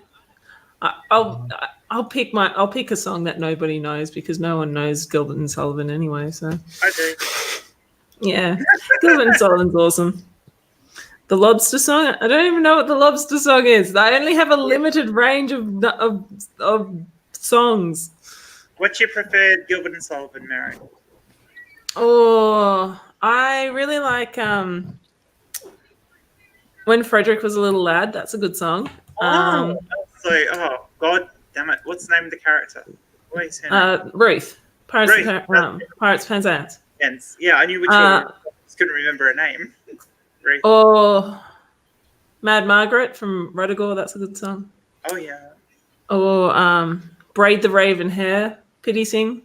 Speaker 5: I'll pick a song that nobody knows because no one knows Gilbert and Sullivan anyway. So
Speaker 1: I do.
Speaker 5: Yeah, Gilbert and Sullivan's awesome. The Lobster song. I don't even know what the Lobster song is. I only have a limited range of songs.
Speaker 1: What's your preferred Gilbert and Sullivan, Merro?
Speaker 5: Oh, I really like When Frederick Was a Little Lad. That's a good song.
Speaker 1: Oh God damn it! What's the name of the character? What is her name?
Speaker 5: Ruth. Pirates
Speaker 1: Ruth.
Speaker 5: Penzance.
Speaker 1: Yeah, I knew which one. I just couldn't remember her name. Ruth.
Speaker 5: Or Mad Margaret from Rodrigo. That's a good song.
Speaker 1: Oh yeah.
Speaker 5: Or Braid the Raven Hair. Pity Sing.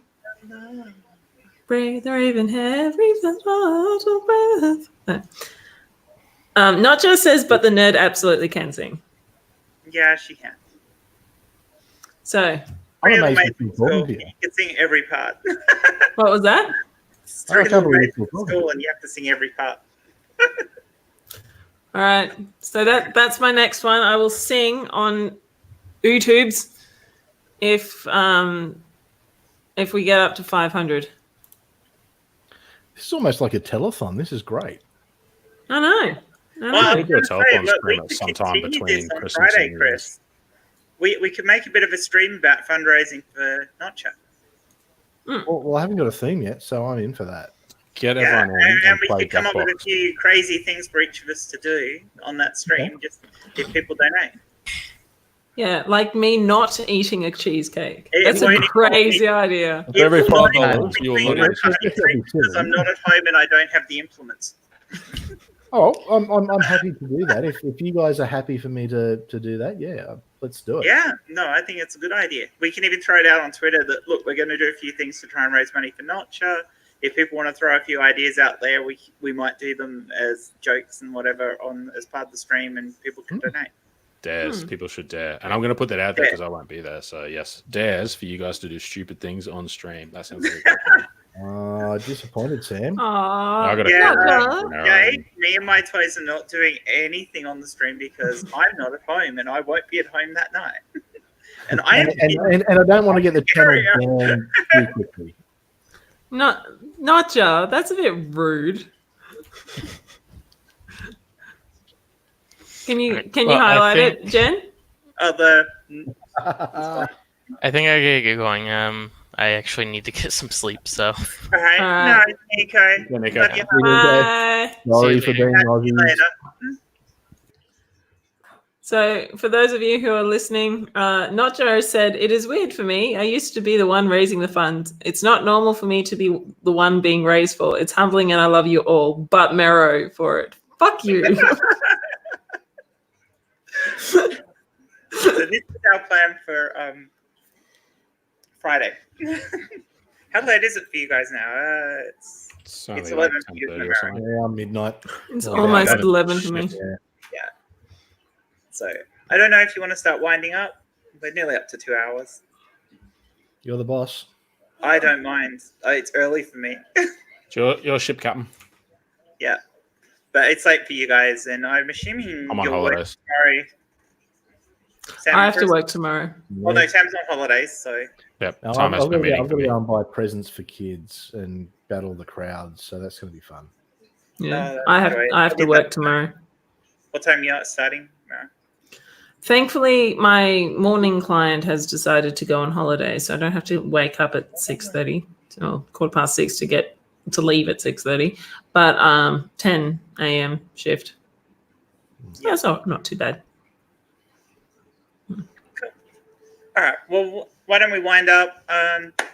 Speaker 5: Braid the raven hair. Not just says, but the nerd absolutely can sing.
Speaker 1: Yeah, she can.
Speaker 5: So
Speaker 4: I'm
Speaker 1: Real
Speaker 4: amazed
Speaker 1: amazing
Speaker 4: you're talking
Speaker 1: school.
Speaker 4: to
Speaker 1: You
Speaker 4: you.
Speaker 1: can sing every part.
Speaker 5: what was that?
Speaker 1: It's
Speaker 4: I can't believe
Speaker 1: amazing
Speaker 4: you're
Speaker 1: school, and you have to sing every part.
Speaker 5: All right. So that's my next one. I will sing on YouTube's if we get up to 500.
Speaker 4: This is almost like a telethon. This is great.
Speaker 5: I know.
Speaker 1: Well,
Speaker 2: We do a telephone
Speaker 1: look,
Speaker 2: stream
Speaker 1: we
Speaker 2: at
Speaker 1: could
Speaker 2: some time
Speaker 1: continue
Speaker 2: between
Speaker 1: this on
Speaker 2: Christmas
Speaker 1: Friday,
Speaker 2: and New Year's.
Speaker 1: Chris. We could make a bit of a stream about fundraising for Notcha.
Speaker 4: Well, I haven't got a theme yet, so I'm in for that.
Speaker 2: Get
Speaker 1: Yeah,
Speaker 2: everyone in
Speaker 1: and
Speaker 2: and
Speaker 1: we
Speaker 2: play
Speaker 1: could come up with a
Speaker 2: Jackbox.
Speaker 1: few crazy things for each of us to do on that stream, just if people donate.
Speaker 5: Yeah, like me not eating a cheesecake.
Speaker 1: It
Speaker 5: That's a
Speaker 1: won't
Speaker 5: crazy
Speaker 1: involve
Speaker 5: idea.
Speaker 2: For every
Speaker 1: It will
Speaker 2: $5,
Speaker 1: not
Speaker 2: you will
Speaker 1: between
Speaker 2: look
Speaker 1: my
Speaker 2: at it.
Speaker 1: cutting because I'm not at home and I don't have the implements.
Speaker 4: Oh, I'm happy to do that. If you guys are happy for me to do that, yeah, let's do it.
Speaker 1: Yeah, no, I think it's a good idea. We can even throw it out on Twitter that, look, we're going to do a few things to try and raise money for Notcha. If people want to throw a few ideas out there, we might do them as jokes and whatever as part of the stream, and people can donate.
Speaker 2: Dares. People should dare. And I'm going to put that out there because I won't be there. So, yes, dares for you guys to do stupid things on stream. That sounds very good.
Speaker 4: Disappointed, Sam.
Speaker 5: Aww.
Speaker 2: I got to
Speaker 1: Yeah, Jay, me and my toys are not doing anything on the stream because I'm not at home and I won't be at home that night. And I am
Speaker 4: and I don't want to get the channel down too quickly.
Speaker 5: Not Jar. That's a bit rude. Can you
Speaker 6: Well, I
Speaker 5: highlight
Speaker 6: think-
Speaker 5: it, Jen?
Speaker 6: I think I gotta get going. I actually need to get some sleep. So
Speaker 1: All right. No, Nico.
Speaker 2: Yeah, Nico.
Speaker 1: Love you.
Speaker 5: Bye.
Speaker 4: Sorry
Speaker 6: See
Speaker 4: for
Speaker 6: you
Speaker 4: being
Speaker 1: See you
Speaker 4: Aussie.
Speaker 1: later.
Speaker 5: So, for those of you who are listening, Notjo said, "It is weird for me. I used to be the one raising the funds. It's not normal for me to be the one being raised for. It's humbling and I love you all, but Merro for it. Fuck you."
Speaker 1: So this is our plan for Friday. How late is it for you guys now? It's
Speaker 2: only
Speaker 1: 11
Speaker 2: like
Speaker 1: for you,
Speaker 2: 10:30 or something.
Speaker 4: Around midnight.
Speaker 5: It's
Speaker 4: Well,
Speaker 5: almost
Speaker 2: yeah,
Speaker 5: 11 for me.
Speaker 2: shift.
Speaker 4: Yeah.
Speaker 1: So I don't know if you want to start winding up. We're nearly up to 2 hours.
Speaker 4: You're the boss.
Speaker 1: I don't mind. It's early for me.
Speaker 2: You're ship captain.
Speaker 1: Yeah. But it's late for you guys, and I'm assuming
Speaker 2: I'm on
Speaker 1: you're
Speaker 2: holidays.
Speaker 1: working tomorrow. Sam,
Speaker 5: I have to
Speaker 1: first?
Speaker 5: work tomorrow.
Speaker 1: Well, no, Sam's on holidays, so
Speaker 2: Yep.
Speaker 4: No,
Speaker 2: Time
Speaker 4: I've
Speaker 2: has
Speaker 4: got
Speaker 2: no
Speaker 4: to
Speaker 2: meaning for me.
Speaker 4: go and buy presents for kids and battle the crowds, so that's going to be fun.
Speaker 5: Yeah,
Speaker 1: that's
Speaker 5: I have
Speaker 1: great.
Speaker 5: to
Speaker 1: Is
Speaker 5: work
Speaker 1: that-
Speaker 5: tomorrow.
Speaker 1: What time are you starting? No.
Speaker 5: Thankfully, my morning client has decided to go on holiday, so I don't have to wake up at 6:30 or 6:15 to leave at 6:30. But 10 a.m. shift. So that's not too bad.
Speaker 1: All right. Well, why don't we wind up?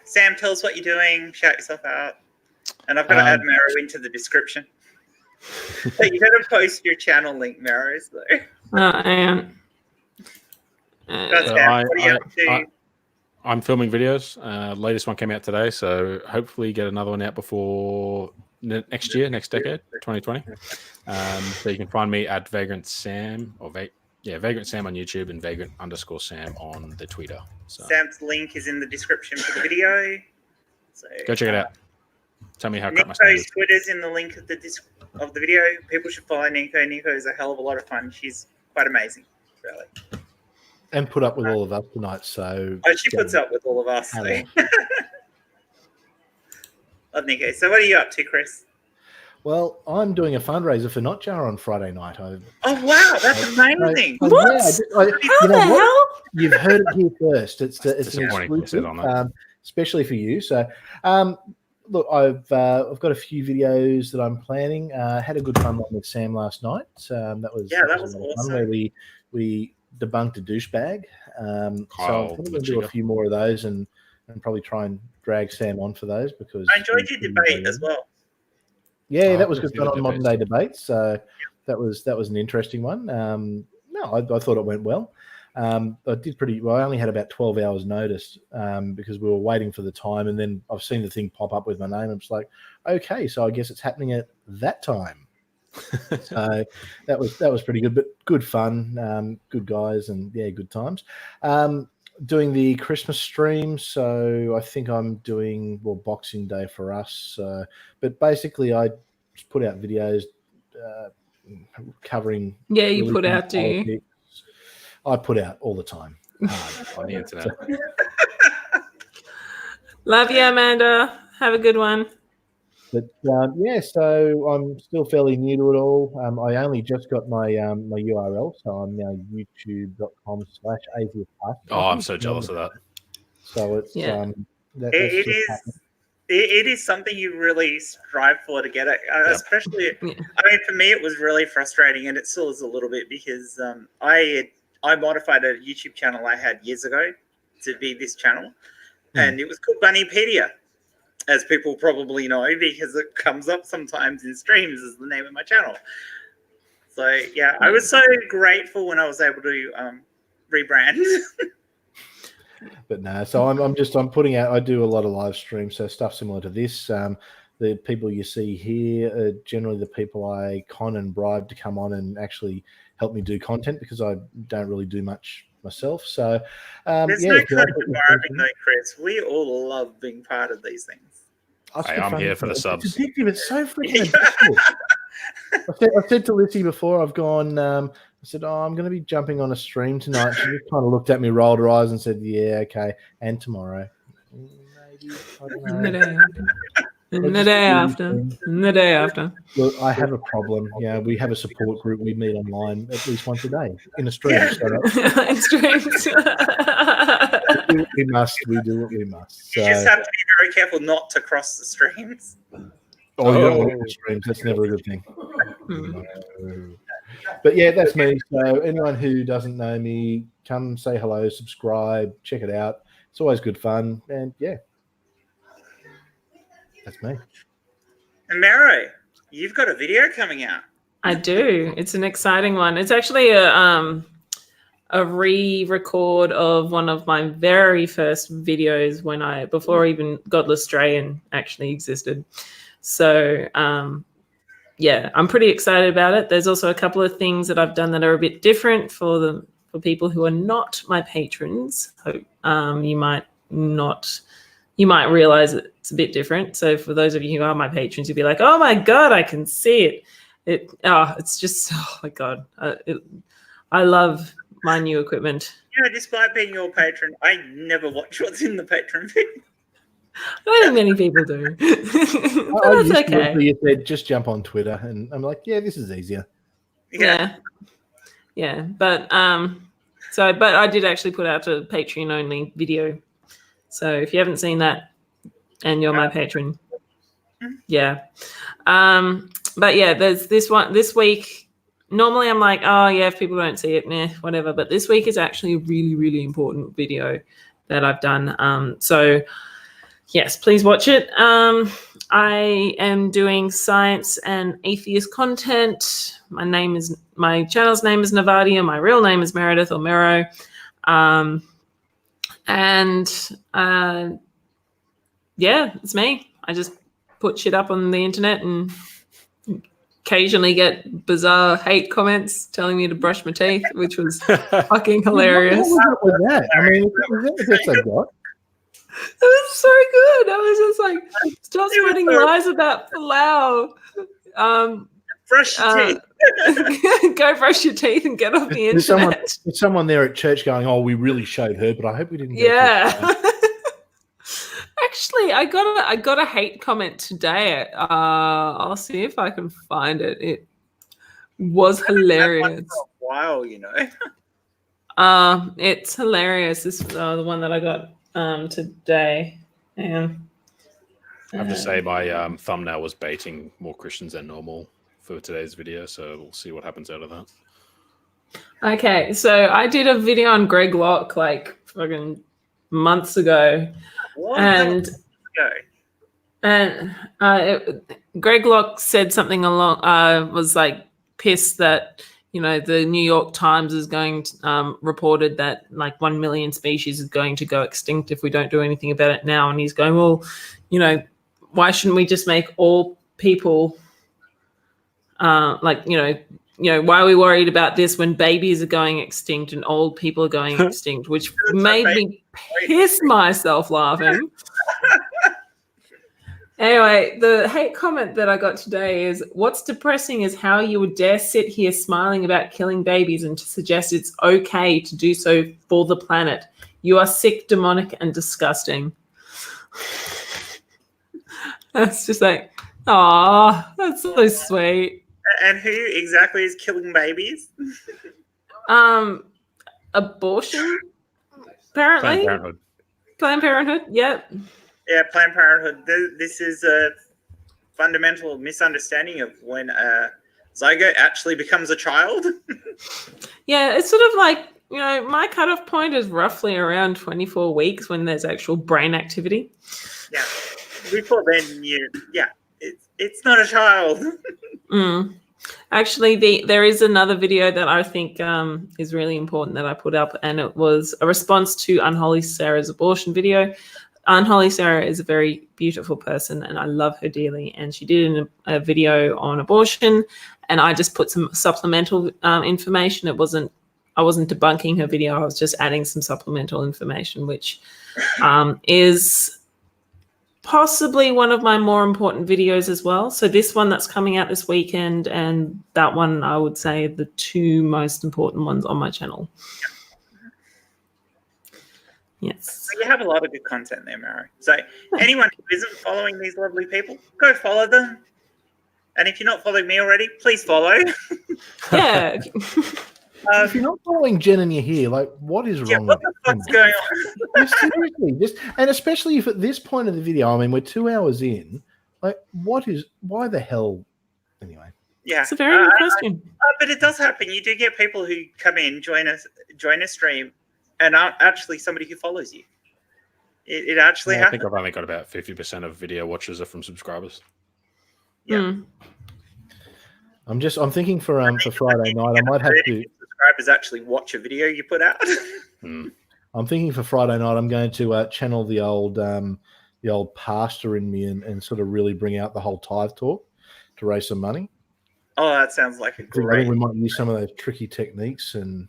Speaker 1: Sam, tell us what you're doing. Shout yourself out. And I've got to add Merro into the description. So you got to post your channel link, Merro. So.
Speaker 5: And
Speaker 1: That's Sam. What are you up to?
Speaker 2: I'm filming videos. Latest one came out today, so hopefully get another one out before next year, next decade, 2020. So you can find me at Vagrant Sam Vagrant Sam on YouTube and Vagrant_Sam on the Twitter. So
Speaker 1: Sam's link is in the description for the video. So
Speaker 2: go check it out. Tell me how crap my stand
Speaker 1: Nico's
Speaker 2: is.
Speaker 1: Twitter's in the link of the video. People should follow Nico. Nico is a hell of a lot of fun. She's quite amazing, really.
Speaker 4: And put up with all of us tonight, so...
Speaker 1: Oh, she puts up with all of us. So.
Speaker 4: Hello.
Speaker 1: Love Nico. So what are you up to, Chris?
Speaker 4: Well, I'm doing a fundraiser for Notjar on Friday night.
Speaker 1: Oh, wow. That's amazing.
Speaker 5: What?
Speaker 4: How
Speaker 5: the hell?
Speaker 4: You've heard it here first. It's an
Speaker 2: disappointing you said
Speaker 4: exclusive,
Speaker 2: on that.
Speaker 4: especially for you. So, look, I've got a few videos that I'm planning. Had a good fun one with Sam last night. That was
Speaker 1: was
Speaker 4: a lot of fun,
Speaker 1: awesome.
Speaker 4: where we debunked a douchebag. So I'm
Speaker 2: Kyle
Speaker 4: probably going to do a
Speaker 2: Machiga.
Speaker 4: few more of those and probably try and drag Sam on for those because
Speaker 1: I enjoyed your debate as well.
Speaker 4: Yeah,
Speaker 2: Oh,
Speaker 4: that was
Speaker 2: let's
Speaker 4: good
Speaker 2: do
Speaker 4: fun
Speaker 2: the
Speaker 4: on modern day debates. So that was an interesting one. No, I thought it went well. I did pretty well. I only had about 12 hours notice because we were waiting for the time, and then I've seen the thing pop up with my name. I'm just like, okay, so I guess it's happening at that time. So that was pretty good, but good fun, good guys, and yeah, good times. Doing the Christmas stream, so I think I'm doing Boxing Day for us. But basically, I just put out videos covering.
Speaker 5: Yeah, you put
Speaker 4: religion,
Speaker 5: out, do you?
Speaker 4: politics. I put out all the time.
Speaker 2: On the internet.
Speaker 5: Love you, Amanda. Have a good one.
Speaker 4: But yeah, so I'm still fairly new to it all. I only just got my my URL, so I'm now youtube.com/AsiaPark.
Speaker 2: Oh, I'm so jealous of that.
Speaker 4: So it's
Speaker 5: Yeah.
Speaker 1: It is something you really strive for to get it, especially.
Speaker 5: Yeah.
Speaker 1: I mean, for me, it was really frustrating, and it still is a little bit because I modified a YouTube channel I had years ago to be this channel, and it was called Bunnypedia, as people probably know because it comes up sometimes in streams as the name of my channel. So yeah, I was so grateful when I was able to rebrand.
Speaker 4: But no, so I'm putting out. I do a lot of live streams, so stuff similar to this. The people you see here are generally the people I con and bribe to come on and actually help me do content because I don't really do much myself. So
Speaker 1: There's no kind of bribing though, Chris. We all love being part of these things.
Speaker 2: Hey, I'm here for the subs.
Speaker 4: It's addictive. It's so freaking addictive. I said to Lissy before, I've gone. I said, "Oh, I'm going to be jumping on a stream tonight." She just kind of looked at me, rolled her eyes, and said, "Yeah, okay." And tomorrow, maybe. I don't know.
Speaker 5: And the day after. And the day after.
Speaker 4: Look, I have a problem. Yeah, we have a support group. We meet online at least once a day in a stream.
Speaker 1: Yeah.
Speaker 4: So
Speaker 5: In streams.
Speaker 4: we do what we must. We do what we must.
Speaker 1: You
Speaker 4: So,
Speaker 1: just have to be very careful not to cross the streams.
Speaker 4: you don't want to streams. That's never a good thing.
Speaker 5: Hmm.
Speaker 4: No. But yeah, that's me. So anyone who doesn't know me, come say hello, subscribe, check it out. It's always good fun. And yeah, that's me.
Speaker 1: And Merro, you've got a video coming out.
Speaker 5: I do. It's an exciting one. It's actually a re-record of one of my very first videos before even Godless Australian actually existed. So yeah, I'm pretty excited about it. There's also a couple of things that I've done that are a bit different for people who are not my patrons. You might realize it's a bit different. So for those of you who are my patrons, you'll be like, "Oh my god, I can see it!" It's just, oh my god, I love my new equipment.
Speaker 1: You know, despite being your patron, I never watch what's in the patron feed.
Speaker 5: I don't think many people do.
Speaker 4: I
Speaker 5: That's okay.
Speaker 4: You said just jump on Twitter, and I'm like, yeah, this is easier.
Speaker 5: Yeah. But I did actually put out a Patreon only video. So if you haven't seen that and you're my patron, yeah. But yeah, there's this one this week. Normally I'm like, oh yeah, if people don't see it, whatever. But this week is actually a really, really important video that I've done. So yes, please watch it. I am doing science and atheist content. My channel's name is Navadia. My real name is Meredith or Merro. Yeah, it's me. I just put shit up on the internet and occasionally get bizarre hate comments telling me to brush my teeth, which was fucking hilarious.
Speaker 4: What was that? I mean, was that the best I got?
Speaker 5: It was so good. I was just like, stop spreading lies about Palau.
Speaker 1: Brush your teeth.
Speaker 5: Go brush your teeth and get off the internet.
Speaker 4: There's someone there at church going, "Oh, we really showed her, but I hope we didn't."
Speaker 5: Yeah. Actually, I got a hate comment today. I'll see if I can find it. It was hilarious.
Speaker 1: Wow, you know.
Speaker 5: It's hilarious. This the one that I got today. And
Speaker 2: I have to say my thumbnail was baiting more Christians than normal for today's video, so we'll see what happens out of that.
Speaker 5: Okay, so I did a video on Greg Locke like fucking months ago. And Greg Locke said something along was like pissed that, you know, the New York Times is going to, reported that like 1 million species is going to go extinct if we don't do anything about it now. And he's going, well, you know, why shouldn't we just make all people like, you know, why are we worried about this when babies are going extinct and old people are going extinct, which made me piss myself laughing. Anyway, the hate comment that I got today is, what's depressing is how you would dare sit here smiling about killing babies and to suggest it's okay to do so for the planet. You are sick, demonic, and disgusting. That's just like, aw, that's so sweet.
Speaker 1: And who exactly is killing babies?
Speaker 5: Abortion, apparently. Planned Parenthood, yep.
Speaker 1: Yeah, Planned Parenthood. This is a fundamental misunderstanding of when a zygote actually becomes a child.
Speaker 5: Yeah, it's sort of like, you know, my cutoff point is roughly around 24 weeks when there's actual brain activity.
Speaker 1: Yeah. Before then, it's not a child. Actually, there is another video that I think is really important that I put up, and it was a response to Unholy Sarah's abortion video. Unholy Sarah is a very beautiful person, and I love her dearly. And she did a video on abortion, and I just put some supplemental information. I wasn't debunking her video. I was just adding some supplemental information, which is possibly one of my more important videos as well. So this one that's coming out this weekend and that one, I would say, the two most important ones on my channel.
Speaker 5: Yes.
Speaker 1: So you have a lot of good content there, Merro. So anyone who isn't following these lovely people, go follow them. And if you're not following me already, please follow.
Speaker 5: Yeah.
Speaker 4: If you're not following Jen and you're here, like, what is
Speaker 1: Yeah,
Speaker 4: wrong
Speaker 1: what
Speaker 4: with
Speaker 1: the
Speaker 4: you?
Speaker 1: fuck's going on?
Speaker 4: Yeah, seriously, and especially if at this point of the video, I mean, we're 2 hours in. Like, why the hell? Anyway,
Speaker 1: Yeah,
Speaker 5: It's a very good question.
Speaker 1: but it does happen. You do get people who come in, join a stream, and aren't actually somebody who follows you. It actually
Speaker 2: I think
Speaker 1: happens.
Speaker 2: I've only got about 50% of video watchers are from subscribers.
Speaker 1: Yeah.
Speaker 4: I'm thinking for Friday night, I might have to.
Speaker 1: Subscribers actually watch a video you put out.
Speaker 4: I'm thinking for Friday night, I'm going to channel the old pastor in me and sort of really bring out the whole tithe talk to raise some money.
Speaker 1: Oh, that sounds like a
Speaker 4: I
Speaker 1: great.
Speaker 4: think we might use some of those tricky techniques and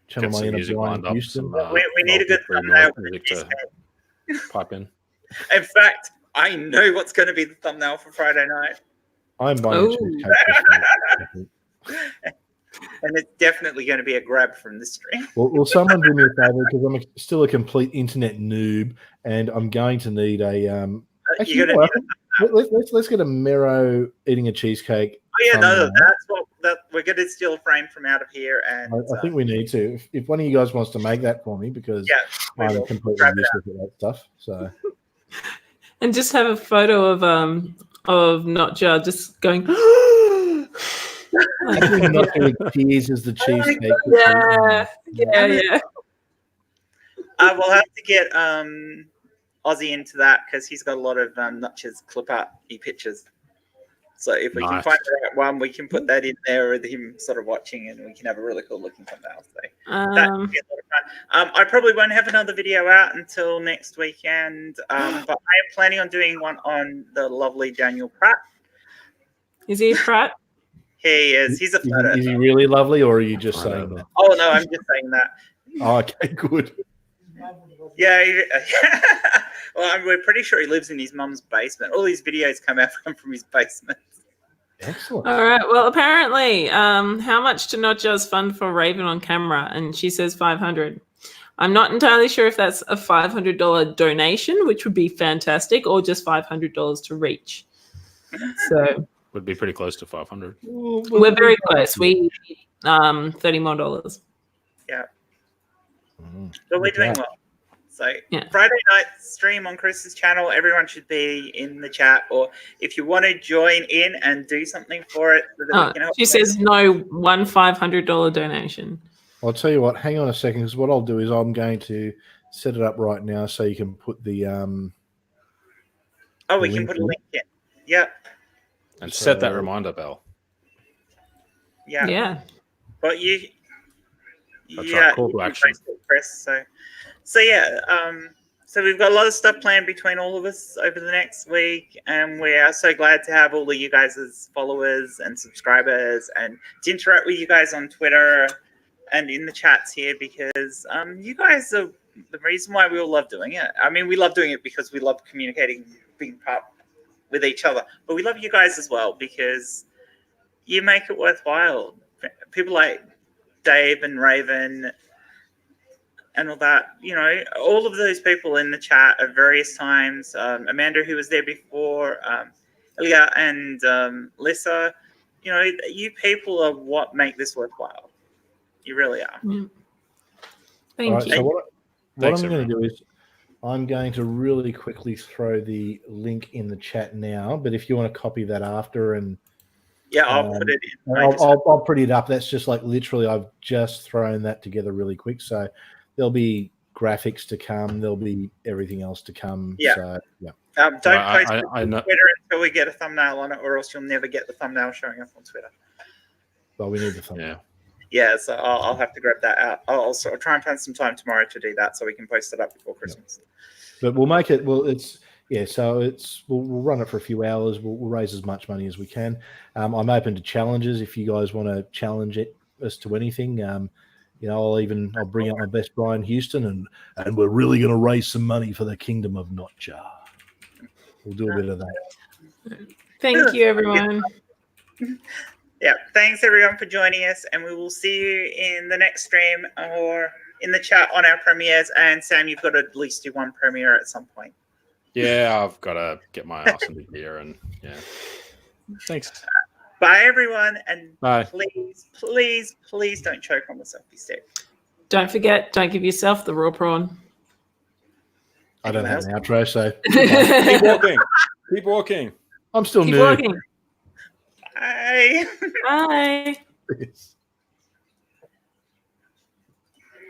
Speaker 4: channel
Speaker 2: Get
Speaker 4: my
Speaker 2: some
Speaker 4: inner
Speaker 2: music
Speaker 4: Brian
Speaker 2: lined up.
Speaker 1: We
Speaker 2: Some,
Speaker 1: need a good thumbnail for
Speaker 2: music
Speaker 1: Cheesecake.
Speaker 2: to pipe in.
Speaker 1: In fact, I know what's going to be the thumbnail for Friday night,
Speaker 4: I'm buying a cheesecake.
Speaker 1: and it's definitely going to be a grab from the stream.
Speaker 4: Will someone do me a favor, because I'm still a complete internet noob, and I'm going to need a. Actually,
Speaker 1: You're going to
Speaker 4: let's get a Merro eating a cheesecake.
Speaker 1: Oh yeah, no,
Speaker 4: thumbnail.
Speaker 1: that's what we're going to steal a frame from out of here, and
Speaker 4: I think we need to. If one of you guys wants to make that for me, because
Speaker 1: we
Speaker 4: I'm
Speaker 1: will
Speaker 4: completely
Speaker 1: grab it
Speaker 4: useless at that stuff. So
Speaker 5: And just have a photo of Notjar just going.
Speaker 4: actually, not doing tears as the cheesecake.
Speaker 5: Yeah.
Speaker 1: We'll have to get Ozzy into that because he's got a lot of Notch's clip art pictures. So if we can
Speaker 2: Nice.
Speaker 1: find the right one, we can put that in there with him sort of watching, and we can have a really cool looking thumbnail. So that would be a lot of fun. I probably won't have another video out until next weekend, but I am planning on doing one on the lovely Daniel Pratt.
Speaker 5: Is he a Pratt?
Speaker 1: He is. He's a photo.
Speaker 4: Is he really lovely, or are you just saying that?
Speaker 1: Oh no, I'm just saying that.
Speaker 4: Oh, okay, good.
Speaker 1: Yeah. Well, we're pretty sure he lives in his mum's basement. All these videos come out from his basement.
Speaker 4: Excellent.
Speaker 5: All right. Well, apparently, how much to Notjar's fund for Raven on camera? And she says 500. I'm not entirely sure if that's a $500 donation, which would be fantastic, or just $500 to reach. So
Speaker 2: Would be pretty close to 500.
Speaker 5: we're very close. We $30 more.
Speaker 1: Yeah. But we're doing well. So
Speaker 5: Yeah.
Speaker 1: Friday night stream on Chris's channel. Everyone should be in the chat, or if you want to join in and do something for it, so that we can help.
Speaker 5: She says no, one $500 donation.
Speaker 4: I'll tell you what. Hang on a second, because what I'll do is I'm going to set it up right now so you can put the.
Speaker 1: Oh, we
Speaker 4: the
Speaker 1: can
Speaker 4: link
Speaker 1: put a
Speaker 4: in.
Speaker 1: link in. Yep.
Speaker 2: And set that
Speaker 4: So-
Speaker 2: reminder bell.
Speaker 1: Yeah.
Speaker 5: Yeah.
Speaker 1: But you.
Speaker 2: That's
Speaker 1: Yeah.
Speaker 2: right, call to
Speaker 1: you can
Speaker 2: action.
Speaker 1: post it, Chris. So yeah. So we've got a lot of stuff planned between all of us over the next week, and we are so glad to have all of you guys as followers and subscribers, and to interact with you guys on Twitter and in the chats here, because you guys are the reason why we all love doing it. I mean, we love doing it because we love communicating, being part with each other, but we love you guys as well because you make it worthwhile. People like Dave and Raven and all that, all of those people in the chat at various times, Amanda, who was there before, Ilya and Lissa, you people are what make this worthwhile. You really are.
Speaker 5: Thank
Speaker 4: All right,
Speaker 5: you.
Speaker 4: so what
Speaker 2: Thanks,
Speaker 4: I'm going to do is I'm going to really quickly throw the link in the chat now. But if you want to copy that after, and
Speaker 1: Yeah, I'll put it in.
Speaker 4: I'll pretty it up. That's just like literally I've just thrown that together really quick. So there'll be graphics to come. There'll be everything else to come.
Speaker 1: Yeah.
Speaker 4: So, yeah.
Speaker 1: Don't post it
Speaker 2: I
Speaker 1: on
Speaker 2: know.
Speaker 1: Twitter until we get a thumbnail on it, or else you'll never get the thumbnail showing up on Twitter.
Speaker 4: But we need the thumbnail.
Speaker 2: Yeah.
Speaker 1: Yeah, so I'll have to grab that out. I'll try and find some time tomorrow to do that, so we can post it up before Christmas.
Speaker 4: But we'll make it. Well, it's yeah. So we'll run it for a few hours. We'll raise as much money as we can. I'm open to challenges. If you guys want to challenge us to anything, I'll bring out my best Brian Houston, and we're really going to raise some money for the Kingdom of Notjar. We'll do a bit of that.
Speaker 5: Thank you, everyone.
Speaker 1: Yeah, thanks everyone for joining us, and we will see you in the next stream or in the chat on our premieres. And Sam, you've got to at least do one premiere at some point.
Speaker 2: Yeah, I've got to get my ass into gear, and yeah. Thanks.
Speaker 1: Bye, everyone, and
Speaker 2: Bye.
Speaker 1: please, please, please don't choke on the selfie stick.
Speaker 5: Don't forget, don't give yourself the raw prawn.
Speaker 4: I don't have an outro, so
Speaker 2: Keep walking. Keep walking.
Speaker 4: I'm still
Speaker 5: Keep
Speaker 4: new.
Speaker 5: walking.
Speaker 1: Bye.
Speaker 5: Bye.
Speaker 4: Yes.